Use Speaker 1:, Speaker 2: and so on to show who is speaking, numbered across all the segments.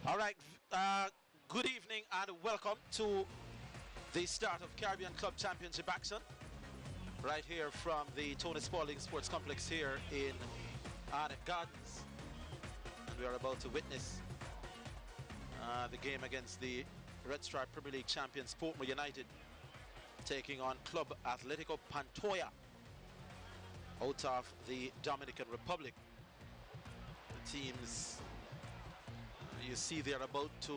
Speaker 1: All right, good evening and welcome to the start of Caribbean Club Championship action right here from the Tony Spalding Sports Complex here in Arnett Gardens. And we are about to witness the game against the Red Stripe Premier League champions Portmore United taking on Club Atlético Pantoja out of the Dominican Republic. The teams you see they're about to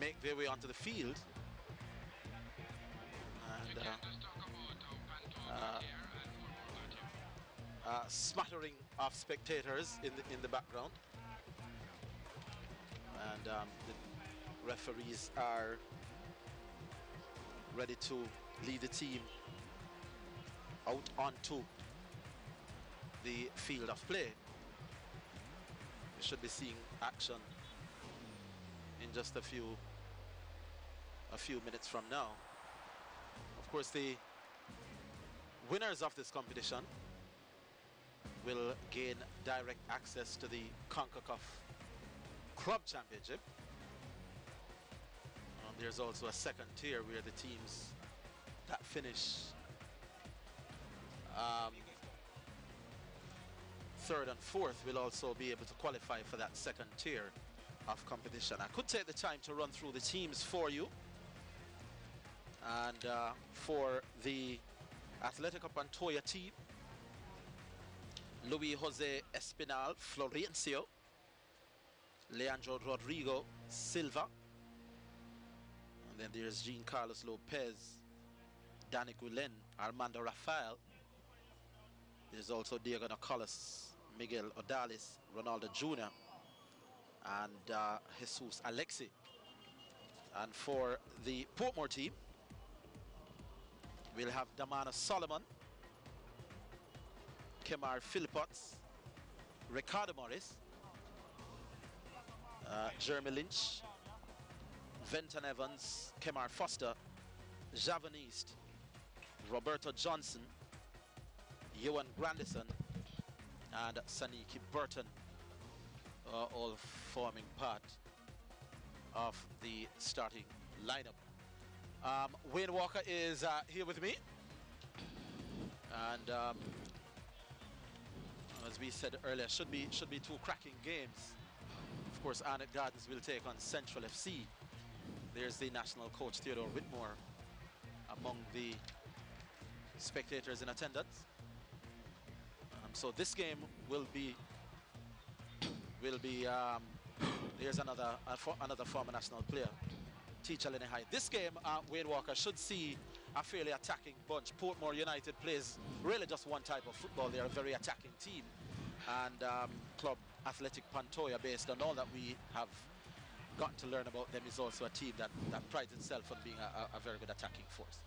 Speaker 1: make their way onto the field, and smattering of spectators in the background, and the referees are ready to lead the team out onto the field of play. We should be seeing action in just a few minutes from now. Of course, the winners of this competition will gain direct access to the Concacaf Club Championship. There's also a second tier where the teams that finish third and fourth will also be able to qualify for that second tier of competition. I could take the time to run through the teams for you. And for the Atlético Pantoja team, Luis Jose Espinal Florencio, Leandro Rodrigo Silva, and then there's Jean Carlos Lopez, Danny Gulen, Armando Rafael. There's also Diego Nicolas, Miguel Odalis, Ronaldo Jr., and Jesus Alexi. And for the Portmore team, we'll have Damana Solomon, Kemar Philpotts, Ricardo Morris, Jeremy Lynch, Venton Evans, Kemar Foster, Javon East, Roberto Johnson, Ewan Grandison, and Saniki Burton, all forming part of the starting lineup. Wayne Walker is here with me, and as we said earlier, should be two cracking games. Of course, Arnett Gardens will take on Central FC. There's the national coach Theodore Whitmore among the spectators in attendance. So this game will be there's another former national player, Teacher Lenny Hyde. This game, Wayne Walker, should see a fairly attacking bunch. Portmore United plays really just one type of football. They're a very attacking team, and Club Atlético Pantoja, based on all that we have gotten to learn about them, is also a team that prides itself on being a very good attacking force.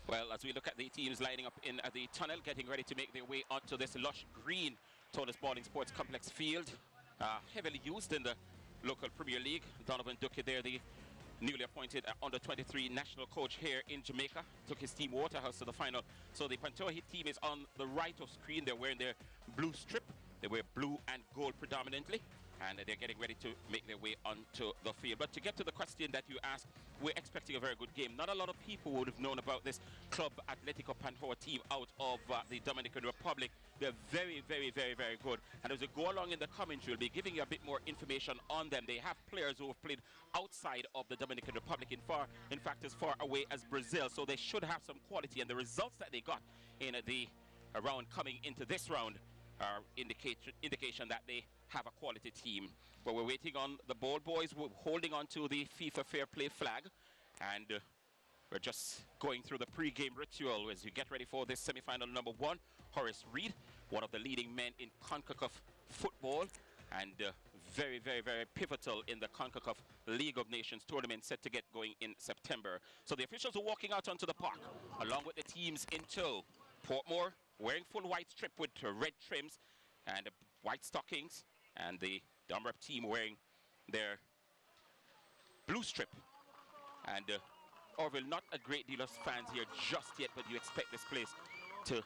Speaker 2: Well, as we look at the teams lining up in the tunnel, getting ready to make their way onto this lush green Tony Spalding Sports Complex field, heavily used in the local Premier League. Donovan Duque there, the newly appointed under-23 national coach here in Jamaica, took his team Waterhouse to the final. So the Pantoja team is on the right of screen. They're wearing their blue strip. They wear blue and gold predominantly, and they're getting ready to make their way onto the field. But to get to the question that you asked, we're expecting a very good game. Not a lot of people would have known about this Club Atlético Pantoja team out of the Dominican Republic. They're very, very, very, very good. And as we go along in the commentary, we'll be giving you a bit more information on them. They have players who have played outside of the Dominican Republic, in fact, as far away as Brazil. So they should have some quality. And the results that they got in the round coming into this round are indication that they have a quality team. But we're waiting on the ball boys. We're holding on to the FIFA Fair Play flag, and we're just going through the pre-game ritual as you get ready for this semi-final number one. Horace Reed, one of the leading men in CONCACAF football, and very, very, very pivotal in the CONCACAF League of Nations tournament set to get going in September. So the officials are walking out onto the park along with the teams in tow. Portmore wearing full white strip with red trims and white stockings, and the Dunrep team wearing their blue strip. And Orville, not a great deal of fans here just yet, but you expect this place to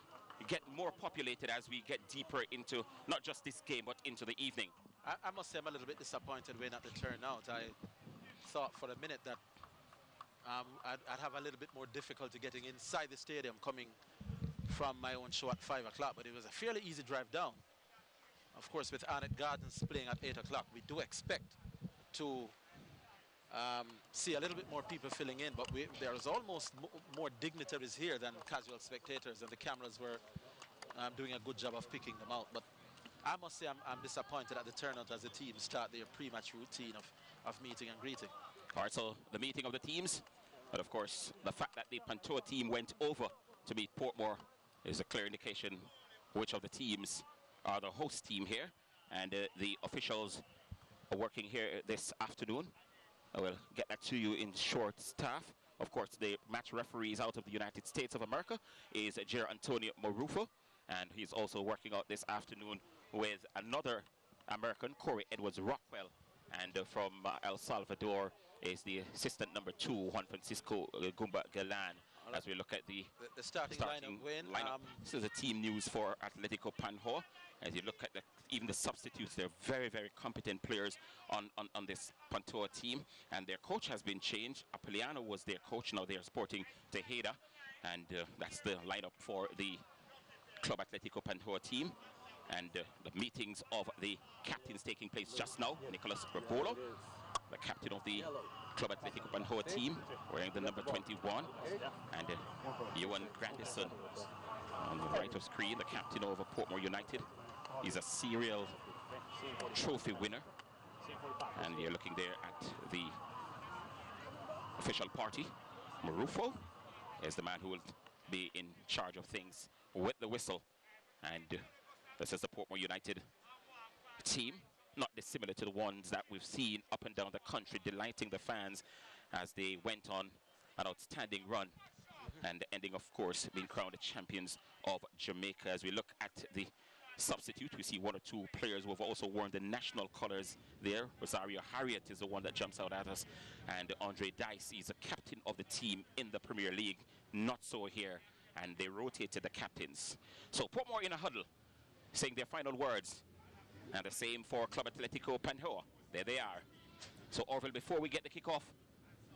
Speaker 2: get more populated as we get deeper into not just this game, but into the evening.
Speaker 1: I must say I'm a little bit disappointed when at the turnout. I thought for a minute that I'd have a little bit more difficulty getting inside the stadium coming from my own show at 5 o'clock, but it was a fairly easy drive down. Of course, with Arnett Gardens playing at 8 o'clock, we do expect to see a little bit more people filling in, but there's almost more dignitaries here than casual spectators, and the cameras were doing a good job of picking them out. But I must say I'm disappointed at the turnout as the teams start their pre-match routine of meeting and greeting.
Speaker 2: All right, so the meeting of the teams, but of course the fact that the Pantoja team went over to meet Portmore is a clear indication which of the teams are the host team here, and the officials are working here this afternoon. I will get that to you in short staff. Of course, the match referees out of the United States of America is Jer Antonio Marufo, and he's also working out this afternoon with another American, Corey Edwards Rockwell, and from El Salvador is the assistant number 2, Juan Francisco Gumba Galan. As we look at the
Speaker 1: starting lineup.
Speaker 2: This is a team news for Atlético Pantoja. As you look at even the substitutes, they're very, very competent players on this Pantoja team. And their coach has been changed. Apeliano was their coach. Now they're sporting Tejeda. And that's the lineup for the Club Atlético Pantoja team. And the meetings of the captains taking place just now. Nicolas Rebolo, the captain of the Club Atlético Pantoja team, wearing the number 21, and Johan Grandison on the right of screen, the captain of Portmore United. He's a serial trophy winner, and you're looking there at the official party. Marufo is the man who will be in charge of things with the whistle, and this is the Portmore United team, not dissimilar to the ones that we've seen up and down the country, delighting the fans as they went on an outstanding run and ending, of course, being crowned the champions of Jamaica. As we look at the substitute, we see 1 or 2 players who have also worn the national colors there. Rosario Harriet is the one that jumps out at us, and Andre Dice is the captain of the team in the Premier League. Not so here, and they rotated the captains. So Portmore in a huddle, saying their final words. And the same for Club Atlético Pantoja. There they are. So Orville, before we get the kickoff,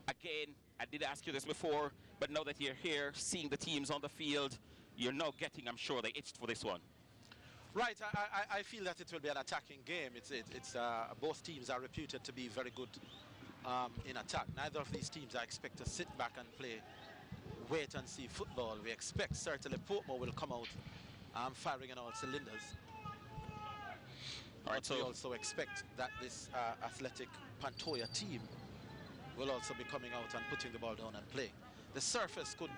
Speaker 2: again, I did ask you this before, but now that you're here, seeing the teams on the field, you're now getting, I'm sure, they itched for this one.
Speaker 1: Right, I feel that it will be an attacking game. Both teams are reputed to be very good in attack. Neither of these teams I expect to sit back and play wait and see football. We expect certainly Portmore will come out firing on all cylinders. All right, so we also expect that this Athletic Pantoja team will also be coming out and putting the ball down and playing. The surface could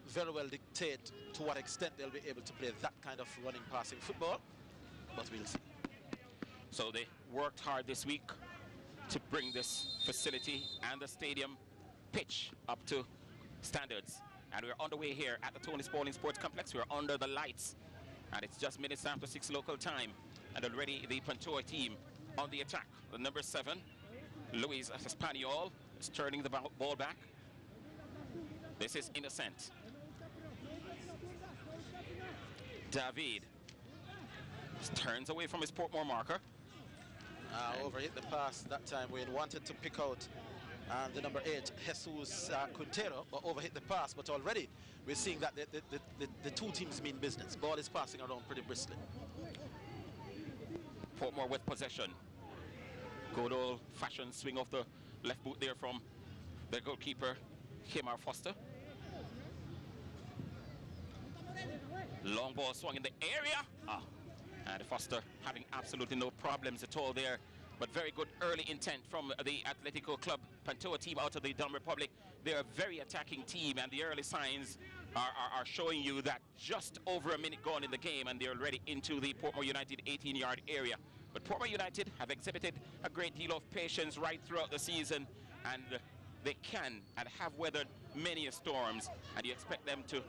Speaker 1: very well dictate to what extent they'll be able to play that kind of running, passing football, but we'll see.
Speaker 2: So they worked hard this week to bring this facility and the stadium pitch up to standards. And we're underway here at the Tony Spalding Sports Complex. We're under the lights, and it's just minutes after 6 local time. And already the Pantoja team on the attack. The number 7, Luis Espanyol, is turning the ball back. This is Innocent. David turns away from his Portmore marker.
Speaker 1: Overhit the pass that time. We wanted to pick out the number 8, Jesus Quintero, but overhit the pass. But already we're seeing that the two teams mean business. Ball is passing around pretty briskly.
Speaker 2: Portmore with possession. Good old-fashioned swing off the left boot there from the goalkeeper, Kemar Foster. Long ball swung in the area. And Foster having absolutely no problems at all there. But very good early intent from the Atletico Club Pantoja team out of the Dominican Republic. They're a very attacking team, and the early signs are showing you that just over a minute gone in the game, and they're already into the Portmore United 18-yard area. But Portmore United have exhibited a great deal of patience right throughout the season, and they can and have weathered many storms, and you expect them to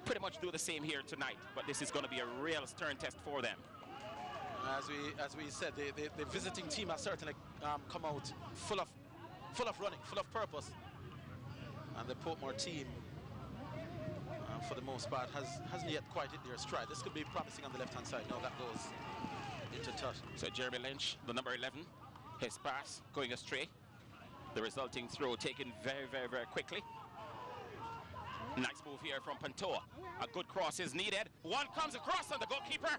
Speaker 2: pretty much do the same here tonight. But this is going to be a real stern test for them.
Speaker 1: As we said, the visiting team has certainly come out full of running, full of purpose, and the Portmore team, for the most part, hasn't yet quite hit their stride. This could be promising on the left-hand side. No, that goes into touch.
Speaker 2: So Jeremy Lynch, the number 11, his pass going astray. The resulting throw taken very, very, very quickly. Nice move here from Pantoja. A good cross is needed. One comes across and the goalkeeper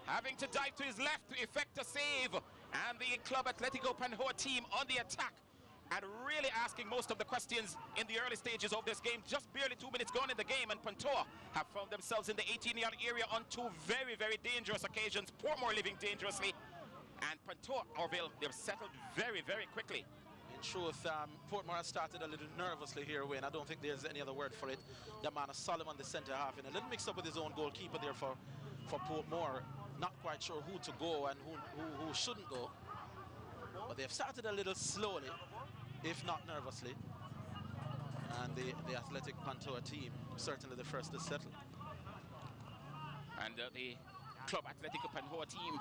Speaker 2: having to dive to his left to effect a save. And the Club Atlético Pantoja team on the attack and really asking most of the questions in the early stages of this game. Just barely 2 minutes gone in the game, and Pantoja have found themselves in the 18-yard area on two very, very dangerous occasions. Portmore living dangerously, and Pantoja, Orville, they've settled very, very quickly.
Speaker 1: In truth, Portmore has started a little nervously here, Wayne. I don't think there's any other word for it. The man is Solomon, the centre half, and a little mix up with his own goalkeeper there for Portmore. Not quite sure who to go and who shouldn't go. But they've started a little slowly, if not nervously. And the Atlético Pantoja team, certainly the first to settle.
Speaker 2: And the Club Atlético Pantoja team,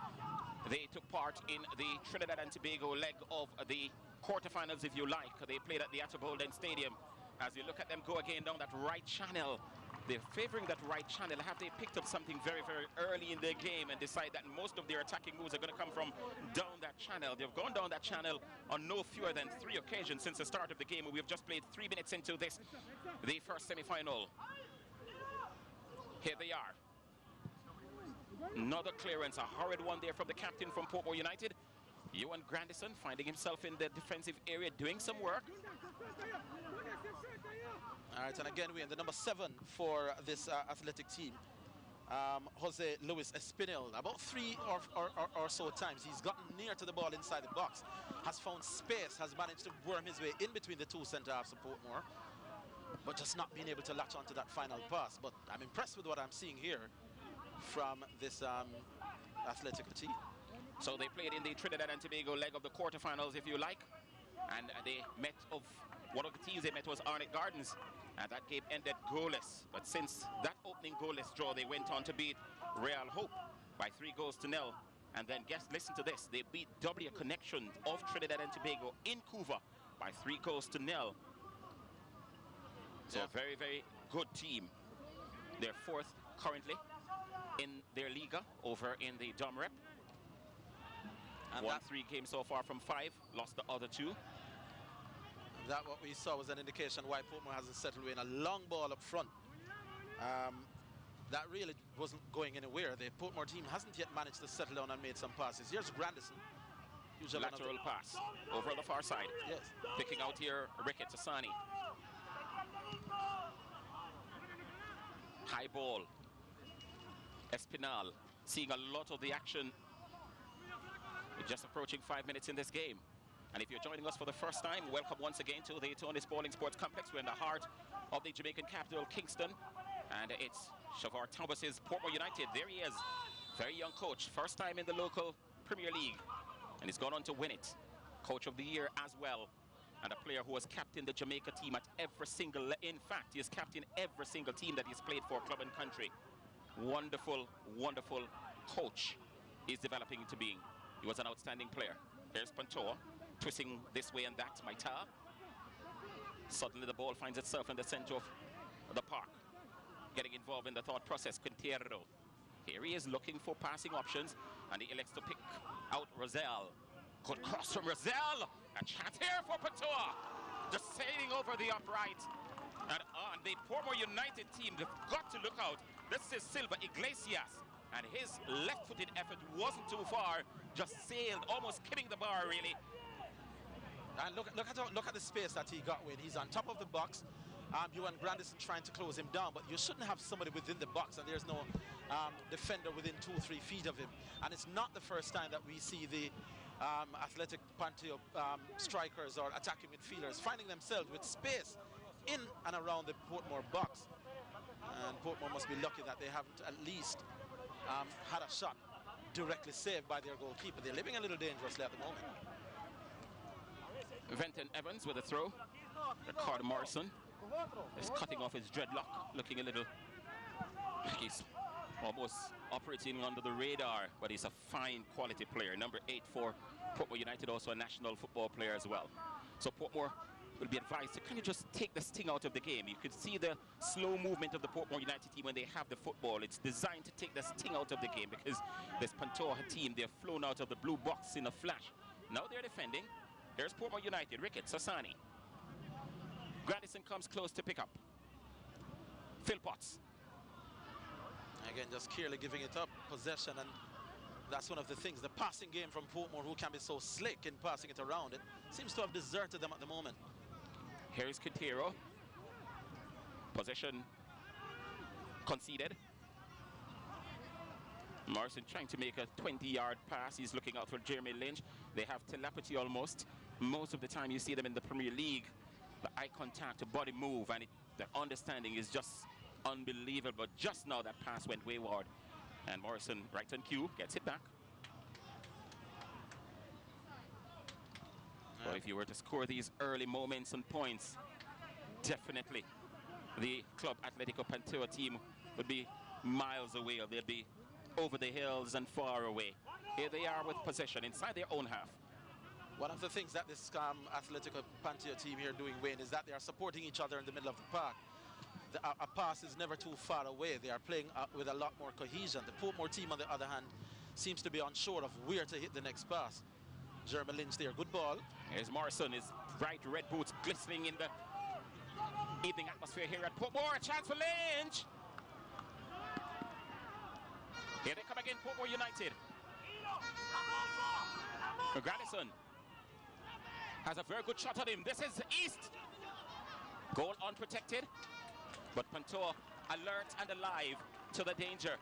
Speaker 2: they took part in the Trinidad and Tobago leg of the quarterfinals, if you like. They played at the Atterbolden Stadium. As you look at them go again down that right channel, they're favoring that right channel. Have they picked up something very, very early in their game and decide that most of their attacking moves are going to come from down that channel? They've gone down that channel on no fewer than 3 occasions since the start of the game. We've just played 3 minutes into this, the first semi-final. Here they are. Another clearance, a hurried one there from the captain from Portmore United. Ewan Grandison finding himself in the defensive area doing some work.
Speaker 1: All right, and again, we're in the number 7 for this athletic team. Jose Luis Espinel, about 3 or so times he's gotten near to the ball inside the box, has found space, has managed to worm his way in between the two centre halves of Portmore, but just not being able to latch onto that final pass. But I'm impressed with what I'm seeing here from this Atletico team.
Speaker 2: So they played in the Trinidad and Tobago leg of the quarterfinals, if you like, and they met of one of the teams they met was Arnett Gardens, and that game ended goalless. But since that opening goalless draw, they went on to beat Real Hope by 3-0. And then listen to this, they beat W Connection of Trinidad and Tobago in Cuba by 3-0. So a very, very good team. They're 4th currently in their Liga over in the Dom Rep. And won 3 games so far from 5, lost the other 2.
Speaker 1: That what we saw was an indication why Portmore hasn't settled in. A long ball up front. That really wasn't going anywhere. The Portmore team hasn't yet managed to settle down and made some passes. Here's Grandison.
Speaker 2: Lateral pass over on the far side.
Speaker 1: Yes.
Speaker 2: Picking out here Ricketts Asani. High ball. Espinal seeing a lot of the action. We're just approaching 5 minutes in this game. And if you're joining us for the first time, welcome once again to the Tony Spalding Sports Complex. We're in the heart of the Jamaican capital, Kingston. And it's Shavar Thomas's Portmore United. There he is. Very young coach. First time in the local Premier League. And he's gone on to win it. Coach of the year as well. And a player who has captained the Jamaica team at every single... In fact, he has captained every single team that he's played for, club and country. Wonderful, wonderful coach he's developing into being. He was an outstanding player. Here's Pantoja, twisting this way and that. Maita. Suddenly the ball finds itself in the center of the park. Getting involved in the thought process. Quintero. Here he is looking for passing options, and he elects to pick out Rosell. Good cross from Rosell. A chance here for Pantoja. Just sailing over the upright. And on the Portmore United team, they've got to look out. This is Silva Iglesias. And his left-footed effort wasn't too far. Just sailed, almost skimming the bar, really.
Speaker 1: And look at the space that he got when he's on top of the box. Ewan Grandison trying to close him down, but you shouldn't have somebody within the box, and there's no defender within 2 or 3 feet of him. And it's not the first time that we see the Atlético Pantoja strikers or attacking midfielders finding themselves with space in and around the Portmore box. And Portmore must be lucky that they haven't at least had a shot directly saved by their goalkeeper. They're living a little dangerously at the moment.
Speaker 2: Venton Evans with a throw. Ricardo Morrison is cutting off his dreadlock, looking a little like he's almost operating under the radar, but he's a fine quality player. Number 8 for Portmore United, also a national football player as well. So Portmore will be advised to kind of just take the sting out of the game. You could see the slow movement of the Portmore United team when they have the football. It's designed to take the sting out of the game because this Pantoja team, they're flown out of the blue box in a flash. Now they're defending. There's Portmore United, Ricketts, Sassani. Grandison comes close to pick up. Phil Potts.
Speaker 1: Again, just clearly giving it up, possession, and that's one of the things. The passing game from Portmore, who can be so slick in passing it around, it seems to have deserted them at the moment.
Speaker 2: Here's Quintero. Possession conceded. Morrison trying to make a 20-yard pass. He's looking out for Jeremy Lynch. They have telepathy almost. Most of the time you see them in the Premier League. The eye contact, the body move, and the understanding is just unbelievable. But just now that pass went wayward. And Morrison, right on cue, gets it back. Well, if you were to score these early moments and points, definitely the club Atletico Pantoja team would be miles away, or they'd be over the hills and far away. Here they are with possession inside their own half.
Speaker 1: One of the things that this Atletico Pantoja team here doing, Wayne, is that they are supporting each other in the middle of the park. A pass is never too far away. They are playing with a lot more cohesion. The Portmore team, on the other hand, seems to be unsure of where to hit the next pass. Jeremy Lynch there, good ball.
Speaker 2: Here's Morrison, his bright red boots glistening in the evening atmosphere here at Portmore. A chance for Lynch. Here they come again, Portmore United. Grandison has a very good shot at him. This is East. Goal unprotected, but Pantoja alert and alive to the danger.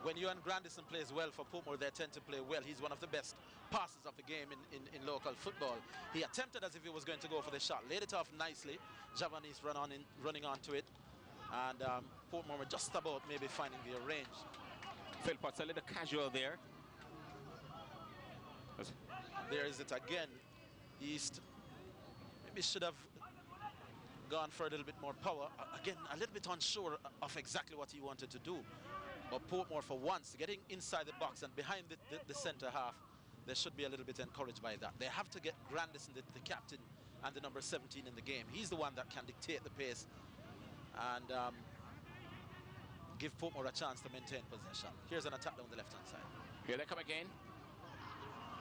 Speaker 1: When Ewan Grandison plays well for Portmore, they tend to play well. He's one of the best passers of the game in local football. He attempted as if he was going to go for the shot, laid it off nicely. Javanis running onto it, and Portmore were just about maybe finding their range.
Speaker 2: Phil Potts a little casual there.
Speaker 1: There is it again. East maybe should have gone for a little bit more power. Again, a little bit unsure of exactly what he wanted to do. But Portmore, for once, getting inside the box and behind the center half, they should be a little bit encouraged by that. They have to get Grandison, the captain, and the number 17 in the game. He's the one that can dictate the pace and give Portmore a chance to maintain possession. Here's an attack down the left-hand side.
Speaker 2: Here they come again.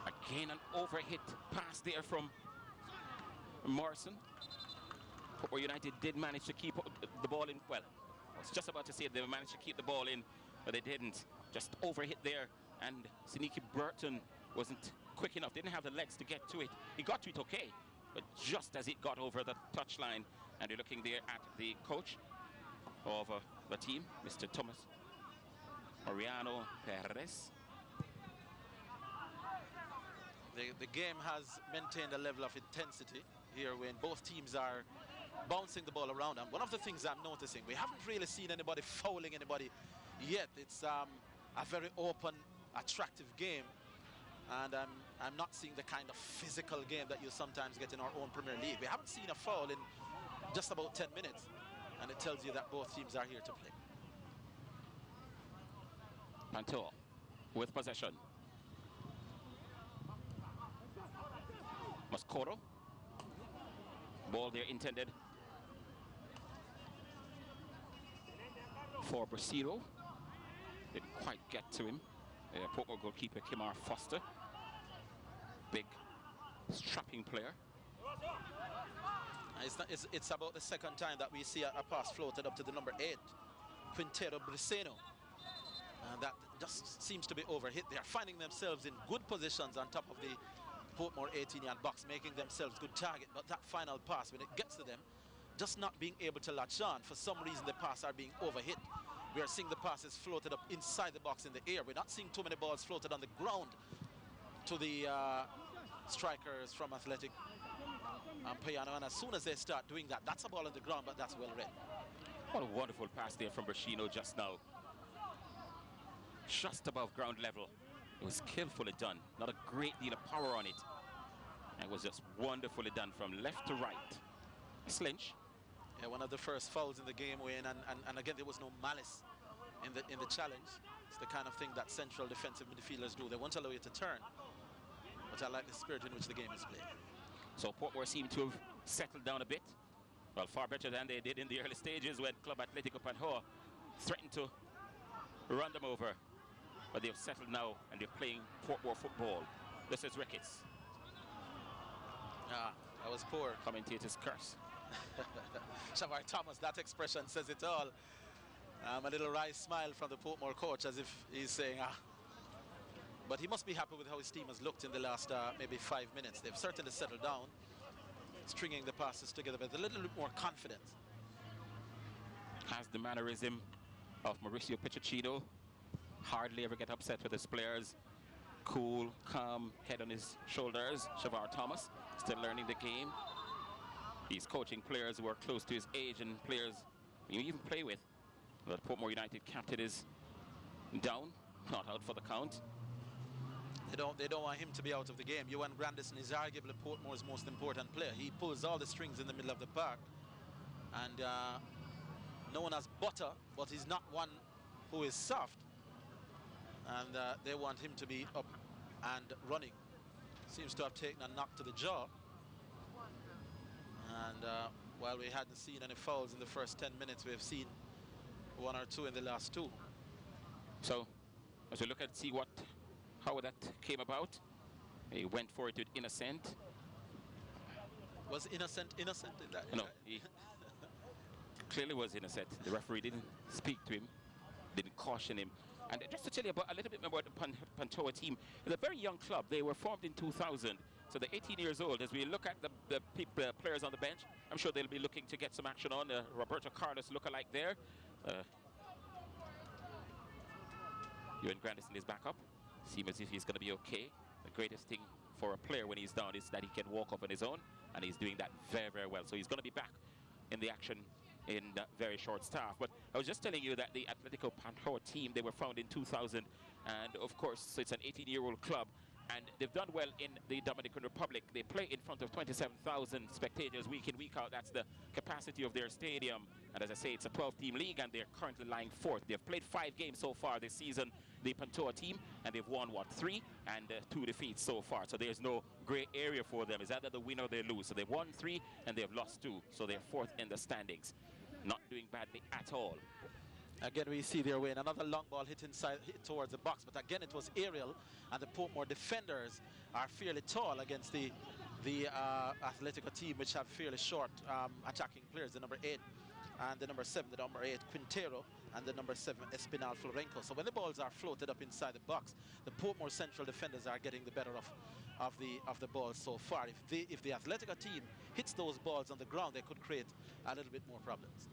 Speaker 2: Again, an overhit pass there from Morrison. Portmore United did manage to keep the ball in. Well, I was just about to say they managed to keep the ball in, but they didn't. Just overhit there, and Siniki Burton wasn't quick enough, didn't have the legs to get to it. He got to it okay, but just as it got over the touchline, and you're looking there at the coach of the team, Mr. Thomas Mariano Perez.
Speaker 1: The game has maintained a level of intensity here when both teams are bouncing the ball around. And one of the things I'm noticing, we haven't really seen anybody fouling anybody yet. It's a very open, attractive game. And I'm not seeing the kind of physical game that you sometimes get in our own Premier League. We haven't seen a foul in just about 10 minutes. And it tells you that both teams are here to play.
Speaker 2: Pantoja with possession. Moscoro. Ball there intended for Brasido. Didn't quite get to him. Portmore goalkeeper Kimar Foster. Big, strapping player.
Speaker 1: It's about the second time that we see a pass floated up to the number 8, Quintero Braceno. And that just seems to be overhit. They are finding themselves in good positions on top of the Portmore 18-yard box, making themselves good target. But that final pass, when it gets to them, just not being able to latch on. For some reason, the passes are being overhit. We are seeing the passes floated up inside the box in the air. We're not seeing too many balls floated on the ground to the strikers from Athletic Piano. And as soon as they start doing that, that's a ball on the ground, but that's well read.
Speaker 2: What a wonderful pass there from Brashino just now. Just above ground level. It was skillfully done. Not a great deal of power on it. It was just wonderfully done from left to right. Slinch.
Speaker 1: Yeah, one of the first fouls in the game, Wayne, and again there was no malice in the challenge. It's the kind of thing that central defensive midfielders do. They won't allow you to turn. But I like the spirit in which the game is played.
Speaker 2: So Portmore seem to have settled down a bit. Well, far better than they did in the early stages when Club Atlético Pantoja threatened to run them over. But they've settled now and they're playing Portmore football. This is Ricketts.
Speaker 1: That was poor.
Speaker 2: Commentator's curse.
Speaker 1: Shavar Thomas, that expression says it all. A little wry smile from the Portmore coach as if he's saying, But he must be happy with how his team has looked in the last maybe 5 minutes. They've certainly settled down, stringing the passes together with a little bit more confidence.
Speaker 2: Has the mannerism of Mauricio Pochettino. Hardly ever get upset with his players. Cool, calm, head on his shoulders. Shavar Thomas, still learning the game. He's coaching players who are close to his age and players you even play with. The Portmore United captain is down, not out for the count.
Speaker 1: They don't want him to be out of the game. Johan Grandison is arguably Portmore's most important player. He pulls all the strings in the middle of the park. And known as butter, but he's not one who is soft. And they want him to be up and running. Seems to have taken a knock to the jaw. And while we hadn't seen any fouls in the first 10 minutes, we have seen 1 or 2 in the last 2.
Speaker 2: So, as we look at see how that came about, he went for it with Innocent.
Speaker 1: Was Innocent in that?
Speaker 2: No, he clearly was innocent. The referee didn't speak to him, didn't caution him. And just to tell you about a little bit more about the Pantoja team, it's a very young club. They were formed in 2000, so they're 18 years old. As we look at the players on the bench, I'm sure they'll be looking to get some action on. Roberto Carlos lookalike there. Ewan Grandison is back up. Seems as if he's going to be okay. The greatest thing for a player when he's down is that he can walk up on his own, and he's doing that very, very well. So he's going to be back in the action in very short staff. But I was just telling you that the Atletico Pantoja team, they were founded in 2000, and of course it's an 18-year-old club, and they've done well in the Dominican Republic. They play in front of 27,000 spectators week in, week out. That's the capacity of their stadium, and as I say, it's a 12-team league, and they're currently lying 4th. They've played 5 games so far this season, the Pantoja team, and they've won, 3 and 2 defeats so far. So there's no gray area for them. It's either the win or they lose. So they've won 3 and they've lost 2. So they're 4th in the standings. Not doing badly at all.
Speaker 1: Again, we see their win. Another long ball hit towards the box, but again, it was aerial, and the Portmore defenders are fairly tall against the Atletico team, which have fairly short attacking players. The number 8 and the number 7, the number 8 Quintero, and the number 7 Espinal Florenco. So when the balls are floated up inside the box, the Portmore central defenders are getting the better of the ball so far. If the Atletico team hits those balls on the ground, they could create a little bit more problems.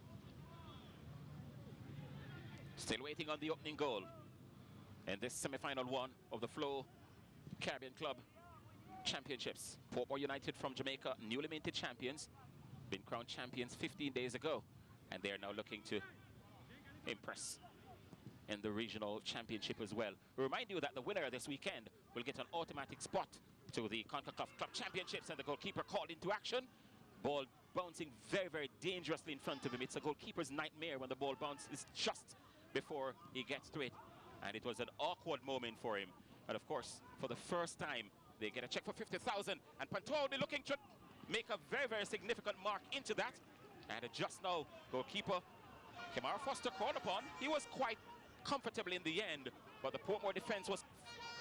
Speaker 2: Still waiting on the opening goal in this semi-final one of the Flow Caribbean Club Championships. Portmore United from Jamaica, newly minted champions, been crowned champions 15 days ago, and they're now looking to impress in the regional championship as well. We remind you that the winner this weekend will get an automatic spot to the Concacaf Club Championships, and the goalkeeper called into action. Ball bouncing very, very dangerously in front of him. It's a goalkeeper's nightmare when the ball bounces just before he gets to it, and it was an awkward moment for him. And of course, for the first time, they get a check for 50,000, and Pantoja will be looking to make a very, very significant mark into that. And just now, goalkeeper Kemar Foster called upon. He was quite comfortable in the end, but the Portmore defense was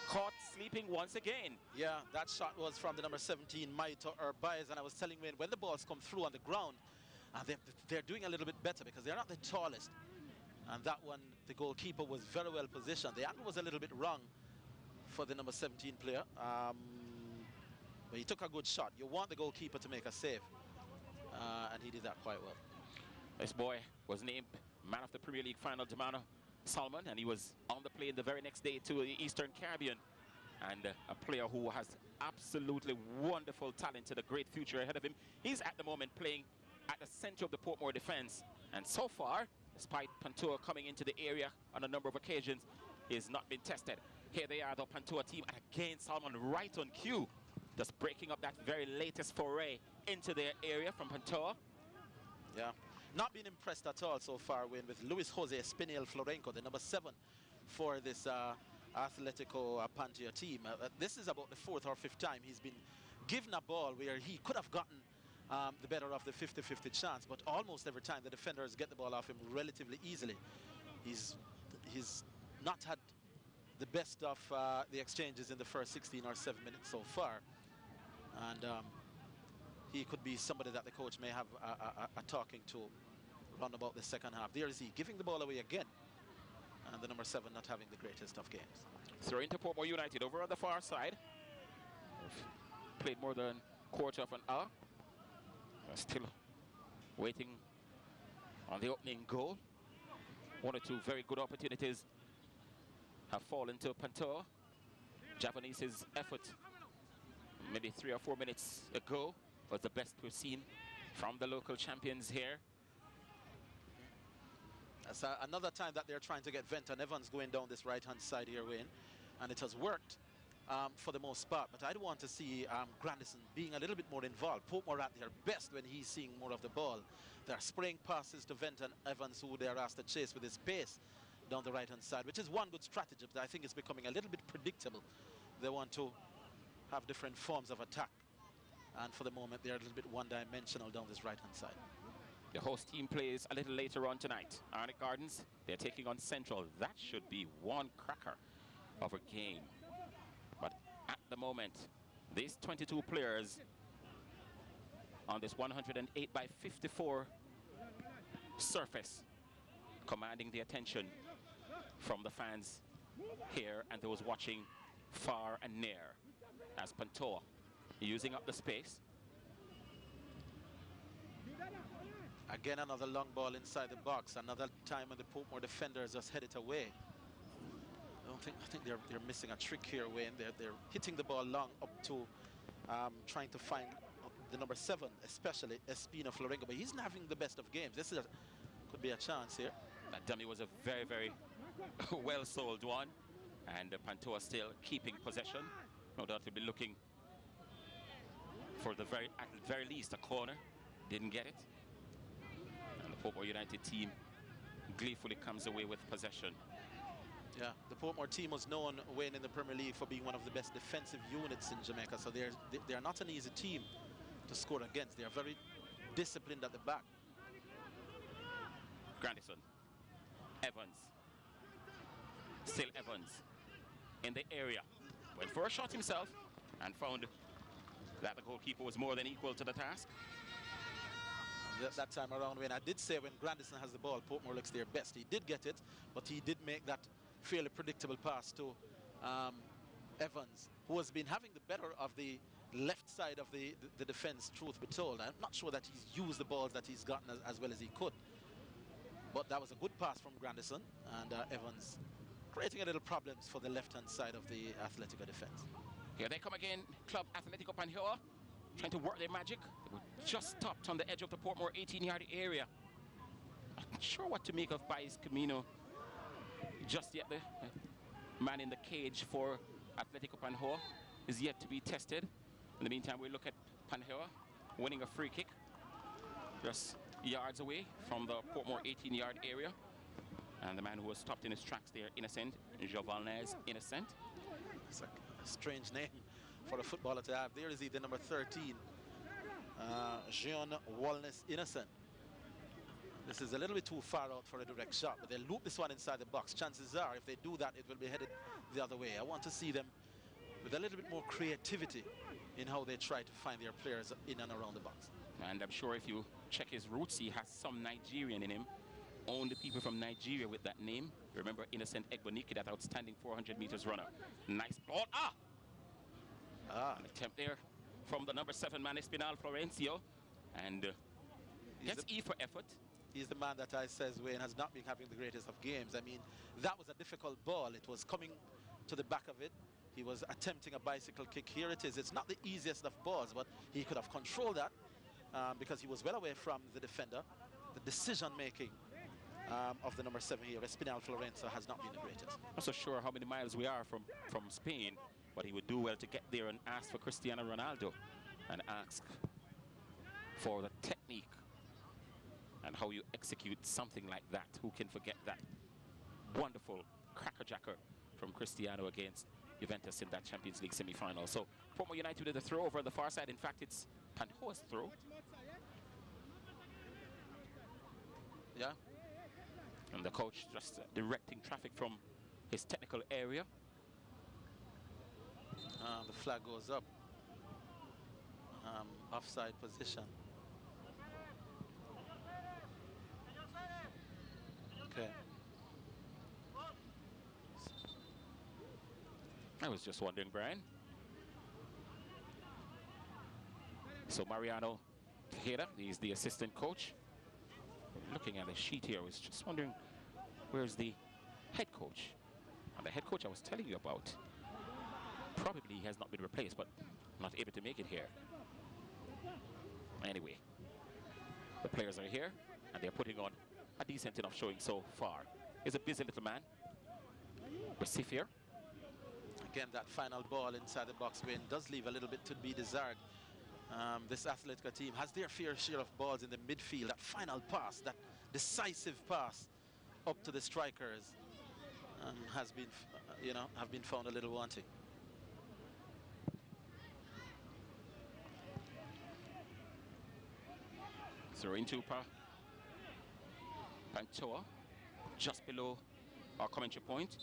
Speaker 2: caught sleeping once again.
Speaker 1: Yeah, that shot was from the number 17, Maito Urbaiz, and I was telling you, when the balls come through on the ground, they're doing a little bit better because they're not the tallest. And that one, the goalkeeper was very well positioned. The angle was a little bit wrong for the number 17 player. But he took a good shot. You want the goalkeeper to make a save. And he did that quite well.
Speaker 2: This boy was named man of the Premier League final, Damano Salmon, and he was on the plane the very next day to the Eastern Caribbean. And a player who has absolutely wonderful talent and a great future ahead of him. He's at the moment playing at the center of the Portmore defense. And so far, despite Pantoja coming into the area on a number of occasions, he has not been tested. Here they are, the Pantoja team, and again, Salmon right on cue, just breaking up that very latest foray into their area from Pantoja.
Speaker 1: Yeah, not been impressed at all so far, Wayne, with Luis Jose Espinal Florenco, the number 7 for this Atletico Pantoja team. This is about the 4th or 5th time he's been given a ball where he could have gotten the better of the 50-50 chance, but almost every time the defenders get the ball off him relatively easily. He's not had the best of the exchanges in the first 16 or 7 minutes so far, and he could be somebody that the coach may have a talking to round about the second half. There is he giving the ball away again, and the number 7 not having the greatest of games.
Speaker 2: Throw into Portmore United over on the far side. Played more than quarter of an hour. Still waiting on the opening goal. 1 or 2 very good opportunities have fallen to Pantoja. Javanese's effort maybe 3 or 4 minutes ago was the best we've seen from the local champions here.
Speaker 1: That's another time that they're trying to get Venton Evans going down this right-hand side here, Wayne, and it has worked for the most part. But I'd want to see Grandison being a little bit more involved. Portmore at their best when he's seeing more of the ball. They're spraying passes to Venton Evans, who they're asked to chase with his pace down the right-hand side, which is one good strategy, but I think it's becoming a little bit predictable. They want to have different forms of attack, and for the moment they're a little bit one-dimensional down this right-hand side.
Speaker 2: The host team plays a little later on tonight. Arnett Gardens, they're taking on Central. That should be one cracker of a game. But at the moment, these 22 players on this 108 by 54 surface commanding the attention from the fans here and those watching far and near, as Pantoja using up the space.
Speaker 1: Again, another long ball inside the box. Another time when the Portmore defenders just head it away. I think they're missing a trick here, Wayne. They're hitting the ball long up to trying to find the number 7, especially Espino Florengo, but he's not having the best of games. This could be a chance here.
Speaker 2: That dummy was a very, very well sold one, and Pantoja still keeping possession. No doubt he'll be looking for at the very least a corner. Didn't get it. And the Portmore United team gleefully comes away with possession.
Speaker 1: Yeah, the Portmore team was known, Wayne, in the Premier League for being one of the best defensive units in Jamaica, so they're not an easy team to score against. They are very disciplined at the back.
Speaker 2: Grandison, Evans, still Evans in the area. Went for a shot himself and found that the goalkeeper was more than equal to the task.
Speaker 1: That time around, when I did say when Grandison has the ball, Portmore looks their best. He did get it, but he did make that fairly predictable pass to Evans, who has been having the better of the left side of the defense, truth be told. I'm not sure that he's used the balls that he's gotten as well as he could. But that was a good pass from Grandison, and Evans creating a little problems for the left-hand side of the Atletico defense.
Speaker 2: Here they come again, Club Atlético Pantoja, trying to work their magic. They were just stopped on the edge of the Portmore 18-yard area. I'm not sure what to make of Baez Camino. Just yet the man in the cage for Atlético Pantoja is yet to be tested. In the meantime, we look at Pantoja winning a free kick just yards away from the Portmore 18-yard area. And the man who was stopped in his tracks there, Innocent, Jovalnez Innocent.
Speaker 1: It's a strange name for a footballer to have. There is he, the number 13, Jean Walnes Innocent. This is a little bit too far out for a direct shot, but they loop this one inside the box. Chances are, if they do that, it will be headed the other way. I want to see them with a little bit more creativity in how they try to find their players in and around the box.
Speaker 2: And I'm sure if you check his roots, he has some Nigerian in him. Only people from Nigeria with that name. Remember Innocent Egbonike, that outstanding 400 meters runner. Nice ball. An attempt there from the number 7 man, Espinal Florencio. And gets E for effort.
Speaker 1: He's the man that I says, Wayne, has not been having the greatest of games. I mean, that was a difficult ball. It was coming to the back of it. He was attempting a bicycle kick. Here it is. It's not the easiest of balls, but he could have controlled that because he was well away from the defender. The decision-making of the number 7 here, Espinal Florencio, has not been the greatest.
Speaker 2: Not so sure how many miles we are from Spain, but he would do well to get there and ask for Cristiano Ronaldo and ask for the technique and how you execute something like that. Who can forget that wonderful crackerjacker from Cristiano against Juventus in that Champions League semi-final. So Portmore United with a throw over on the far side. In fact, it's Pantoja's throw.
Speaker 1: Yeah.
Speaker 2: And the coach just directing traffic from his technical area.
Speaker 1: The flag goes up. Offside position. Okay.
Speaker 2: I was just wondering, Brian. So Mariano Tejeda, he's the assistant coach. Looking at the sheet here, I was just wondering, where's the head coach? And the head coach I was telling you about probably has not been replaced, but not able to make it here. Anyway, the players are here, and they're putting on a decent enough showing so far. He's a busy little man. Recife.
Speaker 1: Again, that final ball inside the box win does leave a little bit to be desired. This Atletico team has their fair share of balls in the midfield. That final pass, that decisive pass up to the strikers has been, have been found a little wanting.
Speaker 2: So into Pantoja, just below our commentary point,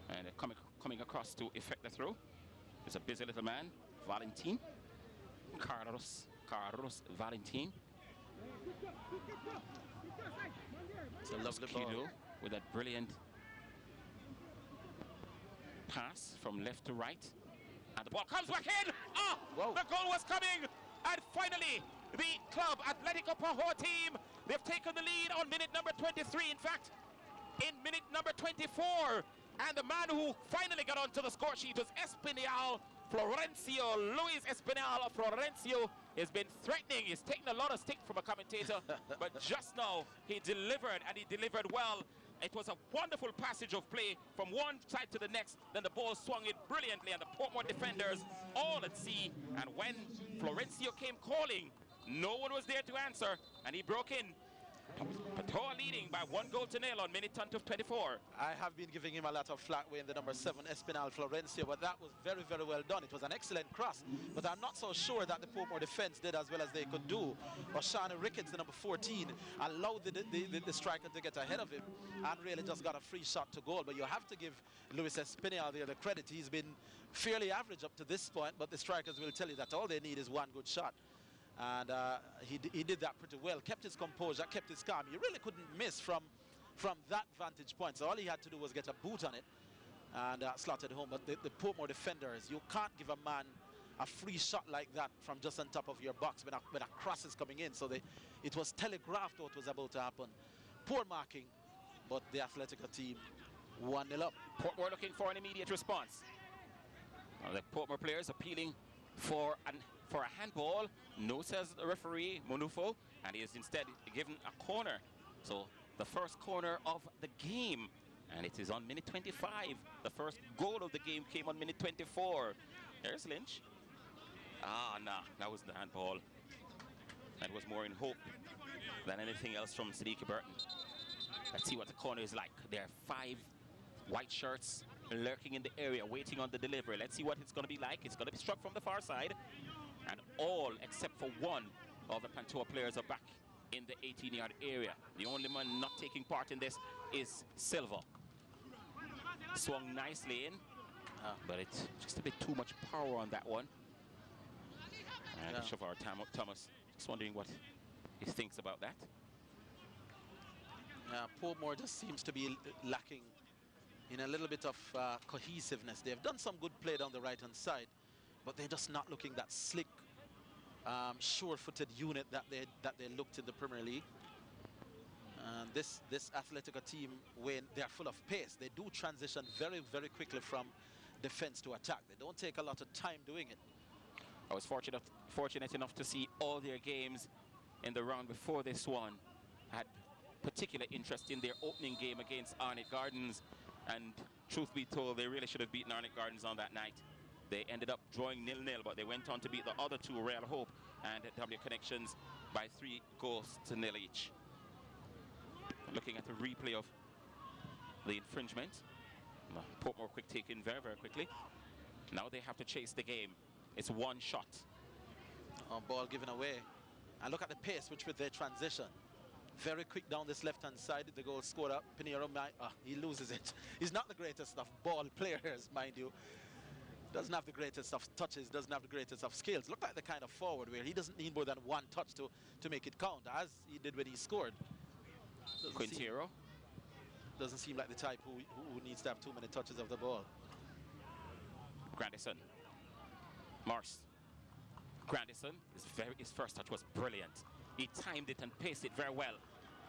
Speaker 2: and coming across to effect the throw. There's a busy little man, Valentin, Carlos Valentin.
Speaker 1: It's a lovely ball
Speaker 2: with that brilliant pass from left to right, and the ball comes back in. Oh, whoa. The goal was coming, and finally the club Atlético Pantoja team, they've taken the lead on minute number 23. In fact, in minute number 24, and the man who finally got onto the score sheet was Espinal Florencio. Luis Espinal Florencio has been threatening. He's taken a lot of stick from a commentator, but just now he delivered, and he delivered well. It was a wonderful passage of play from one side to the next. Then the ball swung in brilliantly, and the Portmore defenders all at sea. And when Florencio came calling, no one was there to answer, and he broke in. Pantoja leading by 1-0 on minute 24.
Speaker 1: I have been giving him a lot of flack weighing the number 7 Espinal Florencio, but that was very, very well done. It was an excellent cross, but I'm not so sure that the Portmore defense did as well as they could do. Oshana Ricketts, the number 14, allowed the striker to get ahead of him and really just got a free shot to goal. But you have to give Luis Espinal there the credit. He's been fairly average up to this point, but the strikers will tell you that all they need is one good shot. And he did that pretty well, kept his composure, kept his calm. You really couldn't miss from that vantage point. So all he had to do was get a boot on it and slot it home. But the Portmore defenders, you can't give a man a free shot like that from just on top of your box when a cross is coming in. So it was telegraphed what was about to happen. Poor marking, but the Atletico team 1-0 up.
Speaker 2: Portmore looking for an immediate response. The Portmore players appealing for a handball. No, says the referee Monufo, and he is instead given a corner. So the first corner of the game, and it is on minute 25. The first goal of the game came on minute 24. There's Lynch. Nah, that was the handball. That was more in hope than anything else from Siddiqui Burton. Let's see what the corner is like. There are 5 white shirts lurking in the area, waiting on the delivery. Let's see what it's going to be like. It's going to be struck from the far side, and all except for one of the Pantoja players are back in the 18-yard area. The only man not taking part in this is Silva. Swung nicely in, but it's just a bit too much power on that one. And Shavar Thomas, just wondering what he thinks about that.
Speaker 1: Portmore just seems to be lacking in a little bit of cohesiveness. They've done some good play down the right-hand side, but they're just not looking that slick, sure-footed unit that they looked in the Premier League. And this Atletico team, when they're full of pace, they do transition very, very quickly from defense to attack. They don't take a lot of time doing it.
Speaker 2: I was fortunate enough to see all their games in the round before this one. I had particular interest in their opening game against Arnett Gardens, and truth be told, they really should have beaten Arnett Gardens on that night. They ended up drawing 0-0, but they went on to beat the other two, Real Hope and W Connections, by 3-0 each. Looking at the replay of the infringement. Portmore quick take in very, very quickly. Now they have to chase the game. It's one shot.
Speaker 1: Ball given away. And look at the pace which with their transition. Very quick down this left-hand side. The goal scored up. Pinheiro, he loses it. He's not the greatest of ball players, mind you. Doesn't have the greatest of touches, doesn't have the greatest of skills. Look like the kind of forward where he doesn't need more than one touch to make it count, as he did when he scored.
Speaker 2: Quintero.
Speaker 1: Doesn't seem like the type who needs to have too many touches of the ball.
Speaker 2: Grandison. Morse. Grandison, his first touch was brilliant. He timed it and paced it very well.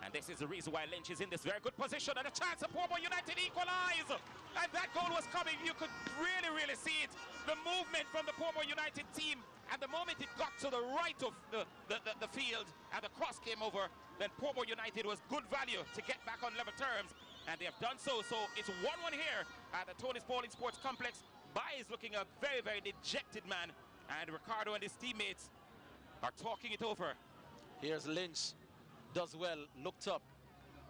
Speaker 2: And this is the reason why Lynch is in this very good position, and a chance of Portmore United equalize. And that goal was coming. You could really, really see it. The movement from the Portmore United team. And the moment it got to the right of the field and the cross came over, then Portmore United was good value to get back on level terms. And they have done so. So it's 1-1 here at the Tony Spalding Sports Complex. Bai is looking a very, very dejected man. And Ricardo and his teammates are talking it over.
Speaker 1: Here's Lynch. Does well, looked up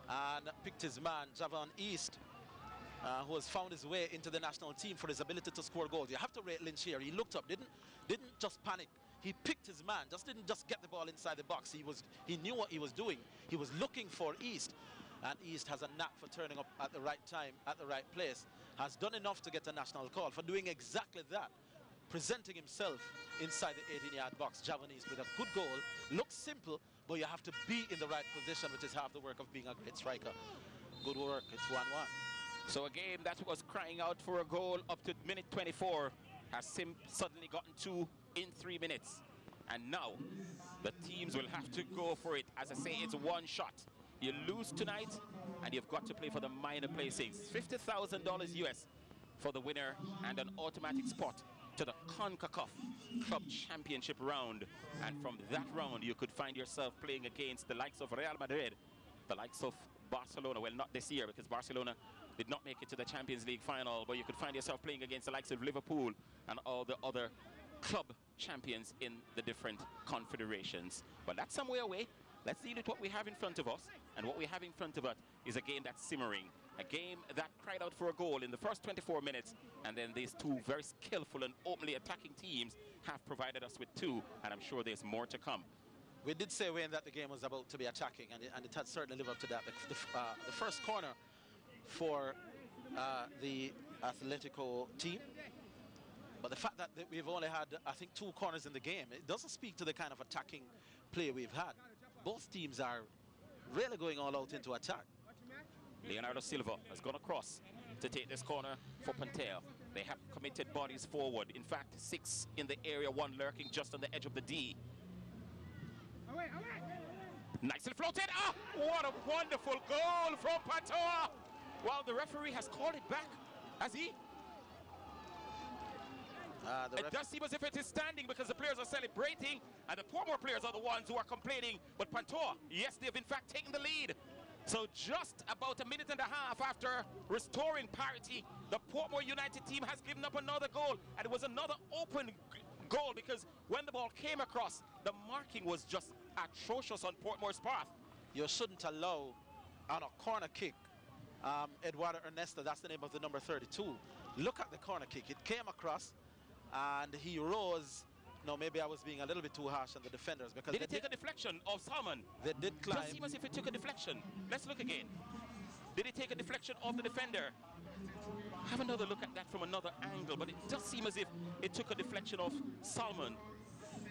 Speaker 1: and picked his man, Javon East, who has found his way into the national team for his ability to score goals. You have to rate Lynch here. He looked up, didn't just panic. He picked his man, didn't just get the ball inside the box. He knew what he was doing. He was looking for East, and East has a knack for turning up at the right time, at the right place. Has done enough to get a national call for doing exactly that. Presenting himself inside the 18-yard box. Javon East with a good goal. Looks simple, but you have to be in the right position, which is half the work of being a great striker. Good work. It's 1-1.
Speaker 2: So a game that was crying out for a goal up to minute 24 has suddenly gotten 2 in 3 minutes. And now the teams will have to go for it. As I say, it's one shot. You lose tonight, and you've got to play for the minor placings. $50,000 US for the winner and an automatic spot to the Concacaf Club Championship round. And from that round, you could find yourself playing against the likes of Real Madrid, the likes of Barcelona. Well, not this year, because Barcelona did not make it to the Champions League final, but you could find yourself playing against the likes of Liverpool and all the other club champions in the different confederations. But that's some way away. Let's deal with what we have in front of us. And what we have in front of us is a game that's simmering. A game that cried out for a goal in the first 24 minutes. And then these two very skillful and openly attacking teams have provided us with 2. And I'm sure there's more to come.
Speaker 1: We did say, Wayne, that the game was about to be attacking. And it had certainly lived up to that. The first corner for the Atletico team. But the fact that we've only had, I think, 2 corners in the game, it doesn't speak to the kind of attacking play we've had. Both teams are really going all out into attack.
Speaker 2: Leonardo Silva has gone across to take this corner for Pantoja. They have committed bodies forward. In fact, 6 in the area, 1 lurking just on the edge of the D. Nicely floated. Ah, what a wonderful goal from Pantoja. Well, the referee has called it back. Has he? It does seem as if it is standing because the players are celebrating and the Portmore players are the ones who are complaining. But Pantoja, yes, they've in fact taken the lead. So just about a minute and a half after restoring parity, the Portmore United team has given up another goal. And it was another open goal because when the ball came across, the marking was just atrocious on Portmore's path.
Speaker 1: You shouldn't allow on a corner kick. Eduardo Ernesto, that's the name of the number 32. Look at the corner kick. It came across and he rose. No, maybe I was being a little bit too harsh on the defenders because
Speaker 2: did he take a deflection of Salmon?
Speaker 1: They did climb.
Speaker 2: It does seem as if it took a deflection. Let's look again. Did he take a deflection of the defender? Have another look at that from another angle, but it does seem as if it took a deflection of Salmon.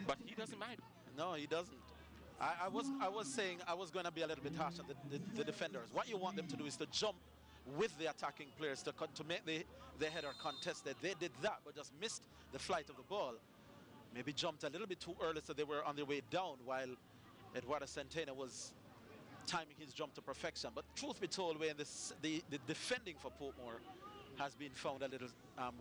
Speaker 2: But he doesn't mind.
Speaker 1: No, he doesn't. I was saying I was going to be a little bit harsh on the defenders. What you want them to do is to jump with the attacking players to make the header contested. They did that, but just missed the flight of the ball. Maybe jumped a little bit too early, so they were on their way down while Eduardo Centeno was timing his jump to perfection. But truth be told, Wayne, the defending for Portmore has been found a little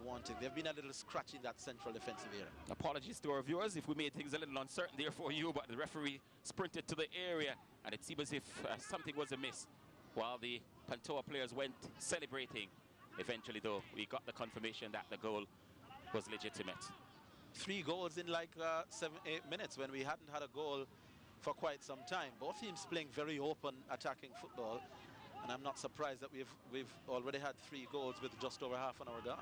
Speaker 1: wanting. They've been a little scratchy in that central defensive area.
Speaker 2: Apologies to our viewers if we made things a little uncertain there for you, but the referee sprinted to the area and it seemed as if something was amiss while the Pantoja players went celebrating. Eventually, though, we got the confirmation that the goal was legitimate.
Speaker 1: 3 goals in like 7-8 minutes when we hadn't had a goal for quite some time. Both teams playing very open attacking football, and I'm not surprised that we've already had 3 goals with just over half an hour gone.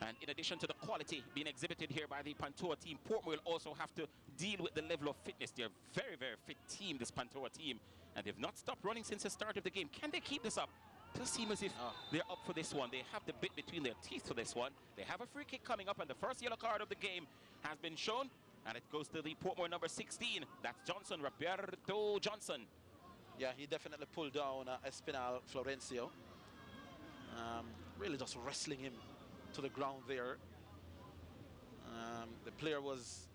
Speaker 2: And in addition to the quality being exhibited here by the Pantoja team, Portmore will also have to deal with the level of fitness. They're a very, very fit team, this Pantoja team. And they've not stopped running since the start of the game. Can they keep this up? It does seem as if they're up for this one. They have the bit between their teeth for this one. They have a free kick coming up, and the first yellow card of the game has been shown. And it goes to the Portmore number 16. That's Johnson, Roberto Johnson.
Speaker 1: Yeah, he definitely pulled down Espinal Florencio. Really just wrestling him to the ground there. The player was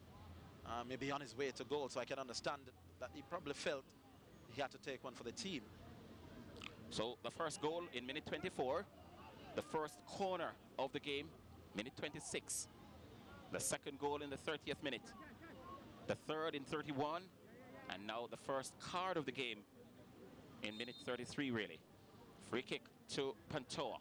Speaker 1: maybe on his way to goal, so I can understand that he probably felt he had to take one for the team.
Speaker 2: So the first goal in minute 24, the first corner of the game, minute 26. The second goal in the 30th minute, the third in 31, and now the first card of the game in minute 33, really. Free kick to Pantoja.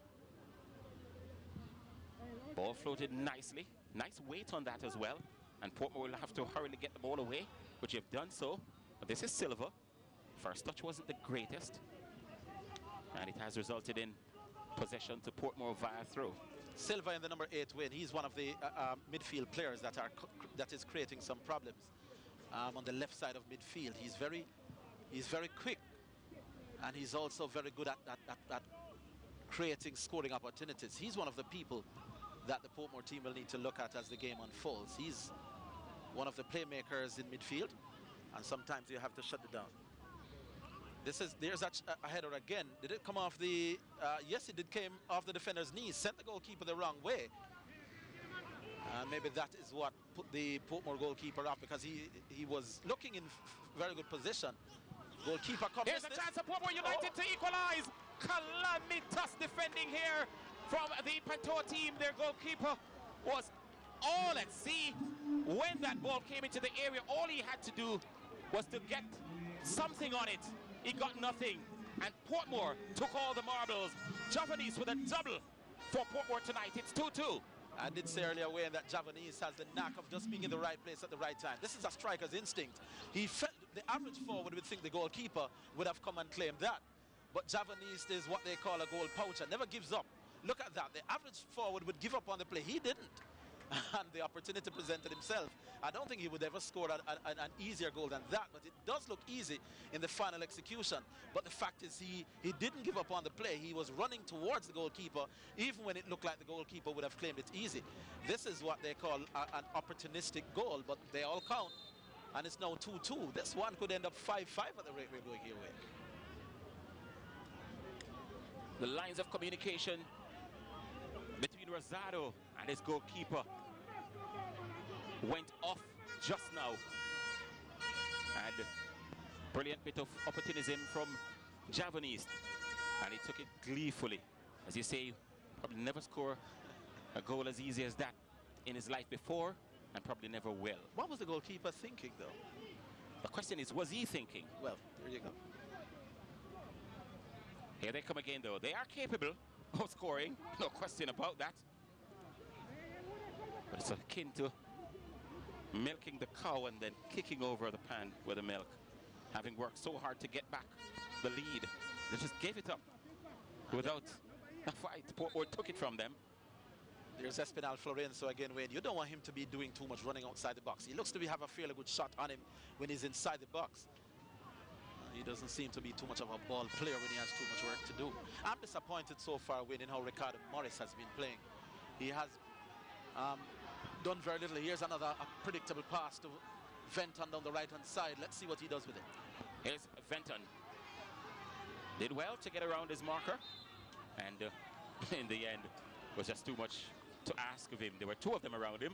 Speaker 2: Ball floated nicely. Nice weight on that as well. And Portmore will have to hurriedly get the ball away, which you've done so. But this is Silva. First touch wasn't the greatest. And it has resulted in possession to Portmore via throw.
Speaker 1: Silva in the number 8 win. He's one of the midfield players that is creating some problems on the left side of midfield. He's very quick, and he's also very good at creating scoring opportunities. He's one of the people that the Portmore team will need to look at as the game unfolds. He's one of the playmakers in midfield, and sometimes you have to shut it down. There's a header again. Did it come off the... yes, it did came off the defender's knees. Sent the goalkeeper the wrong way. And maybe that is what put the Portmore goalkeeper off, because he was looking in very good position. Goalkeeper comes...
Speaker 2: Here's a chance for Portmore United to equalize. Calamitous defending here from the Pantoja team. Their goalkeeper was all at sea. When that ball came into the area, all he had to do was to get something on it. He got nothing, and Portmore took all the marbles. Javanese with a double for Portmore tonight. It's 2-2.
Speaker 1: I did say earlier, Wayne, that Javanese has the knack of just being in the right place at the right time. This is a striker's instinct. He felt the average forward would think the goalkeeper would have come and claimed that. But Javanese is what they call a goal poacher, never gives up. Look at that. The average forward would give up on the play. He didn't. And the opportunity presented himself. I don't think he would ever score an easier goal than that, but it does look easy in the final execution. But the fact is he didn't give up on the play. He was running towards the goalkeeper, even when it looked like the goalkeeper would have claimed it easy. This is what they call an opportunistic goal, but they all count. And it's now 2-2. This one could end up 5-5 at the rate we're going here with.
Speaker 2: The lines of communication between Rosado and his goalkeeper went off just now. And brilliant bit of opportunism from Javanese. And he took it gleefully. As you say, probably never score a goal as easy as that in his life before, and probably never will.
Speaker 1: What was the goalkeeper thinking, though?
Speaker 2: The question is, was he thinking?
Speaker 1: Well, there you go.
Speaker 2: Here they come again, though. They are capable of scoring, no question about that. But it's akin to milking the cow and then kicking over the pan with the milk. Having worked so hard to get back the lead, they just gave it up without a fight. Portmore took it from them.
Speaker 1: There's Espinal Florencio again, Wayne. You don't want him to be doing too much running outside the box. He looks to have a fairly good shot on him when he's inside the box. He doesn't seem to be too much of a ball player when he has too much work to do. I'm disappointed so far, Wayne, in how Ricardo Morris has been playing. He has done very little. Here's another predictable pass to Venton down the right-hand side. Let's see what he does with it.
Speaker 2: Here's Venton. Did well to get around his marker. And in the end, was just too much to ask of him. There were two of them around him.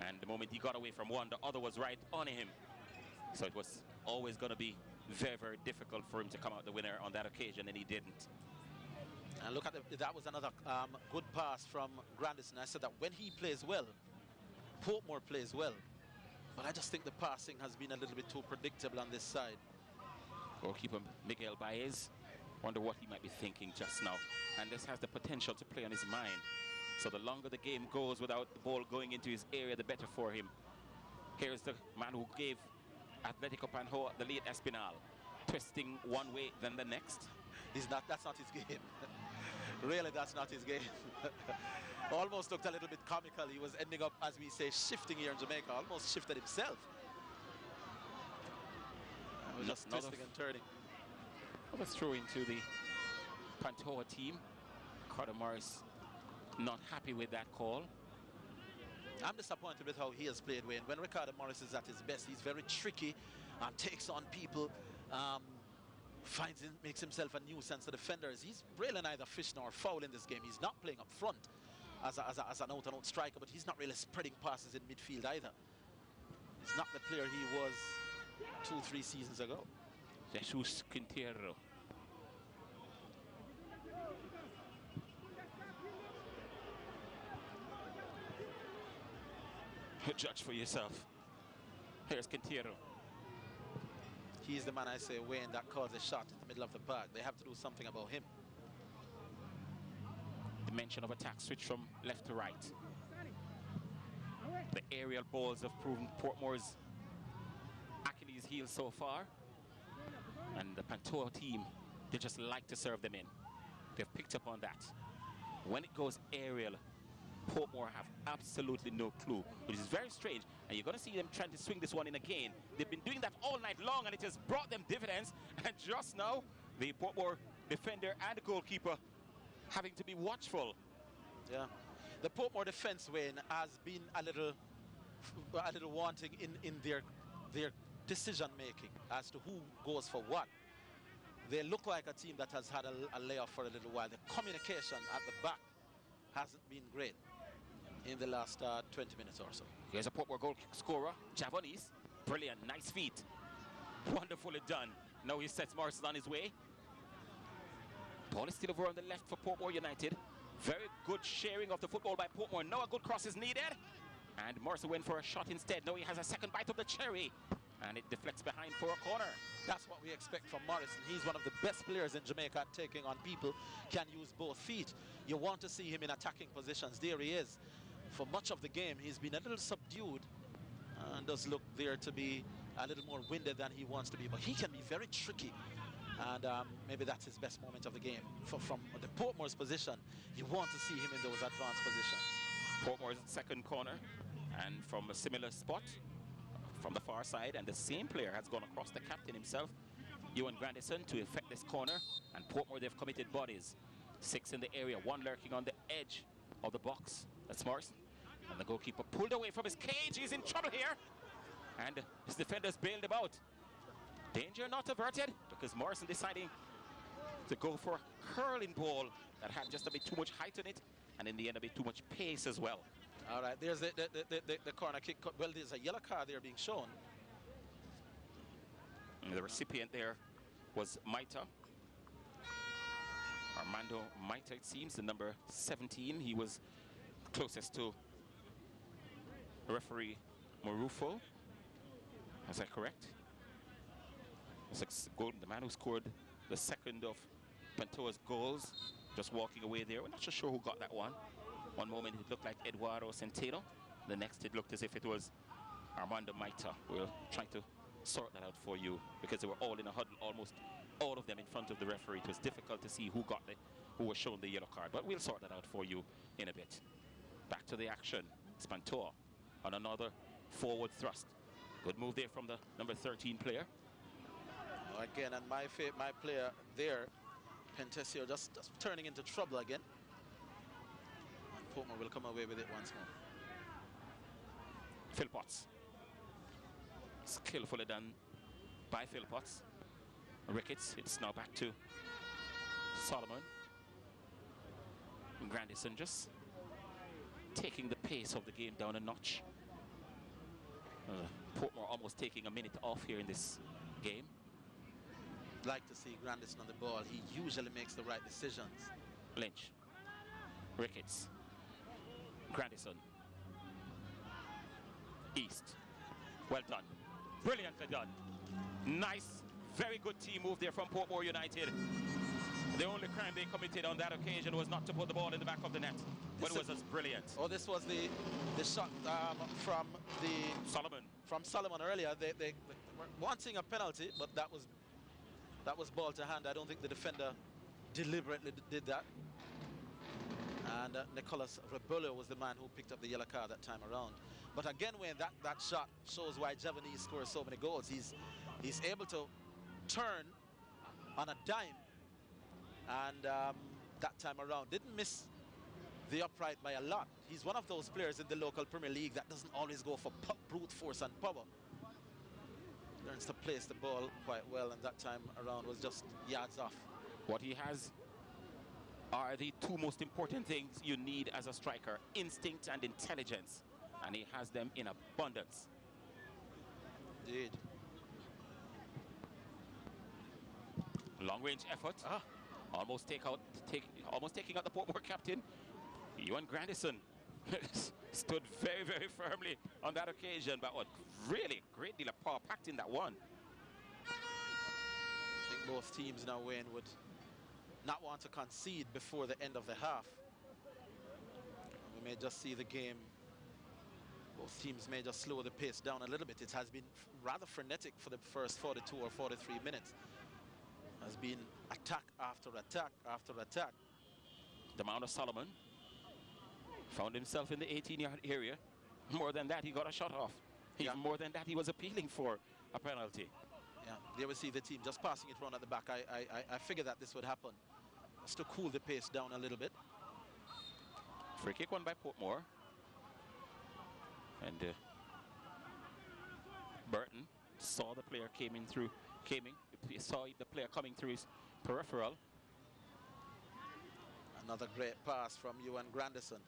Speaker 2: And the moment he got away from one, the other was right on him. So it was always going to be very, very difficult for him to come out the winner on that occasion, and he didn't.
Speaker 1: And look at that was another good pass from Grandison. I said that when he plays well, Portmore plays well. But I just think the passing has been a little bit too predictable on this side.
Speaker 2: Goalkeeper Miguel Baez, wonder what he might be thinking just now. And this has the potential to play on his mind. So the longer the game goes without the ball going into his area, the better for him. Here's the man who gave Atletico Pantoja the lead, Espinal, twisting one way then the next.
Speaker 1: That's not his game. Really, that's not his game. Almost looked a little bit comical. He was ending up, as we say, shifting here in Jamaica. Almost shifted himself. And was just twisting and turning.
Speaker 2: Another throw into the Pantoja team. Carter Morris not happy with that call.
Speaker 1: I'm disappointed with how he has played, Wayne. When Ricardo Morris is at his best, he's very tricky, takes on people, makes himself a nuisance to defenders. He's really neither fish nor foul in this game. He's not playing up front as an out-and-out striker, but he's not really spreading passes in midfield either. He's not the player he was 2-3 seasons ago.
Speaker 2: Jesus Quintero. Judge for yourself. Here's Quintero.
Speaker 1: He's the man, I say, Wayne, that calls a shot in the middle of the park. They have to do something about him.
Speaker 2: Dimension of attack switch from left to right. The aerial balls have proven Portmore's Achilles heel so far. And the Pantoja team, they just like to serve them in. They've picked up on that. When it goes aerial, Portmore have absolutely no clue, which is very strange. And you're going to see them trying to swing this one in again. They've been doing that all night long, and it has brought them dividends. And just now, the Portmore defender and the goalkeeper having to be watchful.
Speaker 1: Yeah, the Portmore defense, Wayne, has been a little wanting in their decision making as to who goes for what. They look like a team that has had a layoff for a little while. The communication at the back hasn't been great in the last 20 minutes or so.
Speaker 2: Here's a Portmore goal scorer, Javonis. Brilliant, nice feet. Wonderfully done. Now he sets Morrison on his way. Ball is still over on the left for Portmore United. Very good sharing of the football by Portmore. Now a good cross is needed. And Morrison went for a shot instead. Now he has a second bite of the cherry. And it deflects behind for a corner.
Speaker 1: That's what we expect from Morrison. He's one of the best players in Jamaica at taking on people, can use both feet. You want to see him in attacking positions. There he is. For much of the game, he's been a little subdued and does look there to be a little more winded than he wants to be. But he can be very tricky. And maybe that's his best moment of the game. From the Portmore's position, you want to see him in those advanced positions.
Speaker 2: Portmore's second corner. And from a similar spot, from the far side, and the same player has gone across, the captain himself, Ewan Grandison, to effect this corner. And Portmore, they've committed bodies. 6 in the area, 1 lurking on the edge of the box. That's Morrison. And the goalkeeper pulled away from his cage. He's in trouble here. And his defenders bailed him out. Danger not averted, because Morrison deciding to go for a curling ball that had just a bit too much height on it, and in the end a bit too much pace as well.
Speaker 1: All right, there's the corner kick. Well, there's a yellow card there being shown.
Speaker 2: And the recipient there was Maita. Armando Maita, it seems, the number 17. He was closest to referee Marufo. Is that correct? The man who scored the second of Pantoja's goals, just walking away there. We're not so sure who got that one. One moment it looked like Eduardo Centeno. The next it looked as if it was Armando Maita. We're trying to sort that out for you because they were all in a huddle, almost all of them in front of the referee. It was difficult to see who was shown the yellow card, but we'll sort that out for you in a bit. Back to the action. It's Pantoja on another forward thrust. Good move there from the number 13 player.
Speaker 1: Again, and my player there, Pentesio, just turning into trouble again. And Portmore will come away with it once more.
Speaker 2: Philpotts. Skillfully done by Philpotts. Ricketts, it's now back to Solomon. Grandison just taking the pace of the game down a notch. Portmore almost taking a minute off here in this game.
Speaker 1: Like to see Grandison on the ball. He usually makes the right decisions.
Speaker 2: Lynch. Ricketts. Grandison. East. Well done. Brilliantly done. Nice, very good team move there from Portmore United. The only crime they committed on that occasion was not to put the ball in the back of the net. But it was just brilliant.
Speaker 1: Oh, this was the shot from Solomon earlier. They were wanting a penalty, but that was ball to hand. I don't think the defender deliberately did that. And Nicholas Rebullo was the man who picked up the yellow card that time around. But again, when that shot shows why Javanese scores so many goals. He's able to turn on a dime, and that time around didn't miss the upright by a lot. He's one of those players in the local Premier League that doesn't always go for brute force and power. Learns to place the ball quite well, and that time around was just yards off.
Speaker 2: What he has are the two most important things you need as a striker: instinct and intelligence, and he has them in abundance.
Speaker 1: Indeed.
Speaker 2: Long-range effort, almost taking out the Portmore captain. Ewan Grandison stood very, very firmly on that occasion, but what really great deal of power packed in that one.
Speaker 1: I think both teams now, Wayne, would not want to concede before the end of the half. We may just see the game. Both teams may just slow the pace down a little bit. It has been rather frenetic for the first 42 or 43 minutes. Has been attack after attack after attack.
Speaker 2: The Mount of Solomon found himself in the 18-yard area. More than that, he got a shot off. More than that, he was appealing for a penalty.
Speaker 1: Yeah, there we see the team just passing it around at the back. I figured that this would happen, just to cool the pace down a little bit.
Speaker 2: Free kick won by Portmore. And Burton saw the player he saw the player coming through his peripheral.
Speaker 1: Another great pass from Ewan Grandison.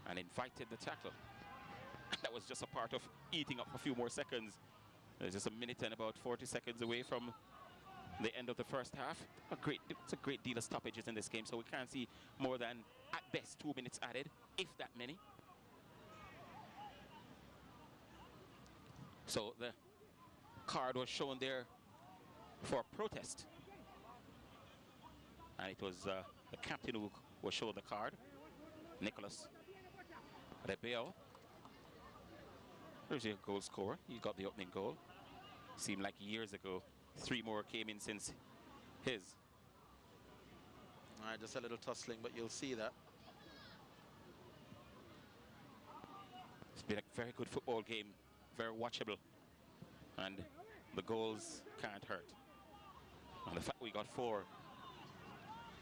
Speaker 2: And invited the tackle. That was just a part of eating up a few more seconds. There's just a minute and about 40 seconds away from the end of the first half. It's a great deal of stoppages in this game, so we can't see more than, at best, 2 minutes added, if that many. So the card was shown there for protest. And it was the captain who was shown the card, Nicholas Rebeo. There's your goal scorer. He got the opening goal. Seemed like years ago. 3 more came in since his.
Speaker 1: All right, just a little tussling, but you'll see that.
Speaker 2: It's been a very good football game, very watchable, and the goals can't hurt. And the fact we got 4,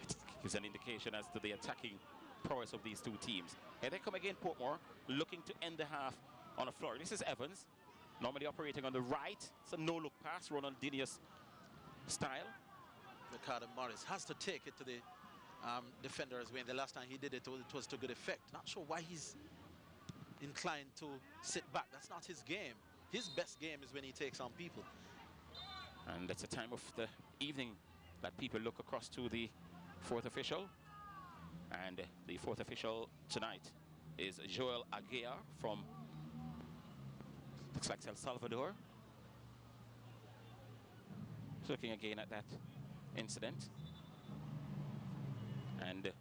Speaker 2: it gives an indication as to the attacking prowess of these two teams. Here they come again, Portmore, looking to end the half on a floor. This is Evans, normally operating on the right. It's a no-look pass, Ronaldinho's style.
Speaker 1: Ricardo Morris has to take it to the defender as well. The last time he did it, it was to good effect. Not sure why he's inclined to sit back. That's not his game. His best game is when he takes on people.
Speaker 2: And it's a time of the evening that people look across to the 4th official. And the 4th official tonight is Joel Aguiar from, looks like, El Salvador. Looking again at that incident. And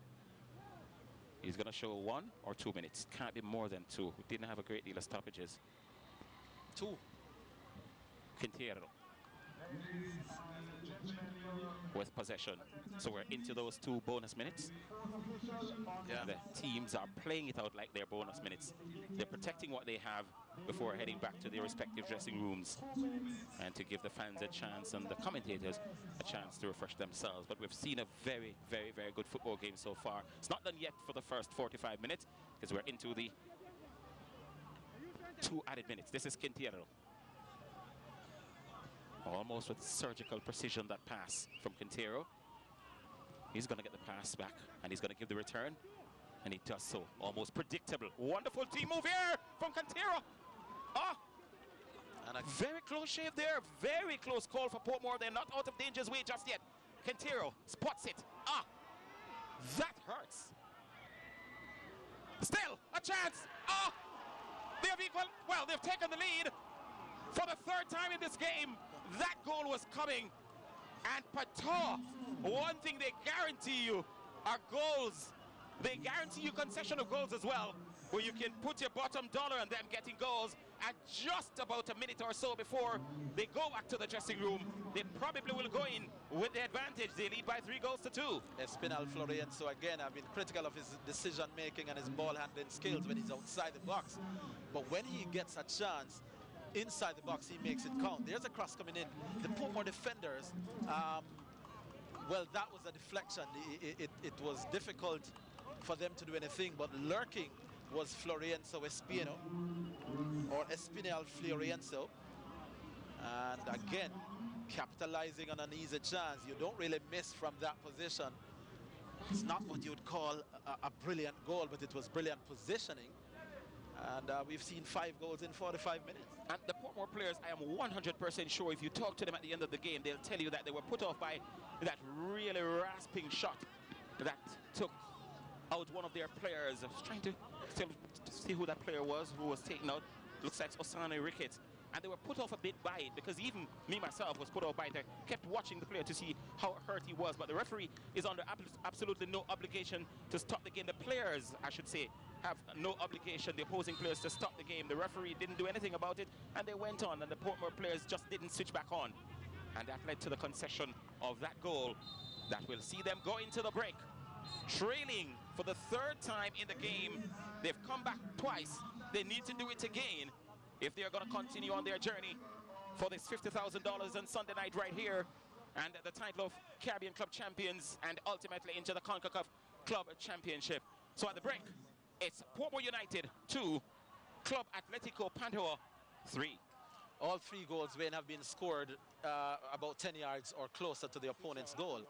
Speaker 2: he's going to show 1 or 2 minutes. Can't be more than 2. We didn't have a great deal of stoppages.
Speaker 1: 2.
Speaker 2: Quintero with possession. So we're into those 2 bonus minutes.
Speaker 1: Yeah.
Speaker 2: The teams are playing it out like their bonus minutes. They're protecting what they have before heading back to their respective dressing rooms, and to give the fans a chance and the commentators a chance to refresh themselves. But we've seen a very, very, very good football game so far. It's not done yet for the first 45 minutes, because we're into the 2 added minutes. This is Quintero. Almost with surgical precision, that pass from Quintero. He's going to get the pass back, and he's going to give the return, and he does so. Almost predictable. Wonderful team move here from Quintero. And a very close shave there. Very close call for Portmore. They're not out of danger's way just yet. Quintero spots it. That hurts. Still a chance. They have equal. Well, they've taken the lead for the 3rd time in this game. That goal was coming. And Pantoja, one thing they guarantee you are goals. They guarantee you concession of goals as well. where you can put your bottom dollar on them getting goals, and just about a minute or so before they go back to the dressing room, they probably will go in with the advantage. They lead by 3-2.
Speaker 1: Espinal Florenzo, again, I've been critical of his decision making and his ball handling skills when he's outside the box, but when he gets a chance inside the box, he makes it count. There's a cross coming in. The Portmore defenders, well, that was a deflection. It was difficult for them to do anything, but lurking was Florenzo Espino, or Espinal Florenzo, and again, capitalizing on an easy chance. You don't really miss from that position. It's not what you would call a brilliant goal, but it was brilliant positioning. And we've seen 5 goals in 45 minutes.
Speaker 2: And the Portmore players, I am 100% sure, if you talk to them at the end of the game, they'll tell you that they were put off by that really rasping shot that took out one of their players. I was trying to see who that player was who was taken out. Looks like Osane Ricketts. And they were put off a bit by it, because even me myself was put off by it. I kept watching the player to see how hurt he was, but the referee is under absolutely no obligation to stop the game. The players, I should say, have no obligation, the opposing players, to stop the game. The referee didn't do anything about it, and they went on, and the Portmore players just didn't switch back on. And that led to the concession of that goal that will see them go into the break trailing for the 3rd time in the game. They've come back twice. They need to do it again if they're going to continue on their journey for this $50,000 on Sunday night right here, and the title of Caribbean Club Champions, and ultimately into the Concacaf Club Championship. So at the break, it's Portmore United 2, Club Atlético Pantoja 3.
Speaker 1: All 3 goals, Wayne, have been scored about 10 yards or closer to the opponent's goal.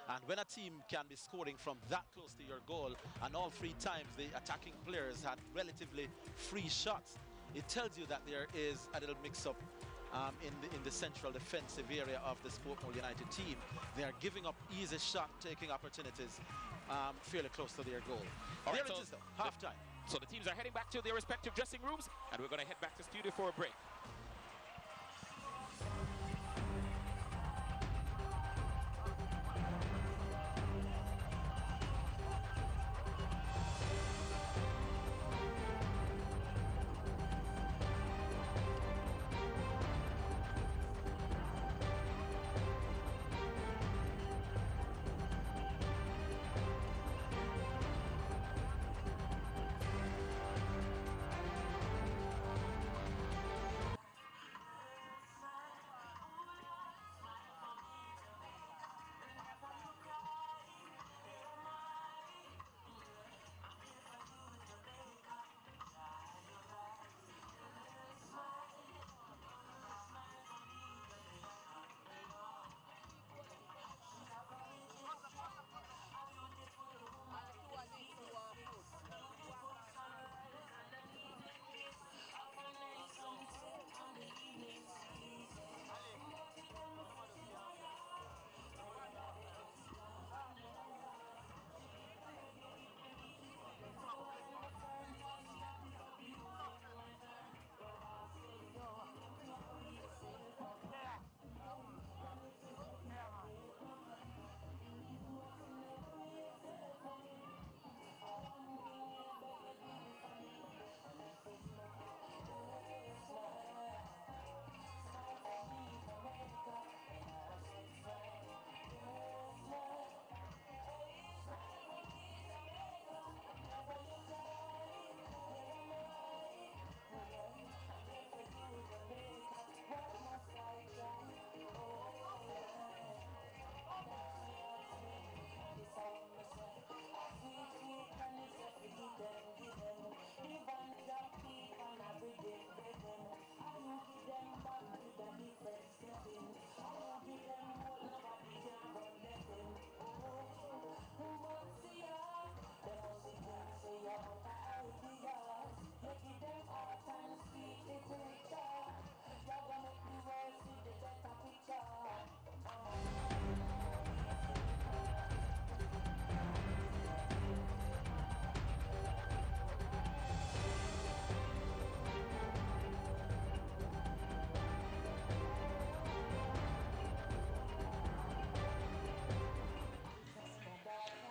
Speaker 1: And when a team can be scoring from that close to your goal, and all 3 times the attacking players had relatively free shots, it tells you that there is a little mix-up in the central defensive area of the Portmore United team. They are giving up easy shot-taking opportunities fairly close to their goal.
Speaker 2: All
Speaker 1: there
Speaker 2: right,
Speaker 1: it is, though, half-time.
Speaker 2: So the teams are heading back to their respective dressing rooms, and we're going to head back to studio for a break.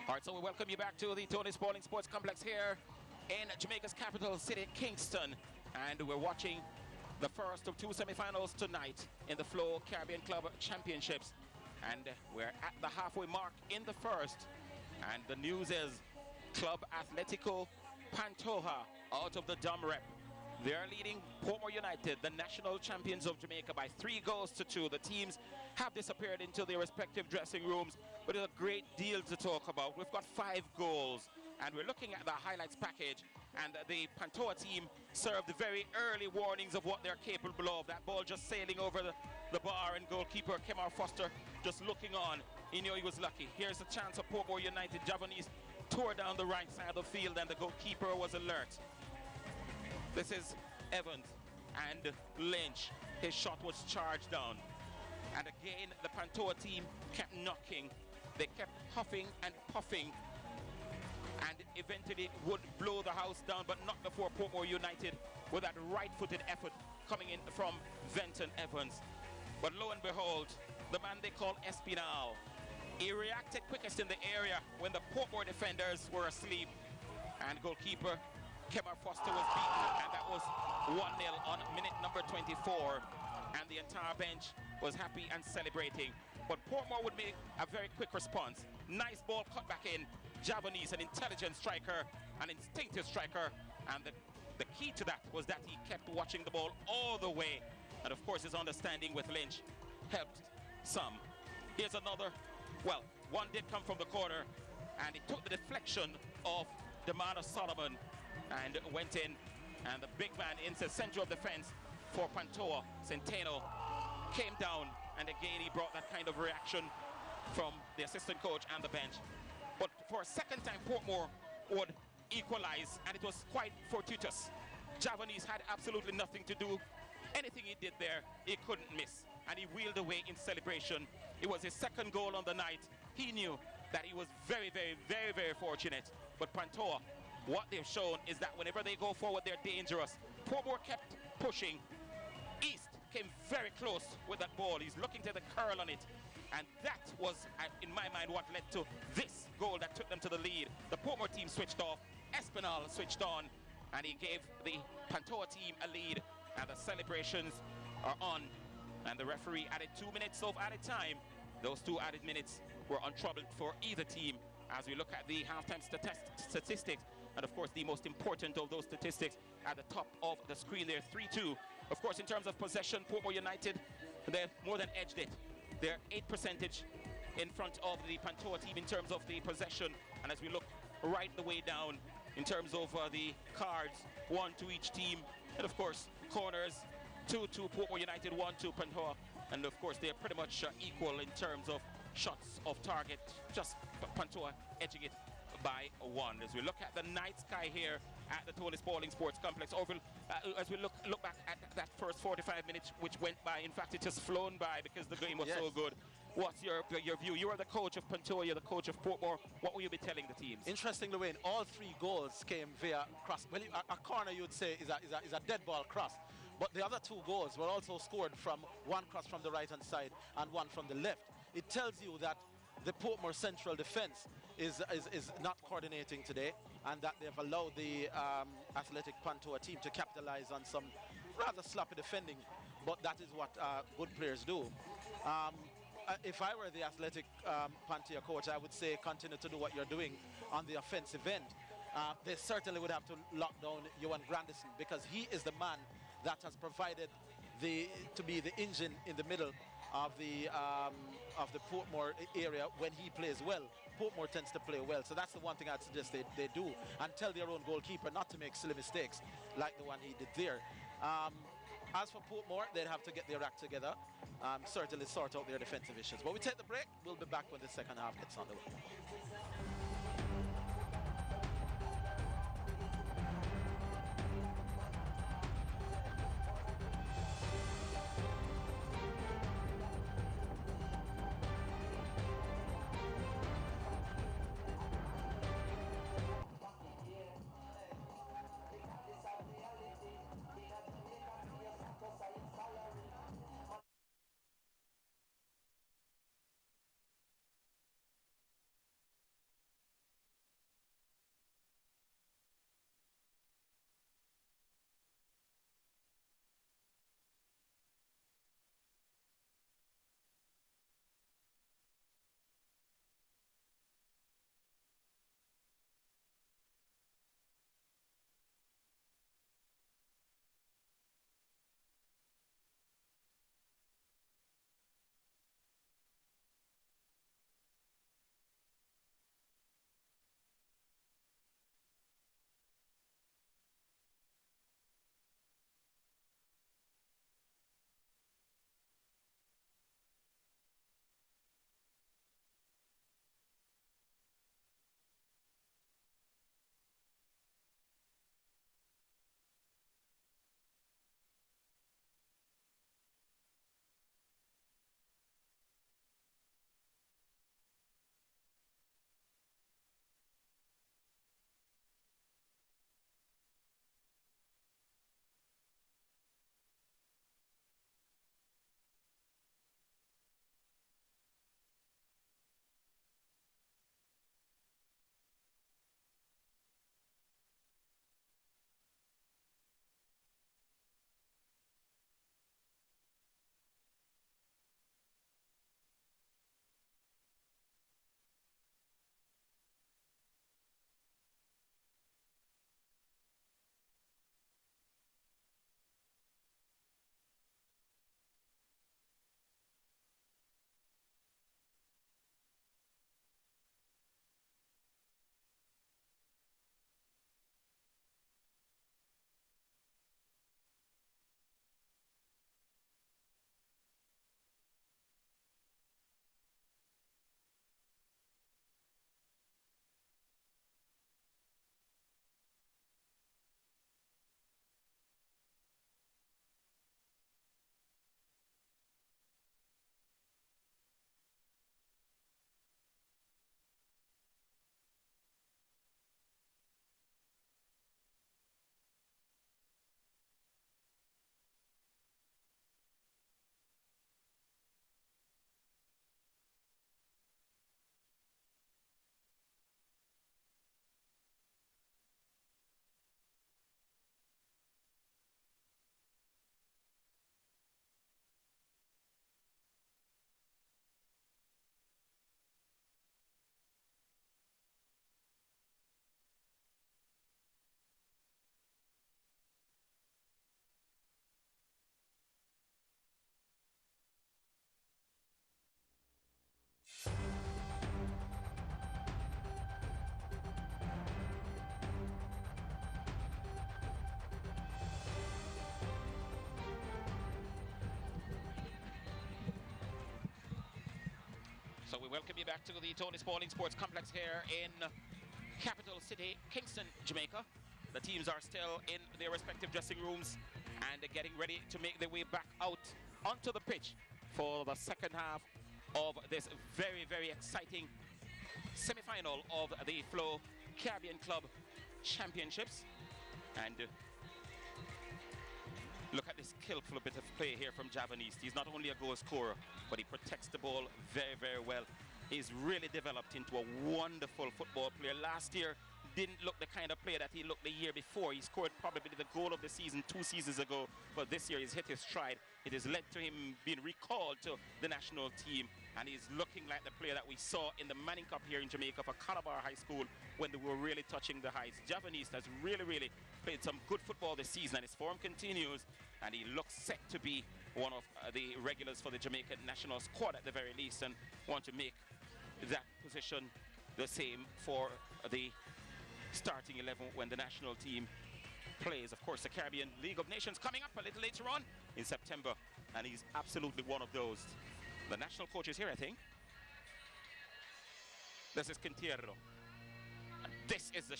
Speaker 2: All right, so we welcome you back to the Tony Spalding Sports Complex here in Jamaica's capital city, Kingston. And we're watching the first of two semi-finals tonight in the Flow Caribbean Club Championships. And we're at the halfway mark in the first. And the news is Club Atlético Pantoja out of the Dom Rep. They are leading Portmore United, the national champions of Jamaica, by 3-2. The teams have disappeared into their respective dressing rooms, but there's a great deal to talk about. We've got 5 goals, and we're looking at the highlights package, and the Pantoja team served very early warnings of what they're capable of. That ball just sailing over the bar, and goalkeeper Kemar Foster just looking on. He knew he was lucky. Here's a chance of Portmore United. Javanese tore down the right side of the field, and the goalkeeper was alert. This is Evans and Lynch. His shot was charged down. And again, the Pantoja team kept knocking. They kept huffing and puffing, and eventually would blow the house down, but not before Portmore United with that right-footed effort coming in from Venton Evans. But lo and behold, the man they call Espinal, he reacted quickest in the area when the Portmore defenders were asleep, and goalkeeper Kemar Foster was beaten, and that was 1-0 on minute number 24, and the entire bench was happy and celebrating. But Portmore would make a very quick response. Nice ball cut back in. Javanese, an intelligent striker, an instinctive striker, and the key to that was that he kept watching the ball all the way, and of course his understanding with Lynch helped some. Here's another. Well, one did come from the corner, and it took the deflection of Demana Solomon and went in, and the big man into the center of defense for Pantoja, Centeno, came down, and again he brought that kind of reaction from the assistant coach and the bench. But for a second time, Portmore would equalize, and it was quite fortuitous. Javanese had absolutely nothing to do. Anything he did there, he couldn't miss, and he wheeled away in celebration. It was his second goal on the night. He knew that he was very, very, very, very fortunate. But Pantoja, what they've shown is that whenever they go forward, they're dangerous. Portmore kept pushing. East came very close with that ball. He's looking to the curl on it. And that was, in my mind, what led to this goal that took them to the lead. The Portmore team switched off. Espinal switched on. And he gave the Pantoja team a lead. And the celebrations are on. And the referee added 2 minutes of added time. Those 2 added minutes were untroubled for either team. As we look at the halftime statistics, and of course the most important of those statistics at the top of the screen there, 3-2. Of course, in terms of possession, Portmore United, they more than edged it. They're 8% in front of the Pantoja team in terms of the possession. And as we look right the way down in terms of the cards, 1 to each team, and of course corners, 2 to Portmore United, 1 to Pantoja. And of course they're pretty much equal in terms of shots of target, just Pantoja edging it by 1. As we look at the night sky here at the Tony Spalding Sports Complex, as we look back at that first 45 minutes which went by, in fact it just flown by because the game was so good. What's your view? You are the coach of Pantoja, you're the coach of Portmore. What will you be telling the teams?
Speaker 1: Interestingly, Wayne, all 3 goals came via cross. Well, a corner you would say is a dead ball cross. But the other 2 goals were also scored from 1 cross from the right-hand side and 1 from the left. It tells you that the Portmore central defense is not coordinating today, and that they've allowed the Atlético Pantoja team to capitalize on some rather sloppy defending, but that is what good players do. If I were the Atlético Pantoja coach, I would say continue to do what you're doing on the offensive end. They certainly would have to lock down Johan Grandison, because he is the man that has provided to be the engine in the middle of the Portmore area when he plays well. Portmore tends to play well, so that's the one thing I'd suggest they do, and tell their own goalkeeper not to make silly mistakes like the one he did there. As for Portmore, they'd have to get their act together, certainly sort out their defensive issues. But we take the break. We'll be back when the second half gets underway.
Speaker 2: So we welcome you back to the Tony Spalding Sports Complex here in capital city, Kingston, Jamaica. The teams are still in their respective dressing rooms and getting ready to make their way back out onto the pitch for the second half of this very, very exciting semi-final of the Flow Caribbean Club Championships. And look at this skillful bit of play here from Javanese. He's not only a goal scorer, but he protects the ball very, very well. He's really developed into a wonderful football player. Last year didn't look the kind of player that he looked the year before. He scored probably the goal of the season 2 seasons ago, but this year he's hit his stride. It has led to him being recalled to the national team, and he's looking like the player that we saw in the Manning Cup here in Jamaica for Calabar High School when they were really touching the heights. Javanese has really, really played some good football this season, and his form continues, and he looks set to be one of the regulars for the Jamaican national squad at the very least, and want to make that position the same for the starting 11 when the national team plays. Of course, the Caribbean League of Nations coming up a little later on in September, and he's absolutely one of those. The national coach is here, I think. This is Quintero. And this is the...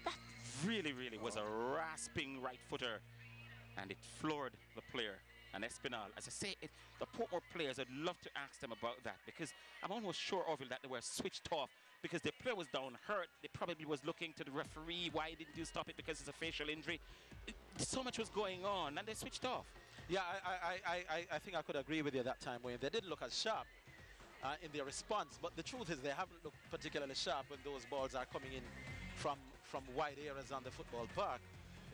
Speaker 2: that really, really was a rasping right footer, and it floored the player. And Espinal, as I say, the Portmore players, I'd love to ask them about that, because I'm almost sure of it that they were switched off because the player was down hurt. They probably was looking to the referee. Why didn't you stop it? Because it's a facial injury. So much was going on, and they switched off.
Speaker 1: Yeah, I think I could agree with you at that time, Wayne. They didn't look as sharp in their response, but the truth is they haven't looked particularly sharp when those balls are coming in from wide areas on the football park.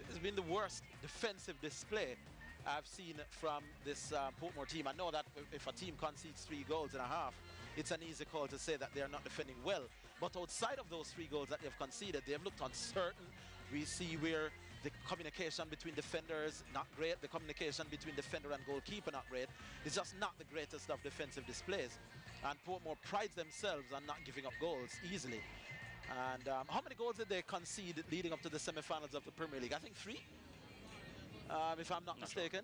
Speaker 1: It's been the worst defensive display I've seen from this Portmore team. I know that if a team concedes 3 goals and a half, it's an easy call to say that they're not defending well. But outside of those 3 goals that they've conceded, they've looked uncertain. We see where the communication between defenders, not great. The communication between defender and goalkeeper, not great. It's just not the greatest of defensive displays. And Portmore prides themselves on not giving up goals easily. And how many goals did they concede leading up to the semi-finals of the Premier League? I think 3, if I'm not mistaken.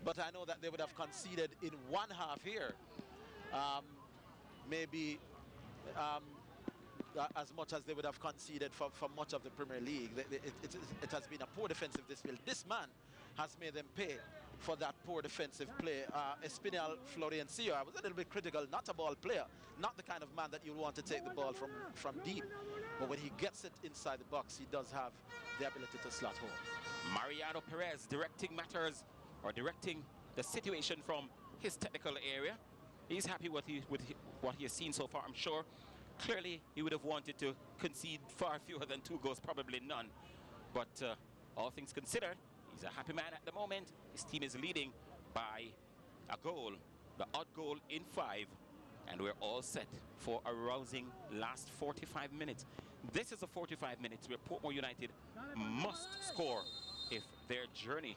Speaker 1: But I know that they would have conceded in one half here. Maybe as much as they would have conceded for much of the Premier League. It has been a poor defensive display. This man has made them pay for that poor defensive play. Espinal Florencio, I was a little bit critical. Not a ball player, not the kind of man that you want to take the ball from deep. But when he gets it inside the box, he does have the ability to slot home.
Speaker 2: Mariano Perez directing matters, or directing the situation from his technical area. He's happy with what he has seen so far, I'm sure. Clearly, he would have wanted to concede far fewer than 2 goals, probably none. But all things considered, he's a happy man at the moment. His team is leading by a goal, the odd goal in 5. And we're all set for a rousing last 45 minutes. This is the 45 minutes where Portmore United must score if their journey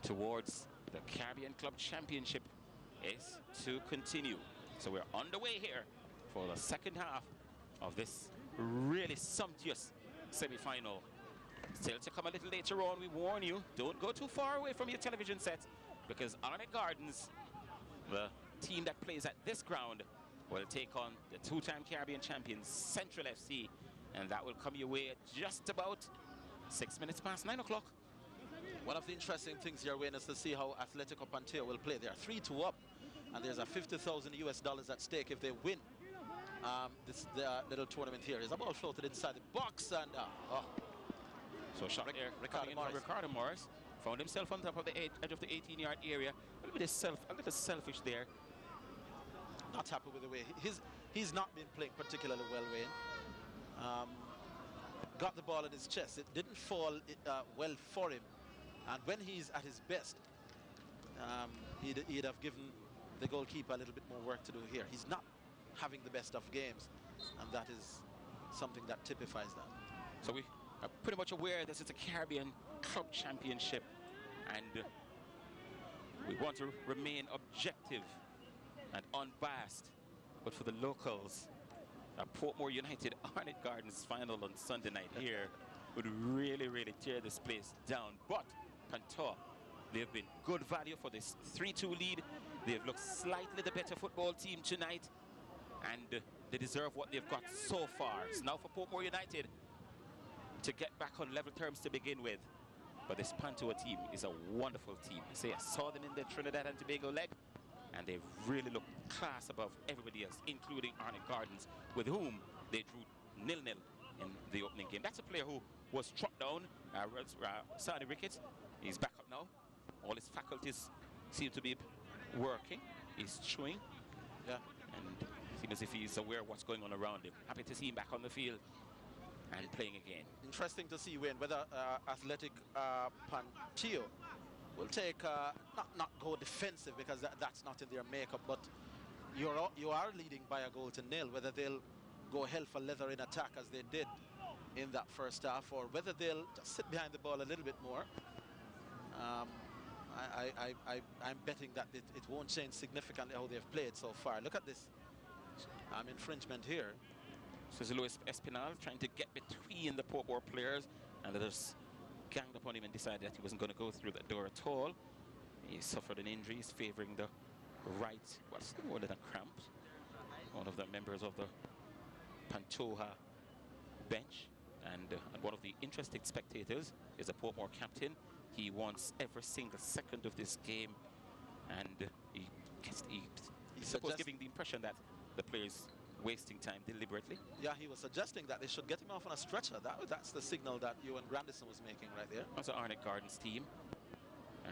Speaker 2: towards the Caribbean Club Championship is to continue. So we're underway here for the second half of this really sumptuous semi-final. Still to come a little later on, we warn you, don't go too far away from your television sets, because Arnett Gardens, the team that plays at this ground, will take on the 2-time Caribbean champions Central FC, and that will come your way at just about 6 minutes past 9 o'clock.
Speaker 1: One of the interesting things here, Wayne, is to see how Atlético Pantoja will play. They are 3-2 up, and there's a $50,000 US at stake if they win this little tournament here. There's a ball floated inside the box, and
Speaker 2: so shot there, Ricardo Morris found himself on top of the edge of the 18-yard area. A little selfish there.
Speaker 1: Not happy with the way he's not been playing particularly well, Wayne. Got the ball in his chest. It didn't fall well for him, and when he's at his best, he'd have given the goalkeeper a little bit more work to do here. He's not having the best of games, and that is something that typifies that.
Speaker 2: So we are pretty much aware this is a Caribbean Club Championship, and we want to remain objective and unbiased. But for the locals, Portmore United Arnett Gardens final on Sunday night here would really, really tear this place down. But Pantoja, they've been good value for this 3-2 lead. They've looked slightly the better football team tonight. and they deserve what they've got so far. It's now for Portmore United to get back on level terms to begin with. But this Pantoja team is a wonderful team. I saw them in the Trinidad and Tobago leg, and they really look class above everybody else, including Arnett Gardens, with whom they drew 0-0 in the opening game. That's a player who was struck down, Sani Ricketts. He's back up now. All his faculties seem to be working. He's chewing, and seems as if he's aware of what's going on around him. Happy to see him back on the field and playing again.
Speaker 1: Interesting to see, Wayne, whether Athletic Pantoja will take not go defensive, because that's not in their makeup, but you are leading by a goal to nil. Whether they'll go hell for leather in attack as they did in that first half, or whether they'll just sit behind the ball a little bit more. I'm betting that it won't change significantly how they've played so far. Look at this infringement here.
Speaker 2: So it's Luis Espinal trying to get between the Portmore players, and they just ganged upon him and decided that he wasn't going to go through that door at all. He suffered an injury. He's favoring the right, what's more than a cramp. One of the members of the Pantoja bench, and one of the interested spectators is a Portmore captain. He wants every single second of this game, and he's supposed giving the impression that the players wasting time deliberately.
Speaker 1: Yeah, he was suggesting that they should get him off on a stretcher. That's the signal that Ewan Grandison was making right there.
Speaker 2: That's Arnett Gardens team,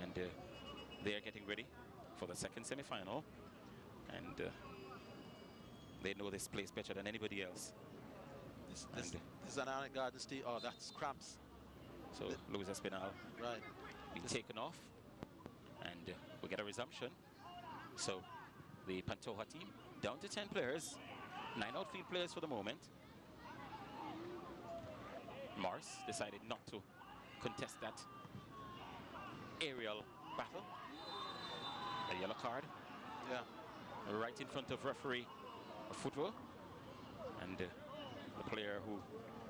Speaker 2: and they're getting ready for the second semi-final, and they know this place better than anybody else.
Speaker 1: This is an Arnett Gardens team. Oh, that's cramps.
Speaker 2: So Luis Espinal
Speaker 1: right
Speaker 2: being taken off, and we get a resumption. So the Pantoja team down to 10 players, 9 outfield players for the moment. Morris decided not to contest that aerial battle. A yellow card.
Speaker 1: Yeah.
Speaker 2: Right in front of referee Footwell. And the player who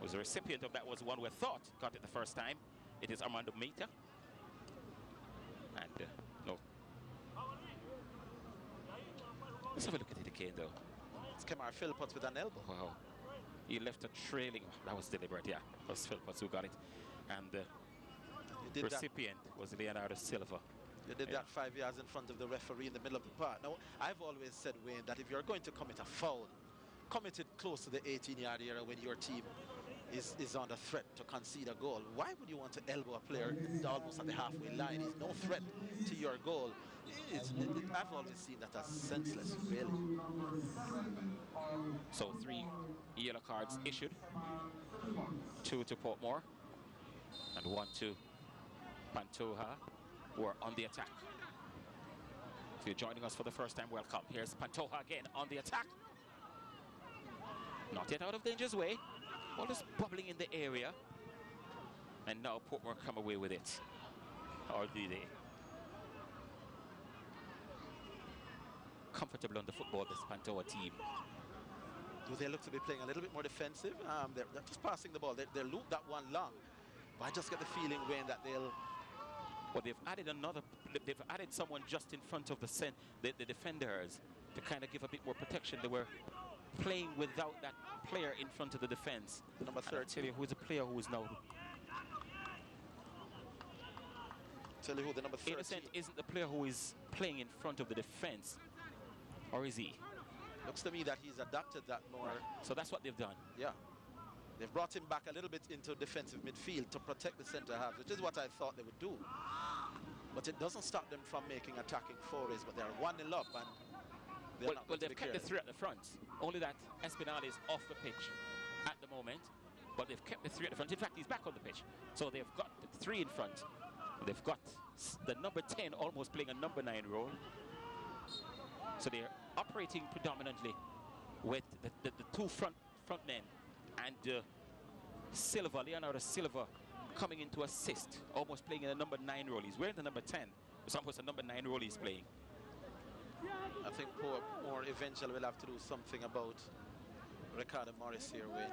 Speaker 2: was the recipient of that was one we thought got it the first time. It is Armando Meita. And no. Let's have a look at it again, though.
Speaker 1: It's Kemar Philpotts with an elbow.
Speaker 2: Wow. He left a trailing. That was deliberate, yeah. It was Philpotts who got it. And the recipient was Leonardo Silva.
Speaker 1: You did that 5 yards in front of the referee in the middle of the park. Now, I've always said, Wayne, that if you're going to commit a foul, commit it close to the 18-yard area when your team is under threat to concede a goal. Why would you want to elbow a player almost at the halfway line? He's no threat to your goal. I've always seen that as senseless, really.
Speaker 2: So 3 yellow cards issued. 2 to Portmore and 1 to Pantoja, who are on the attack. If you're joining us for the first time, welcome. Here's Pantoja again on the attack. Not yet out of danger's way. All is bubbling in the area. And now Portmore come away with it. Or do they? Comfortable on the football, this Pantoja team.
Speaker 1: Do they look to be playing a little bit more defensive? They're just passing the ball. They loop that one long. But I just get the feeling, Wayne, that they'll...
Speaker 2: Well, they've added someone just in front of the defenders to kind of give a bit more protection. They were playing without that player in front of the defense.
Speaker 1: The number 13.
Speaker 2: I'll tell you who is a player who is now...
Speaker 1: Tell you who, the number 13.
Speaker 2: Innocent isn't the player who is playing in front of the defense. Or is he?
Speaker 1: Looks to me that he's adapted that more.
Speaker 2: So that's what they've done.
Speaker 1: Yeah. They've brought him back a little bit into defensive midfield to protect the centre halves, which is what I thought they would do. But it doesn't stop them from making attacking forays, but they're 1-0 up, and they're not going to be
Speaker 2: they've kept the 3 at the front. Only that Espinal is off the pitch at the moment, but they've kept the 3 at the front. In fact, he's back on the pitch. So they've got the 3 in front. They've got the number 10 almost playing a number 9 role. So they're operating predominantly with the 2 front men, and Silva, Leonardo Silva, coming in to assist, almost playing in a number 9 role. He's wearing the number 10. It's almost a number 9 role he's playing.
Speaker 1: I think Portmore eventually will have to do something about Ricardo Morris here, Wayne.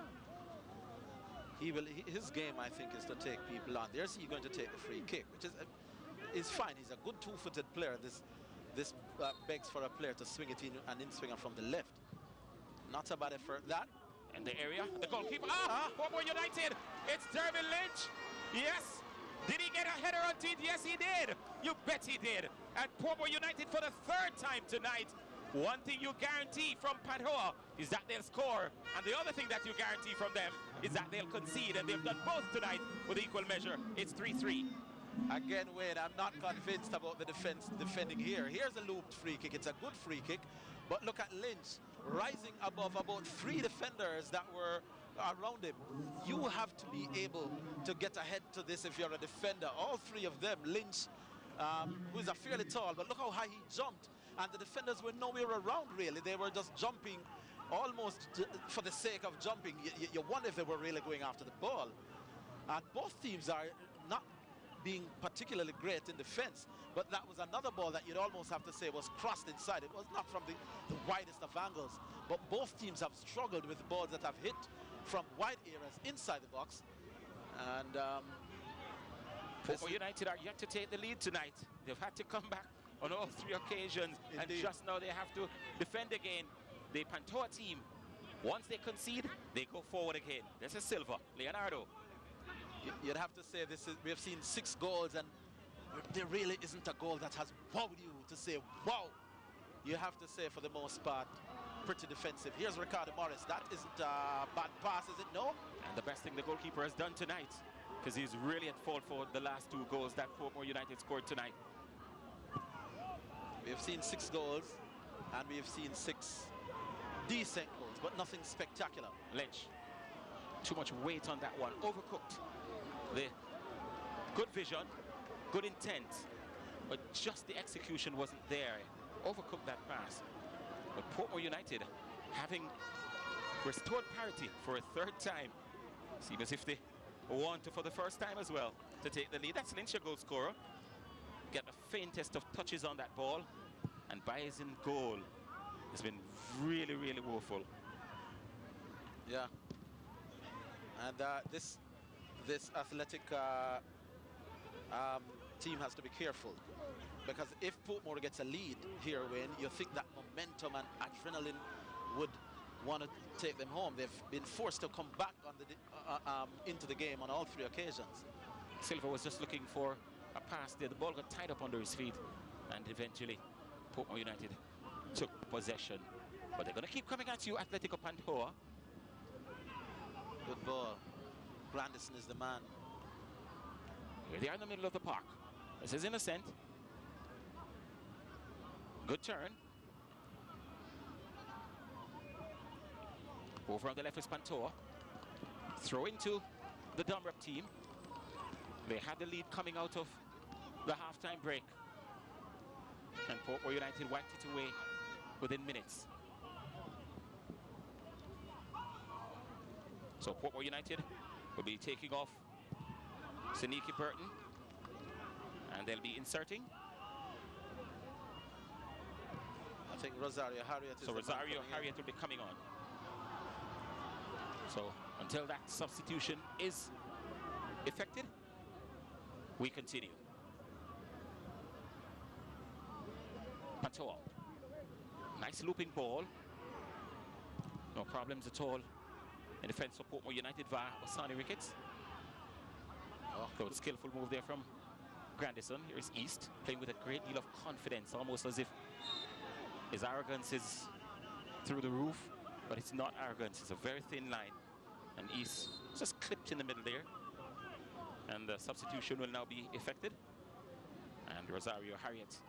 Speaker 1: His game, I think, is to take people on. There's he going to take the free kick, which is fine. He's a good 2-footed player. This begs for a player to swing it in and in swinger from the left. Not a bad effort, that.
Speaker 2: In the area, the goalkeeper. Portmore United. It's Dervin Lynch. Yes. Did he get a header onto it? Yes, he did. You bet he did. And Portmore United for the third time tonight. One thing you guarantee from Pantoja is that they'll score. And the other thing that you guarantee from them is that they'll concede. And they've done both tonight with equal measure. It's 3-3.
Speaker 1: Again, Wayne, I'm not convinced about the defending here. Here's a looped free kick. It's a good free kick. But look at Lynch rising above about 3 defenders that were around him. You have to be able to get ahead to this if you're a defender. All 3 of them. Lynch, who is a fairly tall, but look how high he jumped. And the defenders were nowhere around, really. They were just jumping almost for the sake of jumping. You wonder if they were really going after the ball. And both teams are not being particularly great in defense, but that was another ball that you'd almost have to say was crossed inside. It was not from the widest of angles, but both teams have struggled with balls that have hit from wide areas inside the box. And
Speaker 2: Portmore United are yet to take the lead tonight. They've had to come back on all 3 occasions. Indeed. And just now they have to defend again. The Pantoja team, once they concede, they go forward again. This is Silva, Leonardo.
Speaker 1: You'd have to say we have seen 6 goals, and there really isn't a goal that has wowed you to say, wow. You have to say, for the most part, pretty defensive. Here's Ricardo Morris. That isn't a bad pass, is it? No?
Speaker 2: And the best thing the goalkeeper has done tonight, because he's really at fault for the last 2 goals that Portmore United scored tonight.
Speaker 1: We have seen 6 goals, and we have seen 6 decent goals, but nothing spectacular.
Speaker 2: Lynch. Too much weight on that one. Overcooked. The good vision, good intent, but just the execution wasn't there. Overcooked that pass. But Portmore United, having restored parity for a 3rd time, seems as if they want to, for the first time as well, to take the lead. That's Lynch, your goal scorer. Get the faintest of touches on that ball, and by his in goal has been really, really woeful.
Speaker 1: Yeah. And this Athletic team has to be careful, because if Portmore gets a lead here, Wayne, you think that momentum and adrenaline would want to take them home. They've been forced to come back on into the game on all 3 occasions.
Speaker 2: Silva was just looking for a pass there. The ball got tied up under his feet, and eventually Portmore United took possession. But they're going to keep coming at you, Atletico Pantoja.
Speaker 1: Good ball. Grandison is the man.
Speaker 2: Here they are in the middle of the park. This is Innocent. Good turn. Over on the left is Pantoja. Throw into the Dumrup team. They had the lead coming out of the halftime break. And Portmore United wiped it away within minutes. So Portmore United will be taking off Seniki Burton, and they'll be inserting.
Speaker 1: I think Rosario Harriet is
Speaker 2: so Rosario Harriet will be coming on. So until that substitution is effected, we continue. Pantoja. Nice looping ball. No problems at all in defense for Portmore United via Osani Ricketts. So it's a skillful move there from Grandison. Here is East, playing with a great deal of confidence, almost as if his arrogance is through the roof, but it's not arrogance. It's a very thin line. And East just clipped in the middle there. And the substitution will now be effected. And Rosario Harriet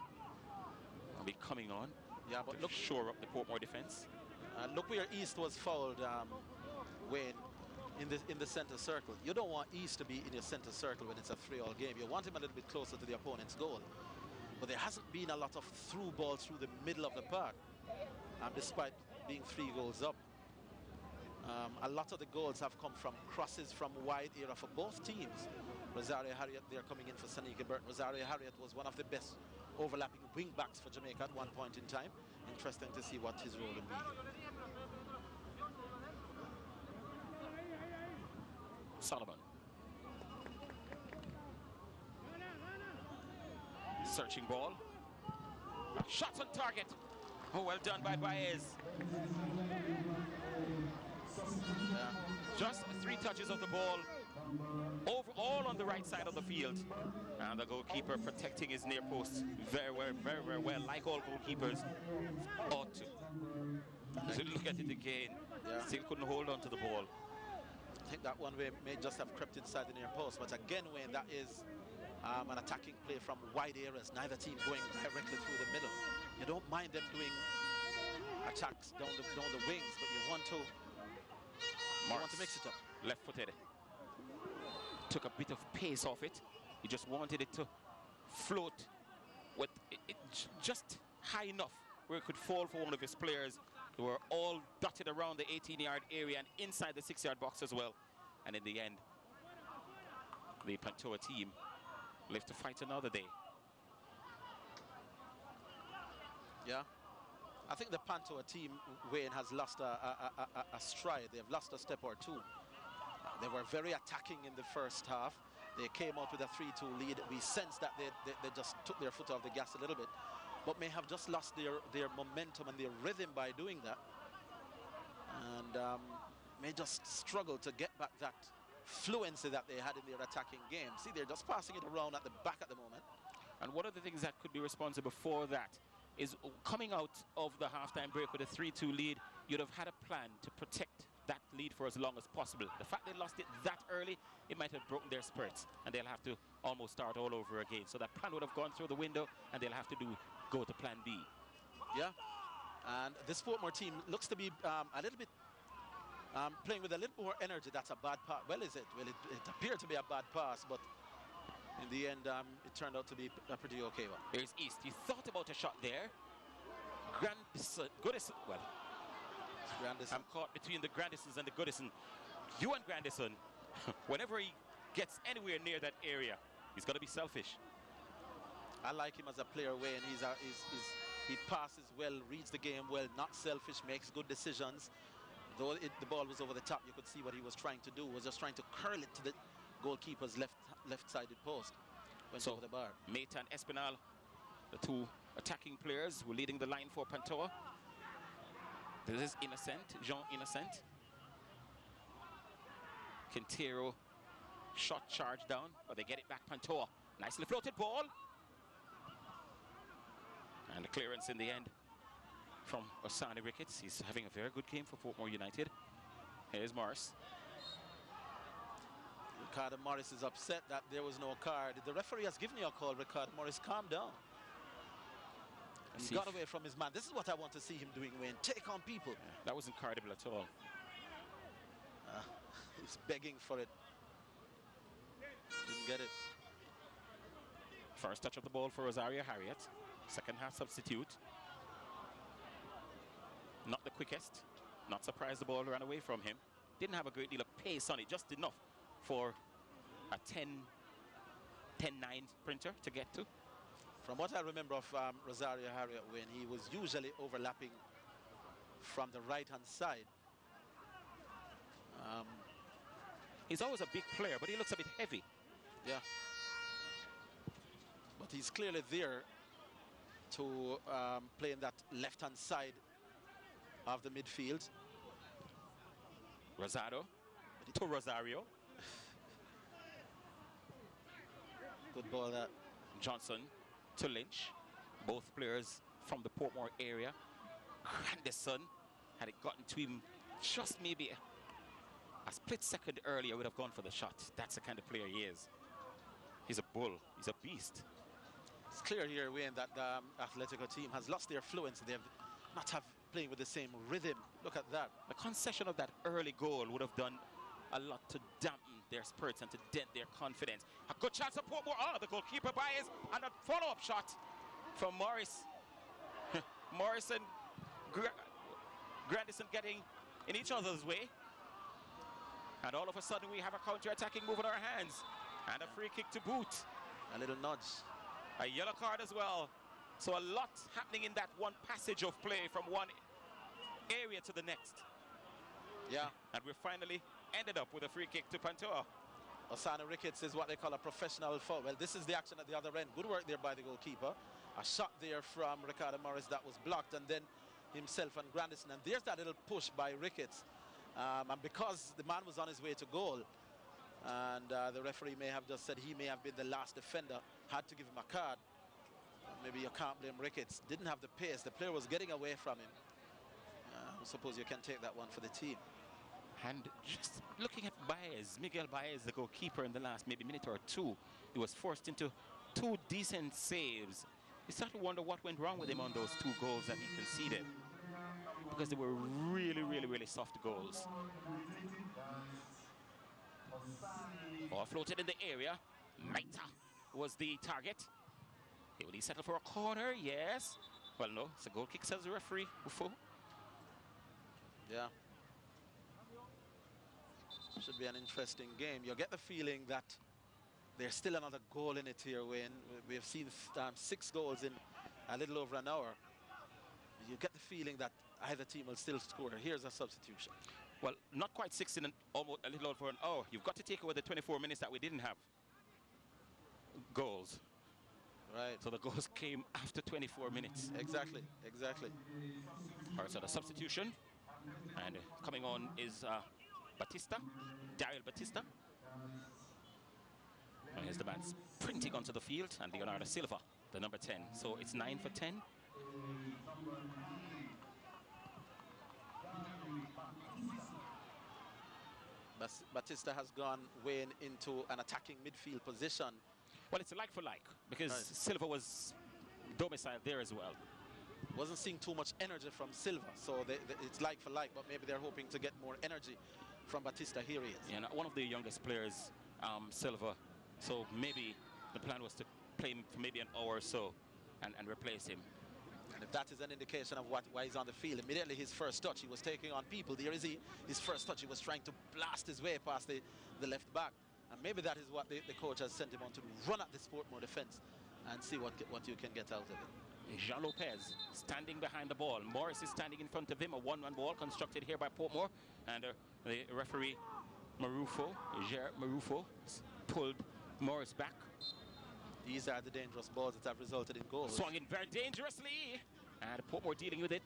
Speaker 2: will be coming on.
Speaker 1: Yeah, but look,
Speaker 2: shore up the Portmore defense.
Speaker 1: Look where East was fouled, Wayne, in the center circle. You don't want East to be in your center circle when it's a 3-all game. You want him a little bit closer to the opponent's goal. But there hasn't been a lot of through balls through the middle of the park, despite being 3 goals up. A lot of the goals have come from crosses from wide area for both teams. Rosario Harriet, they're coming in for Seniki Burton. Rosario Harriet was one of the best overlapping wing backs for Jamaica at one point in time. Interesting to see what his role will be.
Speaker 2: Solomon. Searching ball. Shots on target. Oh, well done by Baez.
Speaker 1: Yeah.
Speaker 2: Just 3 touches of the ball, over all on the right side of the field. And the goalkeeper protecting his near post very, very well, like all goalkeepers ought to. So look at it again.
Speaker 1: Yeah.
Speaker 2: Still couldn't hold on to the ball.
Speaker 1: I think that one way may just have crept inside the near post, but again, Wayne, that is an attacking play from wide areas. Neither team going directly through the middle. You don't mind them doing attacks down the wings, but you want to mix it up.
Speaker 2: Left-footed. Took a bit of pace off it. He just wanted it to float with it just high enough where it could fall for one of his players. They were all dotted around the 18-yard area and inside the 6-yard box as well. And in the end, the Pantoja team live to fight another day.
Speaker 1: Yeah. I think the Pantoja team, Wayne, has lost a stride. They've lost a step or two. They were very attacking in the first half. They came out with a 3-2 lead. We sensed that they just took their foot off the gas a little bit, but may have just lost their momentum and their rhythm by doing that. And may just struggle to get back that fluency that they had in their attacking game. See, they're just passing it around at the back at the moment.
Speaker 2: And one of the things that could be responsible for that is coming out of the halftime break with a 3-2 lead, you'd have had a plan to protect that lead for as long as possible. The fact they lost it that early, it might have broken their spirits, and they'll have to almost start all over again. So that plan would have gone through the window, and they'll have to go to plan B.
Speaker 1: Yeah, and this Portmore team looks to be a little bit playing with a little more energy. That's a bad pass. Well, is it? Well, it appeared to be a bad pass, but in the end, it turned out to be a pretty okay one.
Speaker 2: Here's East. He thought about a shot there. Goodison, well,
Speaker 1: Grandison.
Speaker 2: I'm caught between the Grandisons and the Goodison. Ewan Grandison, whenever he gets anywhere near that area, he's got to be selfish.
Speaker 1: I like him as a player, Wayne. He passes well, reads the game well, not selfish, makes good decisions. Though the ball was over the top, you could see what he was trying to do. Was just trying to curl it to the goalkeeper's left-sided post. Went over the bar.
Speaker 2: Meta and Espinal, the 2 attacking players who are leading the line for Pantoja. This is Innocent, Jean Innocent. Quintero, shot charge down, but they get it back. Pantoja, nicely floated ball. And the clearance in the end from Osani Ricketts. He's having a very good game for Portmore United. Here's Morris.
Speaker 1: Ricardo Morris is upset that there was no card. The referee has given you a call, Ricardo Morris. Calm down. He got away from his man. This is what I want to see him doing, Wayne. Take on people.
Speaker 2: Yeah, that wasn't cardable at all.
Speaker 1: He's begging for it. Didn't get it.
Speaker 2: First touch of the ball for Rosario Harriet. Second half substitute. Not the quickest. Not surprised the ball ran away from him. Didn't have a great deal of pace on it. Just enough for a 10-9 sprinter to get to.
Speaker 1: From what I remember of Rosario Harriet, when he was usually overlapping from the right-hand side.
Speaker 2: He's always a big player, but he looks a bit heavy.
Speaker 1: Yeah. But he's clearly there to play in that left-hand side of the midfield.
Speaker 2: Rosado to Rosario.
Speaker 1: Good ball that.
Speaker 2: Johnson to Lynch. Both players from the Portmore area. Grandison, had it gotten to him just maybe a split second earlier, would have gone for the shot. That's the kind of player he is. He's a bull. He's a beast.
Speaker 1: It's clear here, Wayne, that the Atletico team has lost their fluency. They've not have playing with the same rhythm. Look at that.
Speaker 2: The concession of that early goal would have done a lot to dampen their spirits and to dent their confidence. A good chance of Portmore. Oh, the goalkeeper bias and a follow-up shot from Morris. Morris and Grandison getting in each other's way. And all of a sudden we have a counter-attacking move in our hands. And a free kick to boot.
Speaker 1: A little nudge.
Speaker 2: A yellow card as well. So a lot happening in that one passage of play from one area to the next.
Speaker 1: Yeah.
Speaker 2: And we finally ended up with a free kick to Pantoja.
Speaker 1: Osana Ricketts is what they call a professional foul. Well, this is the action at the other end. Good work there by the goalkeeper. A shot there from Ricardo Morris that was blocked, and then himself and Grandison. And there's that little push by Ricketts. And because the man was on his way to goal, and the referee may have just said he may have been the last defender, had to give him a card. Maybe you can't blame Ricketts. Didn't have the pace. The player was getting away from him. I suppose you can take that one for the team.
Speaker 2: And just looking at Baez, Miguel Baez, the goalkeeper, in the last maybe minute or two, he was forced into 2 decent saves. You start to wonder what went wrong with him on those 2 goals that he conceded, because they were really, really, really soft goals. Ball floated in the area. Maita was the target. Will he settle for a corner? Yes. Well, no, it's a goal kick, says the referee. Before.
Speaker 1: Yeah. Should be an interesting game. You get the feeling that there's still another goal in it here, Wayne. We have seen 6 goals in a little over an hour. You get the feeling that either team will still score. Here's a substitution.
Speaker 2: Well, not quite 6 in almost a little over an hour. You've got to take away the 24 minutes that we didn't have goals.
Speaker 1: Right.
Speaker 2: So the goals came after 24 minutes.
Speaker 1: Exactly, exactly.
Speaker 2: All right, so the substitution. And coming on is Batista, Daryl Batista. And here's the man sprinting onto the field, and Leonardo Silva, the number 10. So it's 9 for 10.
Speaker 1: Batista has gone Wayne into an attacking midfield position.
Speaker 2: Well, it's a like for like, because
Speaker 1: right.
Speaker 2: Silva was domiciled there as well.
Speaker 1: Wasn't seeing too much energy from Silva, so it's like for like, but maybe they're hoping to get more energy from Batista. Here he is.
Speaker 2: Yeah, one of the youngest players, Silva. So maybe the plan was to play him for maybe an hour or so and replace him.
Speaker 1: And if that is an indication of why he's on the field, immediately his first touch, he was taking on people. There is his first touch, he was trying to blast his way past the left back. And maybe that is what the coach has sent him on to do, run at the Portmore defense and see what you can get out of it.
Speaker 2: Jean Lopez standing behind the ball. Morris is standing in front of him. A 1-1 ball constructed here by Portmore. And the referee, Ger Marufo, pulled Morris back.
Speaker 1: These are the dangerous balls that have resulted in goals.
Speaker 2: Swung in very dangerously. And Portmore dealing with it.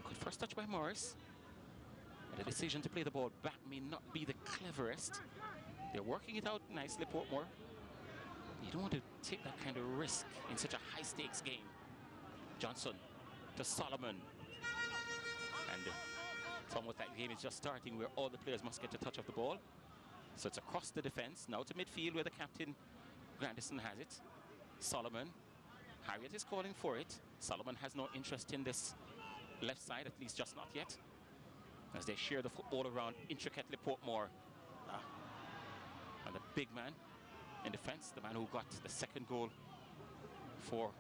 Speaker 2: Good first touch by Morris. But the decision to play the ball back may not be the cleverest. They're working it out nicely, Portmore. You don't want to take that kind of risk in such a high-stakes game. Johnson to Solomon. And it's almost like the game is just starting, where all the players must get a touch of the ball. So it's across the defense, now to midfield, where the captain, Grandison, has it. Solomon. Harriet is calling for it. Solomon has no interest in this left side, at least just not yet, as they share the football around intricately. Portmore. And the big man in defense, the man who got the second goal for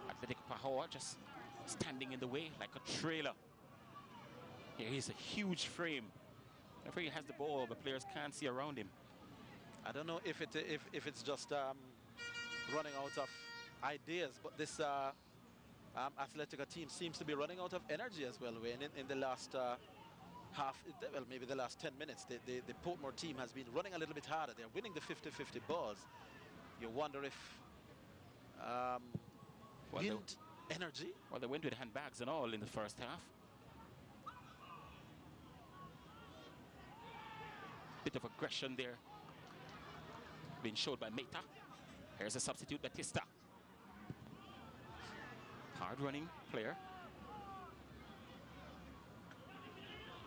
Speaker 2: Atlético Pantoja, just standing in the way like a trailer. Here he's a huge frame. Whenever he has the ball, the players can't see around him.
Speaker 1: I don't know if it's just running out of ideas, but this Atletico team seems to be running out of energy as well. In the last maybe the last 10 minutes, the Portmore team has been running a little bit harder. They're winning the 50-50 balls. You wonder if energy.
Speaker 2: Well, they went with handbags and all in the first half. Bit of aggression there being showed by Meta. Here's a substitute, Batista. Hard running player.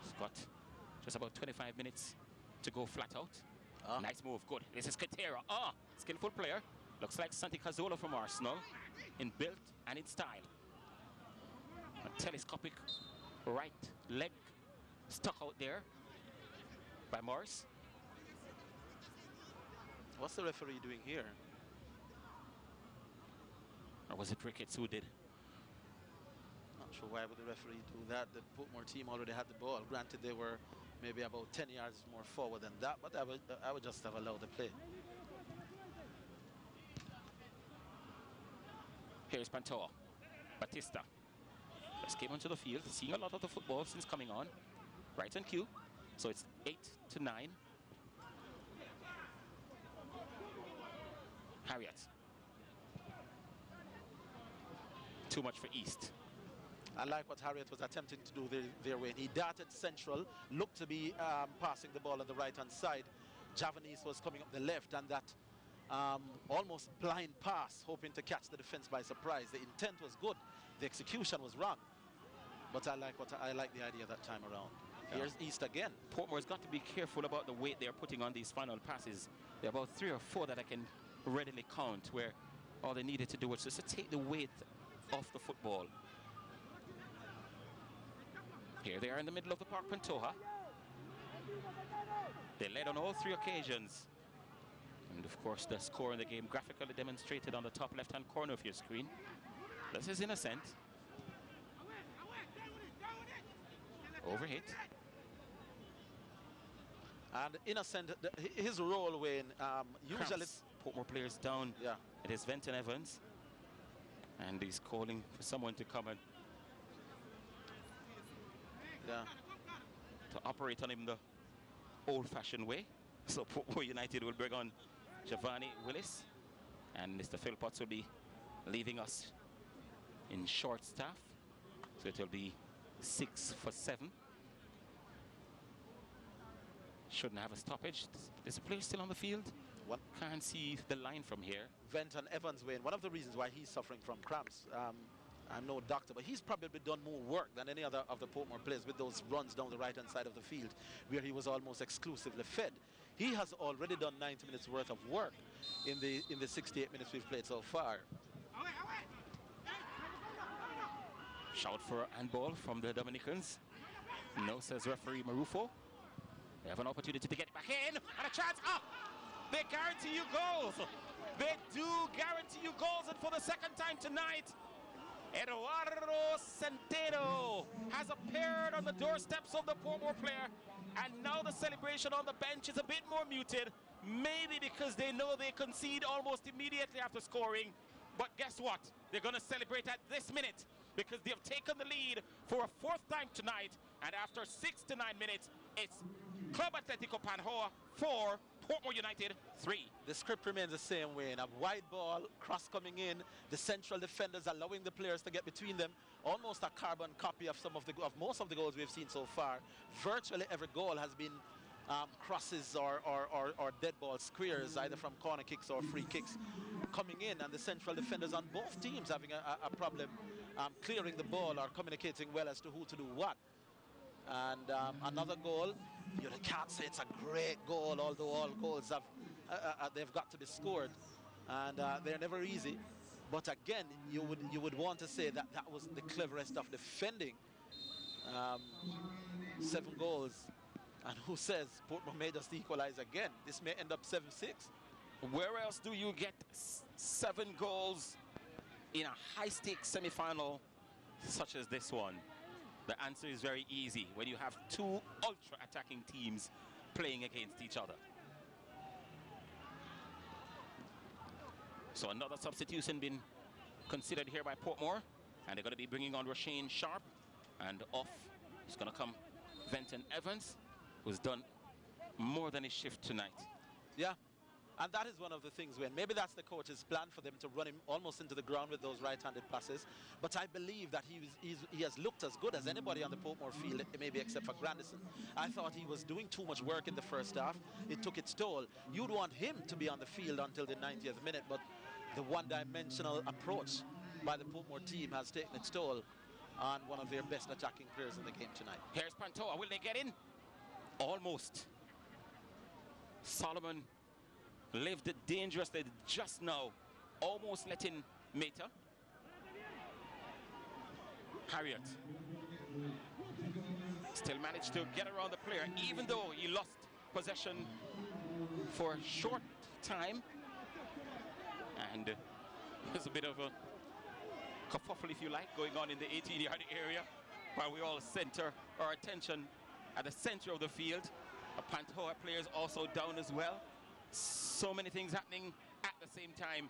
Speaker 2: He's got just about 25 minutes to go flat out. Nice move, good. This is Katera. Skillful player. Looks like Santi Cazorla from Arsenal in build and in style. A telescopic right leg stuck out there by Morris.
Speaker 1: What's the referee doing here?
Speaker 2: Or was it Ricketts who did?
Speaker 1: Not sure why would the referee do that. The Portmore team already had the ball. Granted, they were maybe about 10 yards more forward than that, but I would just have allowed the play.
Speaker 2: Here's Pantoja. Batista just came onto the field, seeing a lot of the football since coming on. Right on cue. So it's 8-9. Harriet. Too much for East.
Speaker 1: I like what Harriet was attempting to do there when he darted central, looked to be passing the ball on the right-hand side. Javanese was coming up the left, and that almost blind pass, hoping to catch the defense by surprise. The intent was good, the execution was wrong, but I like the idea that time around. Here's East again.
Speaker 2: Portmore's got to be careful about the weight they're putting on these final passes. There are about 3 or 4 that I can readily count where all they needed to do was just to take the weight off the football. Here they are in the middle of the park, Pantoja. They led on all 3 occasions. And of course, the score in the game graphically demonstrated on the top left-hand corner of your screen. This is Innocent. Overhit.
Speaker 1: And Innocent, his role when usually
Speaker 2: Portmore players down.
Speaker 1: Yeah.
Speaker 2: It is Venton Evans. And he's calling for someone to come and to operate on him the old-fashioned way. So Portmore United will bring on Giovanni Willis, and Mr. Phil Potts will be leaving us in short staff. So it will be 6 for 7. Shouldn't have a stoppage. Is the player still on the field? Can't see the line from here.
Speaker 1: Venton Evans, Wayne, one of the reasons why he's suffering from cramps, I'm no doctor, but he's probably done more work than any other of the Portmore players with those runs down the right-hand side of the field where he was almost exclusively fed. He has already done 90 minutes worth of work in the 68 minutes we've played so far.
Speaker 2: Shout for handball from the Dominicans. No, says referee Marufo. They have an opportunity to get back in, and a chance. They guarantee you goals. They do guarantee you goals, and for the second time tonight, Eduardo Centeno has appeared on the doorsteps of the Portmore player, and now the celebration on the bench is a bit more muted, maybe because they know they concede almost immediately after scoring. But guess what? They're going to celebrate at this minute because they've taken the lead for a 4th time tonight, and after 6 to 9 minutes, it's Club Atlético Pantoja 4, Portmore United 3.
Speaker 1: The script remains the same way. A wide ball, cross coming in, the central defenders allowing the players to get between them. Almost a carbon copy of most of the goals we've seen so far. Virtually every goal has been crosses or dead ball squares, either from corner kicks or free kicks coming in, and the central defenders on both teams having a problem clearing the ball or communicating well as to who to do what. And another goal, you can't say it's a great goal, although all goals have they've got to be scored, and they're never easy. But again, you would want to say that was the cleverest of defending. 7 goals, and who says Portmore may just equalize again? This may end up 7-6.
Speaker 2: Where else do you get 7 goals in a high-stakes semi-final such as this one? The answer is very easy when you have 2 ultra-attacking teams playing against each other. So another substitution been considered here by Portmore, and they're going to be bringing on Rashane Sharp, and off is going to come Venton Evans, who's done more than his shift tonight.
Speaker 1: Yeah. And that is one of the things when maybe that's the coach's plan for them to run him almost into the ground with those right-handed passes. But I believe that he has looked as good as anybody on the Portmore field, maybe except for Grandison. I thought he was doing too much work in the first half. It took its toll. You'd want him to be on the field until the 90th minute, but the one-dimensional approach by the Portmore team has taken its toll on one of their best attacking players in the game tonight.
Speaker 2: Here's Pantoja. Will they get in? Almost. Solomon lived it dangerously just now, almost letting Meta. Harriet still managed to get around the player, even though he lost possession for a short time. And there's a bit of a kerfuffle, if you like, going on in the 18-yard area, while we all center our attention at the center of the field. A Pantoja player is also down as well. So many things happening at the same time,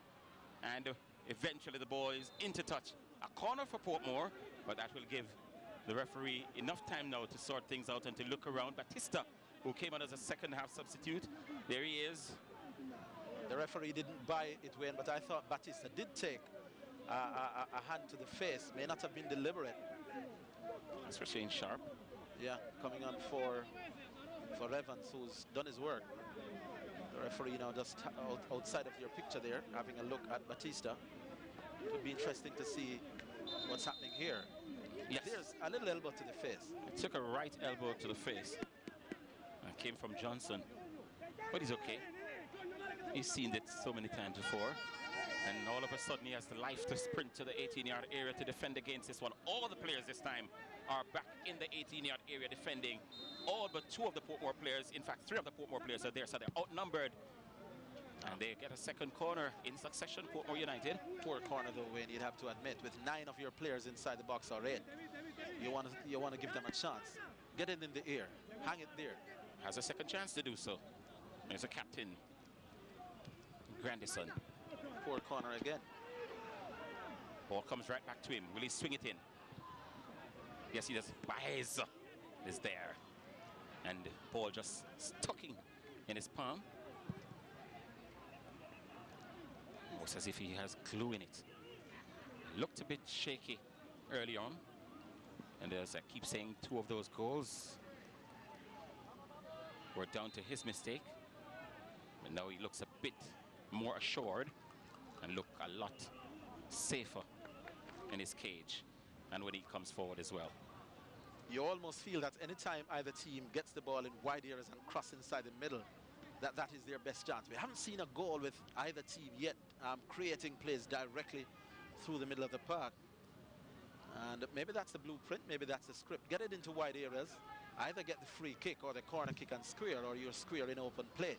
Speaker 2: and eventually the ball is into touch. A corner for Portmore, but that will give the referee enough time now to sort things out and to look around. Batista, who came on as a second-half substitute, there he is.
Speaker 1: The referee didn't buy it, Wayne, but I thought Batista did take a hand to the face. May not have been deliberate.
Speaker 2: That's for Shane Sharp.
Speaker 1: Yeah, coming on for Evans, who's done his work. The referee, just outside of your picture there, having a look at Batista. It would be interesting to see what's happening here.
Speaker 2: Yes.
Speaker 1: There's a little elbow to the face.
Speaker 2: It took a right elbow to the face. And came from Johnson. But he's okay. He's seen it so many times before. And all of a sudden he has the life to sprint to the 18-yard area to defend against this one. All the players this time are back in the 18-yard area defending. All but 2 of the Portmore players, in fact 3 of the Portmore players are there, so they're outnumbered. And they get a second corner in succession, Portmore United.
Speaker 1: Poor corner though, Wayne, you'd have to admit, with 9 of your players inside the box already. You want to give them a chance. Get it in the air, hang it there.
Speaker 2: Has a second chance to do so. There's a captain, Grandison.
Speaker 1: Poor corner again.
Speaker 2: Ball comes right back to him. Will he swing it in? Yes, he does. Baez is there. And ball just stucking in his palm. Almost as if he has glue in it. Looked a bit shaky early on. And as I keep saying, 2 of those goals were down to his mistake. But now he looks a bit more assured and look a lot safer in his cage and when he comes forward as well.
Speaker 1: You almost feel that anytime either team gets the ball in wide areas and cross inside the middle, that is their best chance. We haven't seen a goal with either team yet creating plays directly through the middle of the park. And maybe that's the blueprint, maybe that's the script. Get it into wide areas, either get the free kick or the corner kick and square, or you're square in open play.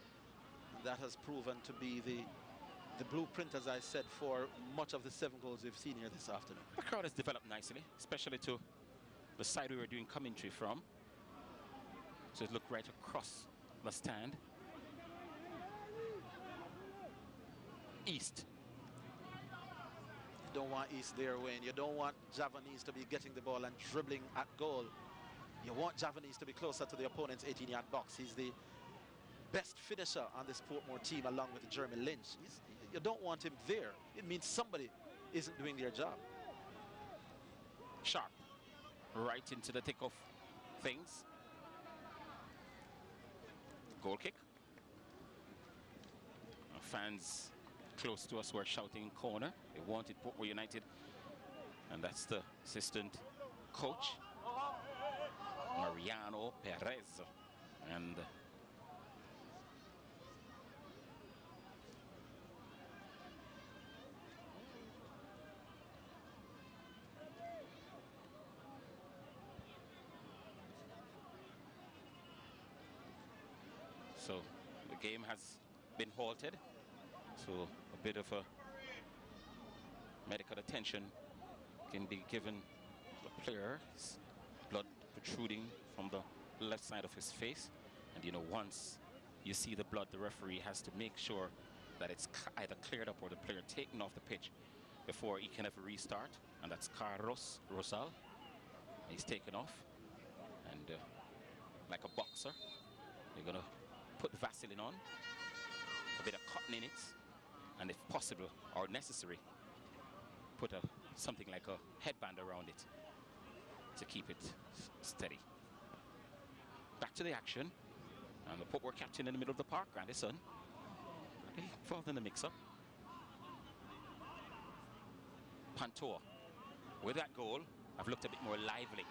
Speaker 1: That has proven to be the blueprint, as I said, for much of the 7 goals we've seen here this afternoon.
Speaker 2: The crowd has developed nicely, especially to the side we were doing commentary from. So it looked right across the stand. East.
Speaker 1: You don't want East there, Wayne. You don't want Javanese to be getting the ball and dribbling at goal. You want Javanese to be closer to the opponent's 18-yard box. He's the best finisher on this Portmore team along with Jeremy Lynch. You don't want him there. It means somebody isn't doing their job.
Speaker 2: Sharp. Right into the thick of things. Goal kick. Fans close to us were shouting corner. They wanted Portmore United. And that's the assistant coach, Mariano Perez. And so the game has been halted. So a bit of a medical attention can be given to the player. His blood protruding from the left side of his face. And once you see the blood, the referee has to make sure that it's either cleared up or the player taken off the pitch before he can ever restart. And that's Carlos Rosal. He's taken off. And like a boxer, you're going to put Vaseline on, a bit of cotton in it, and if possible or necessary, put something like a headband around it to keep it steady. Back to the action, and the Portmore captain in the middle of the park, Grandison, involved in the mix-up. Pantoja, with that goal, I've looked a bit more lively.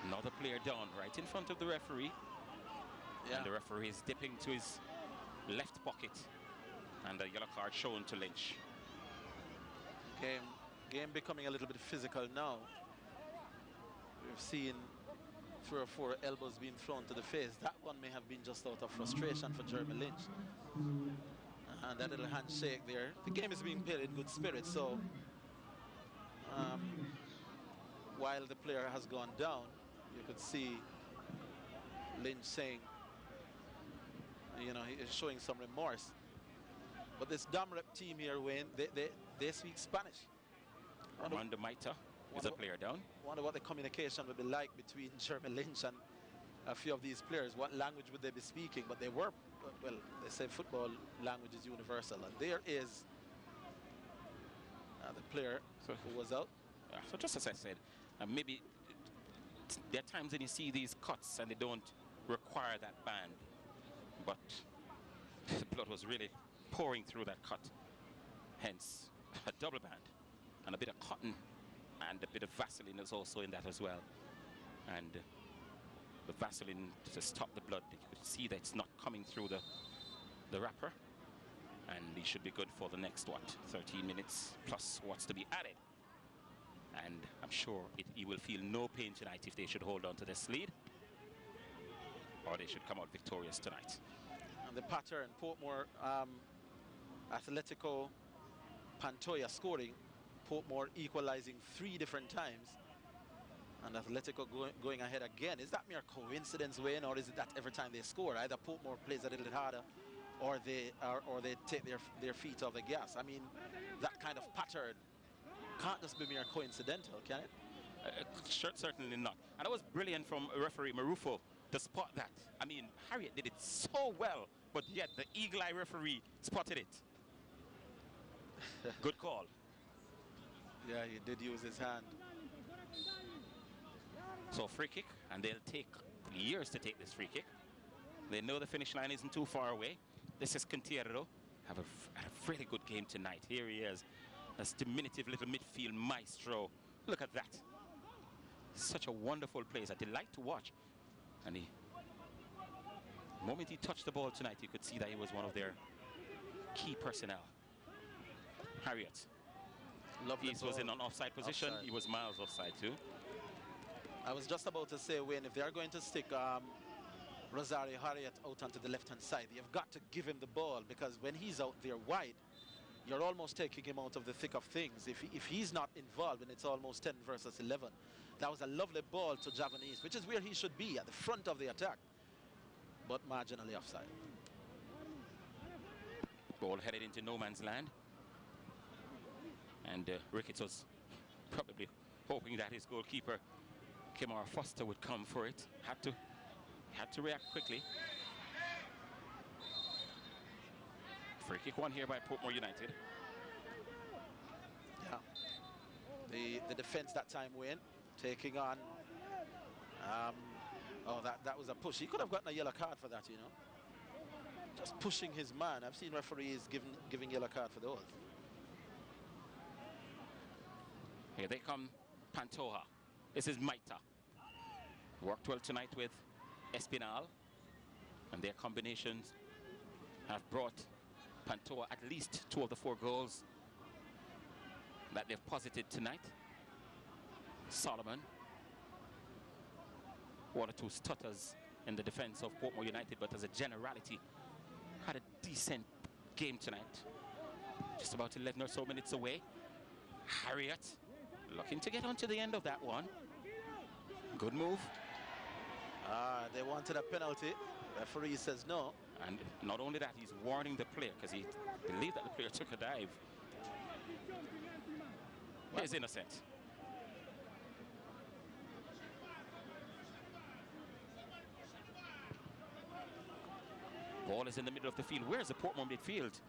Speaker 2: Another player down right in front of the referee. Yeah. And the referee is dipping to his left pocket. And a yellow card shown to Lynch.
Speaker 1: Game becoming a little bit physical now. We've seen 3 or 4 elbows being thrown to the face. That one may have been just out of frustration for Jeremy Lynch. And that little handshake there. The game is being played in good spirit, so while the player has gone down, you could see Lynch saying, he is showing some remorse. But this Damrep team here, Wayne, they speak Spanish.
Speaker 2: Armando Maita is a player down.
Speaker 1: Wonder what the communication would be like between Jeremy Lynch and a few of these players. What language would they be speaking? But they were, well, they say football language is universal. And there is the player who was out.
Speaker 2: So just as I said, maybe there are times when you see these cuts and they don't require that band, but the blood was really pouring through that cut. Hence, a double band and a bit of cotton and a bit of Vaseline is also in that as well. And the Vaseline to stop the blood, you could see that it's not coming through the wrapper. And he should be good for the next, 13 minutes plus what's to be added. And I'm sure he will feel no pain tonight if they should hold on to this lead, or they should come out victorious tonight.
Speaker 1: And the pattern, Portmore, Atletico Pantoja scoring, Portmore equalizing 3 different times, and Atletico going ahead again. Is that mere coincidence, Wayne, or is it that every time they score, either Portmore plays a little bit harder, or they take their feet off the gas? I mean, that kind of pattern can't just be mere coincidental, can it?
Speaker 2: Certainly not. And it was brilliant from referee Marufo to spot that. I mean, Harriet did it so well, but yet the eagle eye referee spotted it. Good call.
Speaker 1: Yeah, he did use his hand.
Speaker 2: So free kick, and they'll take years to take this free kick. They know the finish line isn't too far away. This is Quintero. Had a really good game tonight. Here he is, this diminutive little midfield maestro. Look at that. Such a wonderful player, a delight to watch. And the moment he touched the ball tonight, you could see that he was one of their key personnel. Harriet. He was in an offside position. Offside. He was miles offside too.
Speaker 1: I was just about to say, Wayne, if they are going to stick Rosario Harriet out onto the left-hand side, you've got to give him the ball, because when he's out there wide, you're almost taking him out of the thick of things. If he's not involved, and it's almost 10 versus 11. That was a lovely ball to Javanese, which is where he should be, at the front of the attack, but marginally offside.
Speaker 2: Ball headed into no man's land. And Ricketts was probably hoping that his goalkeeper, Kimar Foster, would come for it. Had to react quickly. Free kick won here by Portmore United.
Speaker 1: Yeah. The defense that time, Wayne, taking on. That was a push. He could have gotten a yellow card for that, you know. Just pushing his man. I've seen referees giving yellow card for those.
Speaker 2: Here they come, Pantoja. This is Maita. Worked well tonight with Espinal, and their combinations have brought Pantoja at least 2 of the 4 goals that they've posited tonight. Solomon, 1 or 2 stutters in the defense of Portmore United, but as a generality, had a decent game tonight. Just about 11 or so minutes away. Harriet looking to get onto the end of that one. Good move.
Speaker 1: They wanted a penalty. Referee says no.
Speaker 2: And not only that, he's warning the player, because he believed that the player took a dive. He's innocent. Ball is in the middle of the field. Where's the Portmore midfield?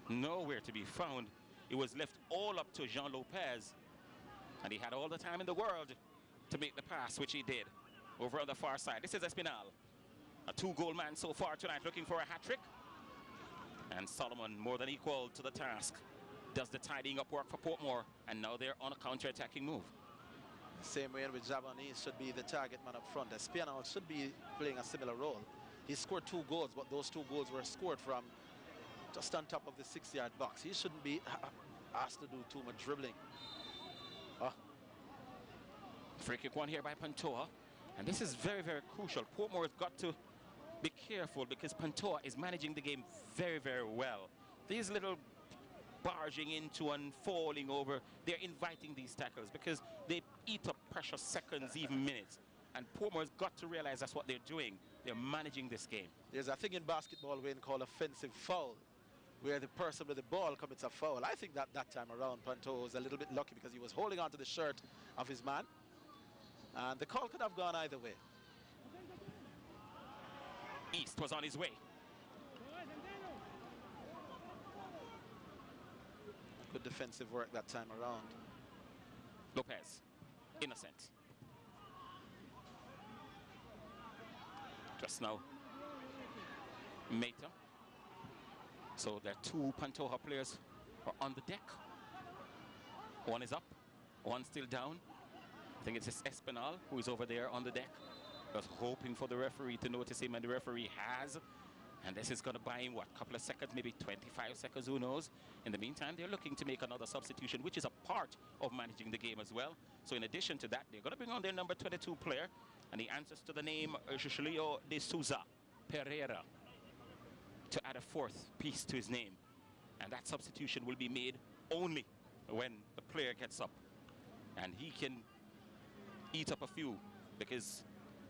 Speaker 2: Nowhere to be found. It was left all up to Jean Lopez, and he had all the time in the world to make the pass, which he did over on the far side. This is Espinal, a 2-goal man so far tonight, looking for a hat-trick. And Solomon, more than equal to the task, does the tidying up work for Portmore, and now they're on a counter-attacking move.
Speaker 1: Same way with Javanese should be the target man up front. Espinal should be playing a similar role. He scored 2 goals, but those 2 goals were scored from just on top of the 6-yard box. He shouldn't be asked to do too much dribbling.
Speaker 2: Free kick won here by Pantoja, and this is very, very crucial. Portmore has got to be careful, because Pantoja is managing the game very, very well. These little barging into and falling over, they're inviting these tackles, because they eat up precious seconds, even minutes. And Portmore's got to realize that's what they're doing. They're managing this game.
Speaker 1: There's a thing in basketball, Wayne, called offensive foul, where the person with the ball commits a foul. I think that time around, Pantoja was a little bit lucky, because he was holding on to the shirt of his man. And the call could have gone either way.
Speaker 2: East was on his way.
Speaker 1: Good defensive work that time around.
Speaker 2: Lopez, innocent. Just now, Mata. So there are two Pantoja players who are on the deck. One is up, one still down. I think it's Espinal who is over there on the deck. Just hoping for the referee to notice him, and the referee has. And this is going to buy him, what, a couple of seconds, maybe 25 seconds, who knows. In the meantime, they're looking to make another substitution, which is a part of managing the game as well. So in addition to that, they're going to bring on their number 22 player, and he answers to the name Julio de Souza Pereira, to add a fourth piece to his name. And that substitution will be made only when the player gets up. And he can eat up a few, because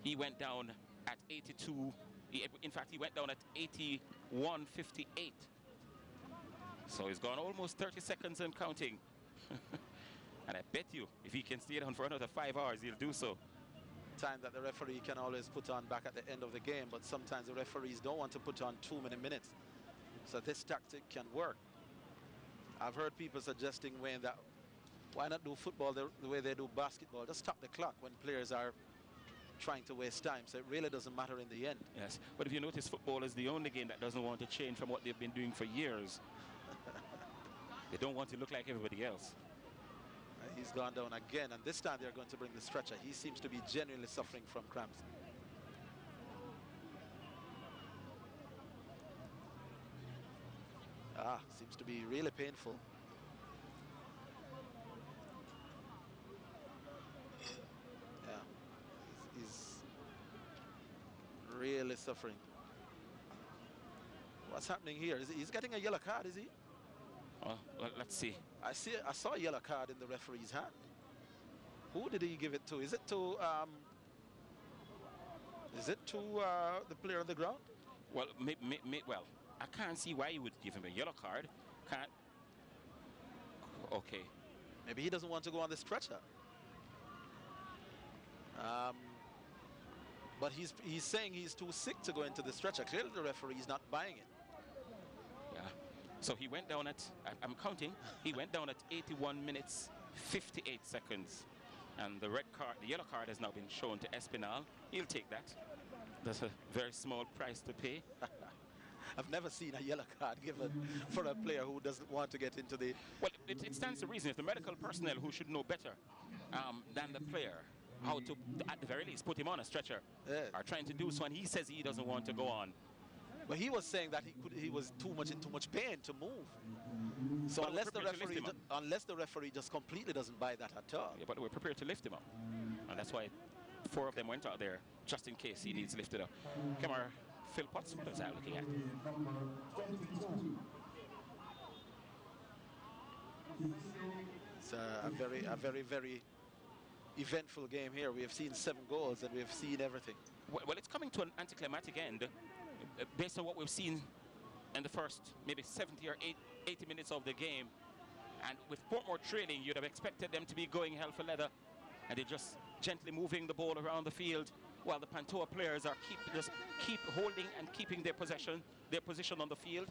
Speaker 2: he went down at 82. In fact, he went down at 81.58. So he's gone almost 30 seconds and counting. And I bet you, if he can stay down for another 5 hours, he'll do so.
Speaker 1: Time that the referee can always put on back at the end of the game, but sometimes the referees don't want to put on too many minutes. So this tactic can work. I've heard people suggesting, Wayne, that why not do football the way they do basketball? Just stop the clock when players are trying to waste time, so it really doesn't matter in the end.
Speaker 2: Yes, but if you notice, football is the only game that doesn't want to change from what they've been doing for years. They don't want to look like everybody else.
Speaker 1: He's gone down again, and this time they're going to bring the stretcher. He seems to be genuinely suffering from cramps. Seems to be really painful. He's really suffering. What's happening here? He's getting a yellow card, is he?
Speaker 2: Well, let's see.
Speaker 1: I saw a yellow card in the referee's hand. Who did he give it to? Is it to the player on the ground?
Speaker 2: Well, well, I can't see why you would give him a yellow card. Can't. Okay.
Speaker 1: Maybe he doesn't want to go on the stretcher. But he's saying he's too sick to go into the stretcher. Clearly the referee's not buying it.
Speaker 2: Yeah. So he went down at, I'm counting, he went down at 81 minutes, 58 seconds. And the yellow card has now been shown to Espinal. He'll take that. That's a very small price to pay.
Speaker 1: I've never seen a yellow card given for a player who doesn't want to get into the...
Speaker 2: Well, it stands to reason if the medical personnel who should know better than the player how to, at the very least, put him on a stretcher, are trying to do so, and he says he doesn't want to go on.
Speaker 1: But he was saying that he was in too much pain to move. So unless the referee just completely doesn't buy that at all.
Speaker 2: Yeah, but we're prepared to lift him up. And that's why 4 of them went out there, just in case he needs lifted up. Come on, Phil Potts, what is that looking at?
Speaker 1: It's a very eventful game here. We have seen 7 goals and we have seen everything.
Speaker 2: Well, it's coming to an anticlimactic end based on what we've seen in the first maybe 70 or 80 minutes of the game. And with Portmore trailing, you'd have expected them to be going hell for leather, and they're just gently moving the ball around the field while the Pantoja players are keep holding and keeping their position on the field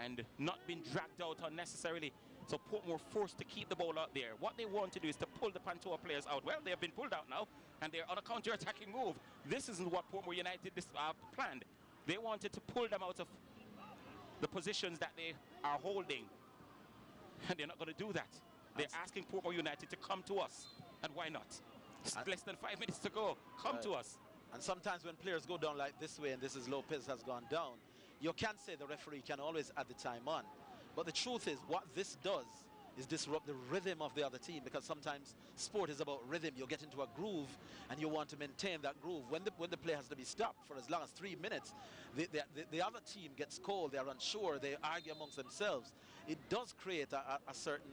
Speaker 2: and not being dragged out unnecessarily. So Portmore forced to keep the ball out there. What they want to do is to pull the Pantoja players out. Well, they have been pulled out now, and they're on a counter-attacking move. This isn't what Portmore United planned. They wanted to pull them out of the positions that they are holding, and they're not going to do that. They're asking Portmore United to come to us, and why not? It's less than 5 minutes to go. Come to us.
Speaker 1: And sometimes when players go down like this way, and this is Lopez has gone down, you can't say the referee can always add the time on. But the truth is, what this does is disrupt the rhythm of the other team, because sometimes sport is about rhythm. You get into a groove and you want to maintain that groove. When the play has to be stopped for as long as 3 minutes, the other team gets cold, they're unsure, they argue amongst themselves. It does create a certain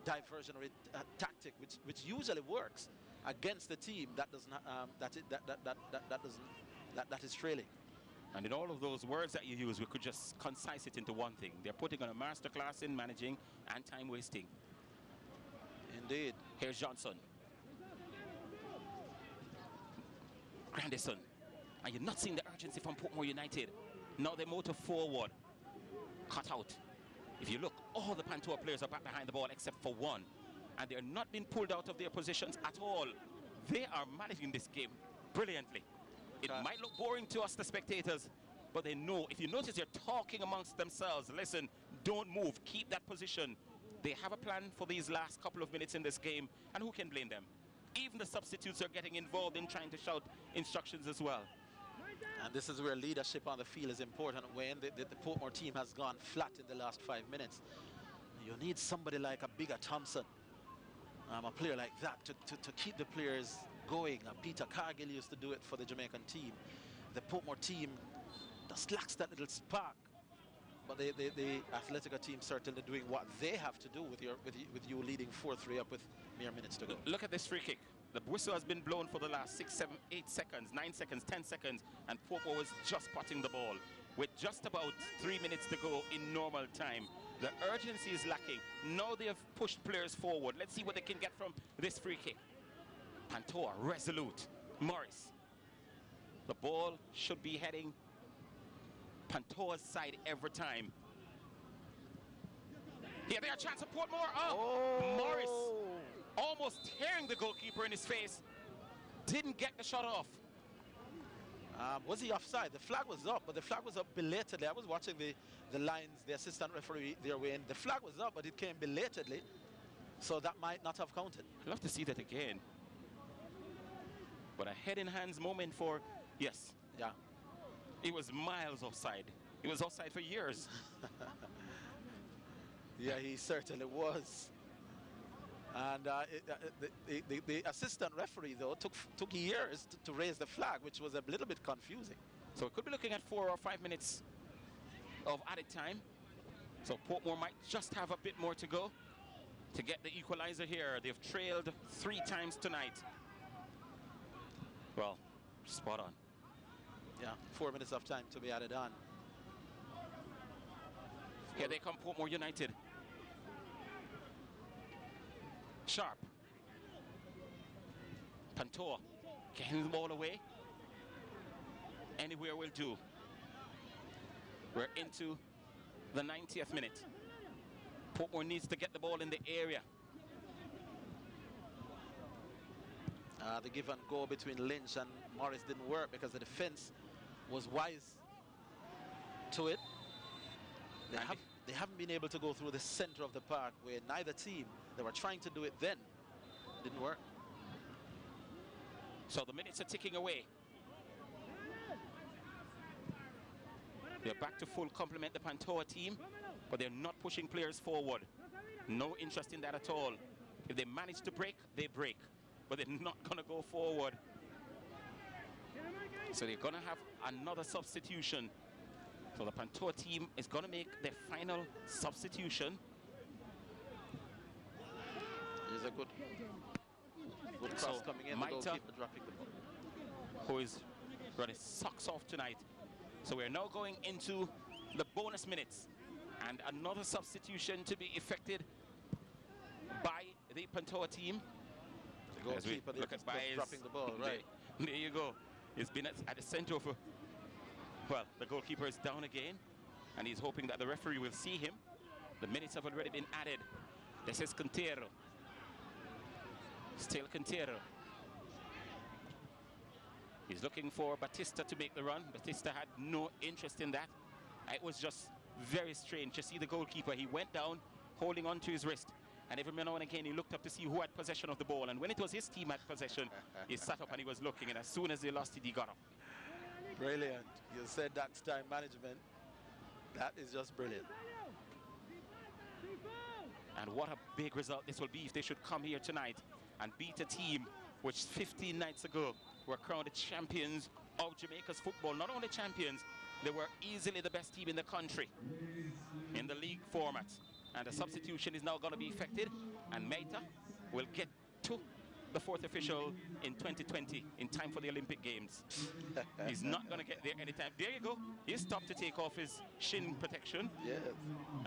Speaker 1: diversion or a tactic which usually works against the team that does not that is trailing.
Speaker 2: And in all of those words that you use, we could just concise it into one thing. They're putting on a masterclass in managing and time wasting.
Speaker 1: Indeed.
Speaker 2: Here's Johnson. Grandison. And you're not seeing the urgency from Portmore United. Now they motor forward. Cut out. If you look, all the Pantoja players are back behind the ball except for one. And they're not being pulled out of their positions at all. They are managing this game brilliantly. It might look boring to us, the spectators, but they know. If you notice, they're talking amongst themselves. Listen, don't move. Keep that position. They have a plan for these last couple of minutes in this game, and who can blame them? Even the substitutes are getting involved in trying to shout instructions as well.
Speaker 1: And this is where leadership on the field is important. When the Portmore team has gone flat in the last 5 minutes, you need somebody like a bigger Thompson, a player like that to keep the players going. Peter Cargill used to do it for the Jamaican team. The Portmore team just lacks that little spark. But the Atletico team certainly doing what they have to do with you leading 4-3 up with mere minutes to go.
Speaker 2: Look at this free kick. The whistle has been blown for the last 6, 7, 8 seconds, 9 seconds, 10 seconds, and Portmore was just potting the ball with just about 3 minutes to go in normal time. The urgency is lacking. Now they have pushed players forward. Let's see what they can get from this free kick. Pantoja, resolute. Morris. The ball should be heading Pantoja's side every time. Here they are, chance of Portmore. Oh, Morris almost tearing the goalkeeper in his face. Didn't get the shot off.
Speaker 1: Was he offside? The flag was up, but the flag was up belatedly. I was watching the lines, the assistant referee their way in. The flag was up, but it came belatedly. So that might not have counted.
Speaker 2: I'd love to see that again. But a head in hands moment for, yes.
Speaker 1: Yeah.
Speaker 2: It was miles offside. It was offside for years.
Speaker 1: Yeah, he certainly was. And the assistant referee, though, took years to raise the flag, which was a little bit confusing.
Speaker 2: So we could be looking at 4 or 5 minutes of added time. So Portmore might just have a bit more to go to get the equalizer here. They've trailed 3 times tonight. Well, spot on.
Speaker 1: Yeah, 4 minutes of time to be added on.
Speaker 2: Here they come, Portmore United. Sharp. Pantoja getting the ball away. Anywhere will do. We're into the 90th minute. Portmore needs to get the ball in the area.
Speaker 1: The give and go between Lynch and Morris didn't work because the defense was wise to it. They haven't been able to go through the center of the park where neither team, they were trying to do it then. Didn't work.
Speaker 2: So the minutes are ticking away. They're back to full complement, the Pantoja team, but they're not pushing players forward. No interest in that at all. If they manage to break, they break. But they're not going to go forward. So they're going to have another substitution. So the Pantoja team is going to make their final substitution.
Speaker 1: There's a good cross coming in.
Speaker 2: Maita,
Speaker 1: dropping the ball.
Speaker 2: who is running socks off tonight. So we're now going into the bonus minutes. And another substitution to be effected by the Pantoja team.
Speaker 1: The goalkeeper
Speaker 2: look at Baez
Speaker 1: dropping the ball, right?
Speaker 2: There you go. It's been at the center of well, the goalkeeper is down again, and he's hoping that the referee will see him. The minutes have already been added. This is Quintero. Still Quintero. He's looking for Batista to make the run. Batista had no interest in that. It was just very strange to see the goalkeeper. He went down, holding on to his wrist. And every now and again, he looked up to see who had possession of the ball. And when it was his team at possession, he sat up and he was looking. And as soon as they lost it, he got up.
Speaker 1: Brilliant. You said that's time management. That is just brilliant.
Speaker 2: And what a big result this will be if they should come here tonight and beat a team which 15 nights ago were crowned the champions of Jamaica's football. Not only champions, they were easily the best team in the country in the league format. And the substitution is now going to be effected, and Maita will get to the 4th official in 2020 in time for the Olympic Games. He's not going to get there anytime. There you go. He stopped to take off his shin protection.
Speaker 1: Yes.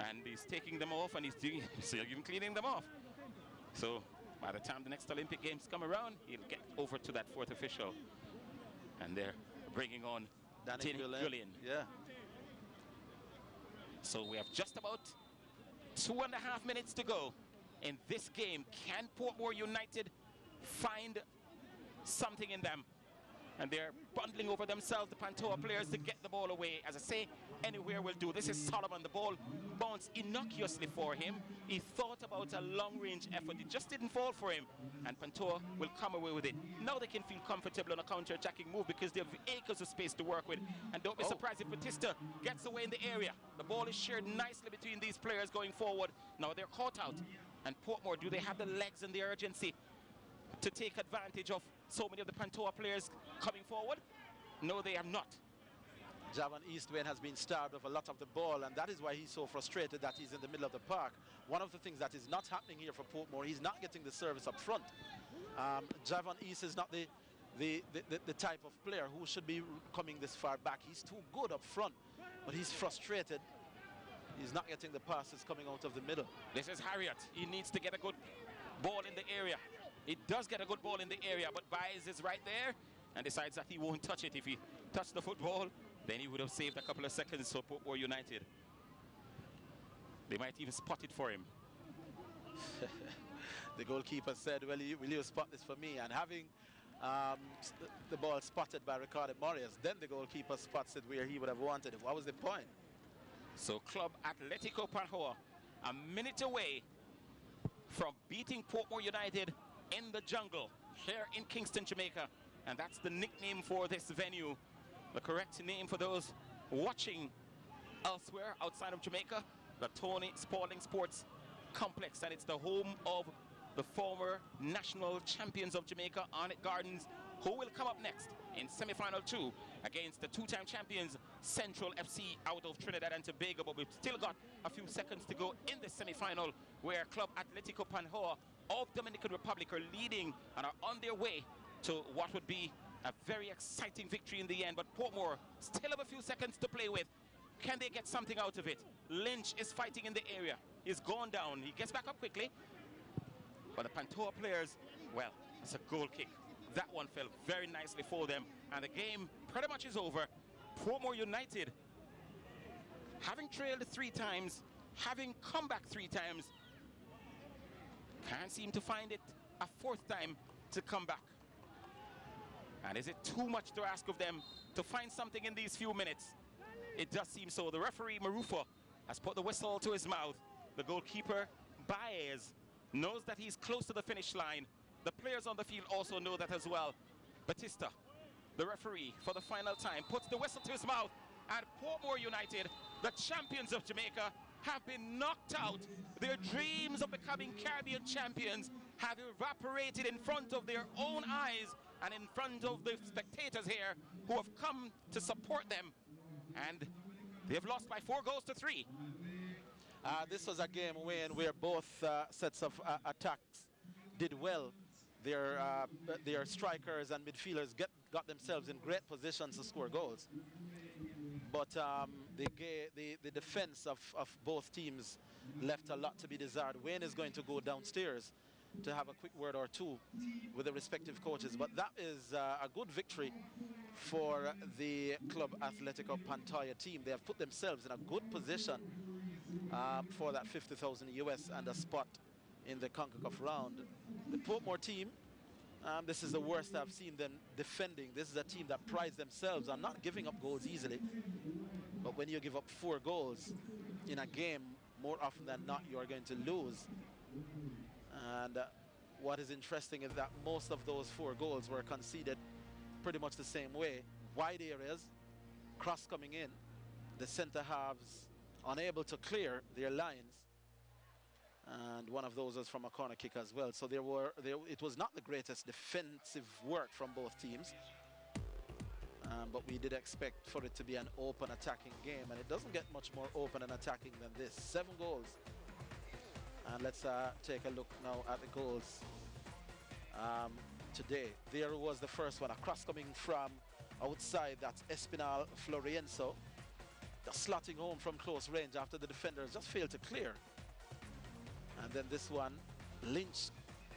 Speaker 2: And he's taking them off, and he's even cleaning them off. So by the time the next Olympic Games come around, he'll get over to that 4th official. And they're bringing on Danny Gulen.
Speaker 1: Yeah.
Speaker 2: So we have just about 2.5 minutes to go in this game. Can Portmore United find something in them? And they're bundling over themselves, the Pantoja players, to get the ball away. As I say, anywhere will do. This is Solomon. The ball bounced innocuously for him. He thought about a long-range effort. It just didn't fall for him. And Pantoja will come away with it. Now they can feel comfortable on a counter-attacking move because they have acres of space to work with. And don't be surprised if Batista gets away in the area. The ball is shared nicely between these players going forward. Now they're caught out. And Portmore, do they have the legs and the urgency to take advantage of so many of the Pantoja players coming forward? No, they have not.
Speaker 1: Javon Eastwain has been starved of a lot of the ball, and that is why he's so frustrated that he's in the middle of the park. One of the things that is not happening here for Portmore, he's not getting the service up front. Javon East is not the type of player who should be coming this far back. He's too good up front, but he's frustrated. He's not getting the passes coming out of the middle.
Speaker 2: This is Harriet. He needs to get a good ball in the area. He does get a good ball in the area, but Baez is right there and decides that he won't touch it. If he touched the football, then he would have saved a couple of seconds for Portmore United. They might even spot it for him.
Speaker 1: The goalkeeper said, well, will you spot this for me? And having the ball spotted by Ricardo Morias, then the goalkeeper spots it where he would have wanted it. What was the point?
Speaker 2: So Club Atletico Pantoja, a minute away from beating Portmore United in the jungle here in Kingston, Jamaica. And that's the nickname for this venue. The correct name for those watching elsewhere outside of Jamaica, the Tony Spalding Sports Complex. And it's the home of the former national champions of Jamaica, Arnett Gardens, who will come up next in semi-final 2 against the two-time champions Central FC out of Trinidad and Tobago. But we've still got a few seconds to go in the semi-final, where Club Atletico Pantoja of Dominican Republic are leading and are on their way to what would be a very exciting victory in the end. But Portmore still have a few seconds to play with. Can they get something out of it? Lynch is fighting in the area. He's gone down. He gets back up quickly. But the Pantoja players, well, it's a goal kick. That one fell very nicely for them. And the game pretty much is over. Portmore United, having trailed 3 times, having come back 3 times, can't seem to find it a 4th time to come back. And is it too much to ask of them to find something in these few minutes? It does seem so. The referee, Marufo, has put the whistle to his mouth. The goalkeeper, Baez, knows that he's close to the finish line. The players on the field also know that as well. Batista, the referee, for the final time, puts the whistle to his mouth. And Portmore United, the champions of Jamaica, have been knocked out. Their dreams of becoming Caribbean champions have evaporated in front of their own eyes and in front of the spectators here who have come to support them. And they've lost by 4 goals to 3.
Speaker 1: This was a game where both sets of attacks did well. Their strikers and midfielders got themselves in great positions to score goals. But the defense of both teams left a lot to be desired. Wayne is going to go downstairs to have a quick word or two with the respective coaches. But that is a good victory for the Club Atletico Pantoja team. They have put themselves in a good position for that 50,000 US and a spot in the Concacaf round. The Portmore team, this is the worst I've seen them defending. This is a team that prides themselves on not giving up goals easily. But when you give up 4 goals in a game, more often than not, you are going to lose. And what is interesting is that most of those 4 goals were conceded pretty much the same way. Wide areas, cross coming in, the center halves unable to clear their lines. And one of those was from a corner kick as well. So it was not the greatest defensive work from both teams. But we did expect for it to be an open attacking game. And it doesn't get much more open and attacking than this. 7 goals. And let's take a look now at the goals today. There was the first one, a cross coming from outside. That's Espinal Florienzo. Just slotting home from close range after the defenders just failed to clear. And then this one, Lynch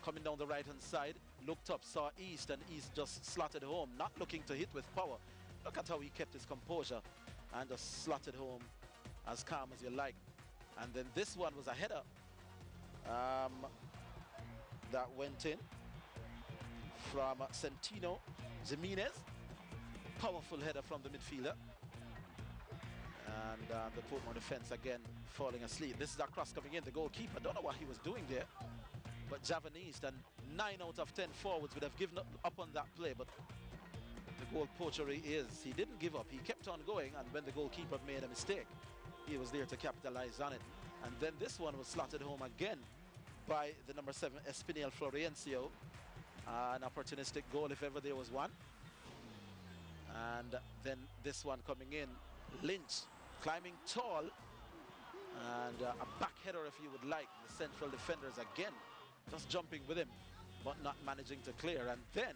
Speaker 1: coming down the right-hand side, looked up, saw East, and East just slotted home, not looking to hit with power. Look at how he kept his composure and just slotted home as calm as you like. And then this one was a header that went in from Centino Jimenez. Powerful header from the midfielder. And the Portmore defense again falling asleep. This is a cross coming in. The goalkeeper, don't know what he was doing there. But Javanese, and 9 out of 10 forwards would have given up on that play. But the goal poachery is, he didn't give up. He kept on going, and when the goalkeeper made a mistake, he was there to capitalize on it. And then this one was slotted home again by the number 7, Espinel Florencio. An opportunistic goal if ever there was one. And then this one coming in, Lynch climbing tall, and a back header if you would like. The central defenders again just jumping with him but not managing to clear. And then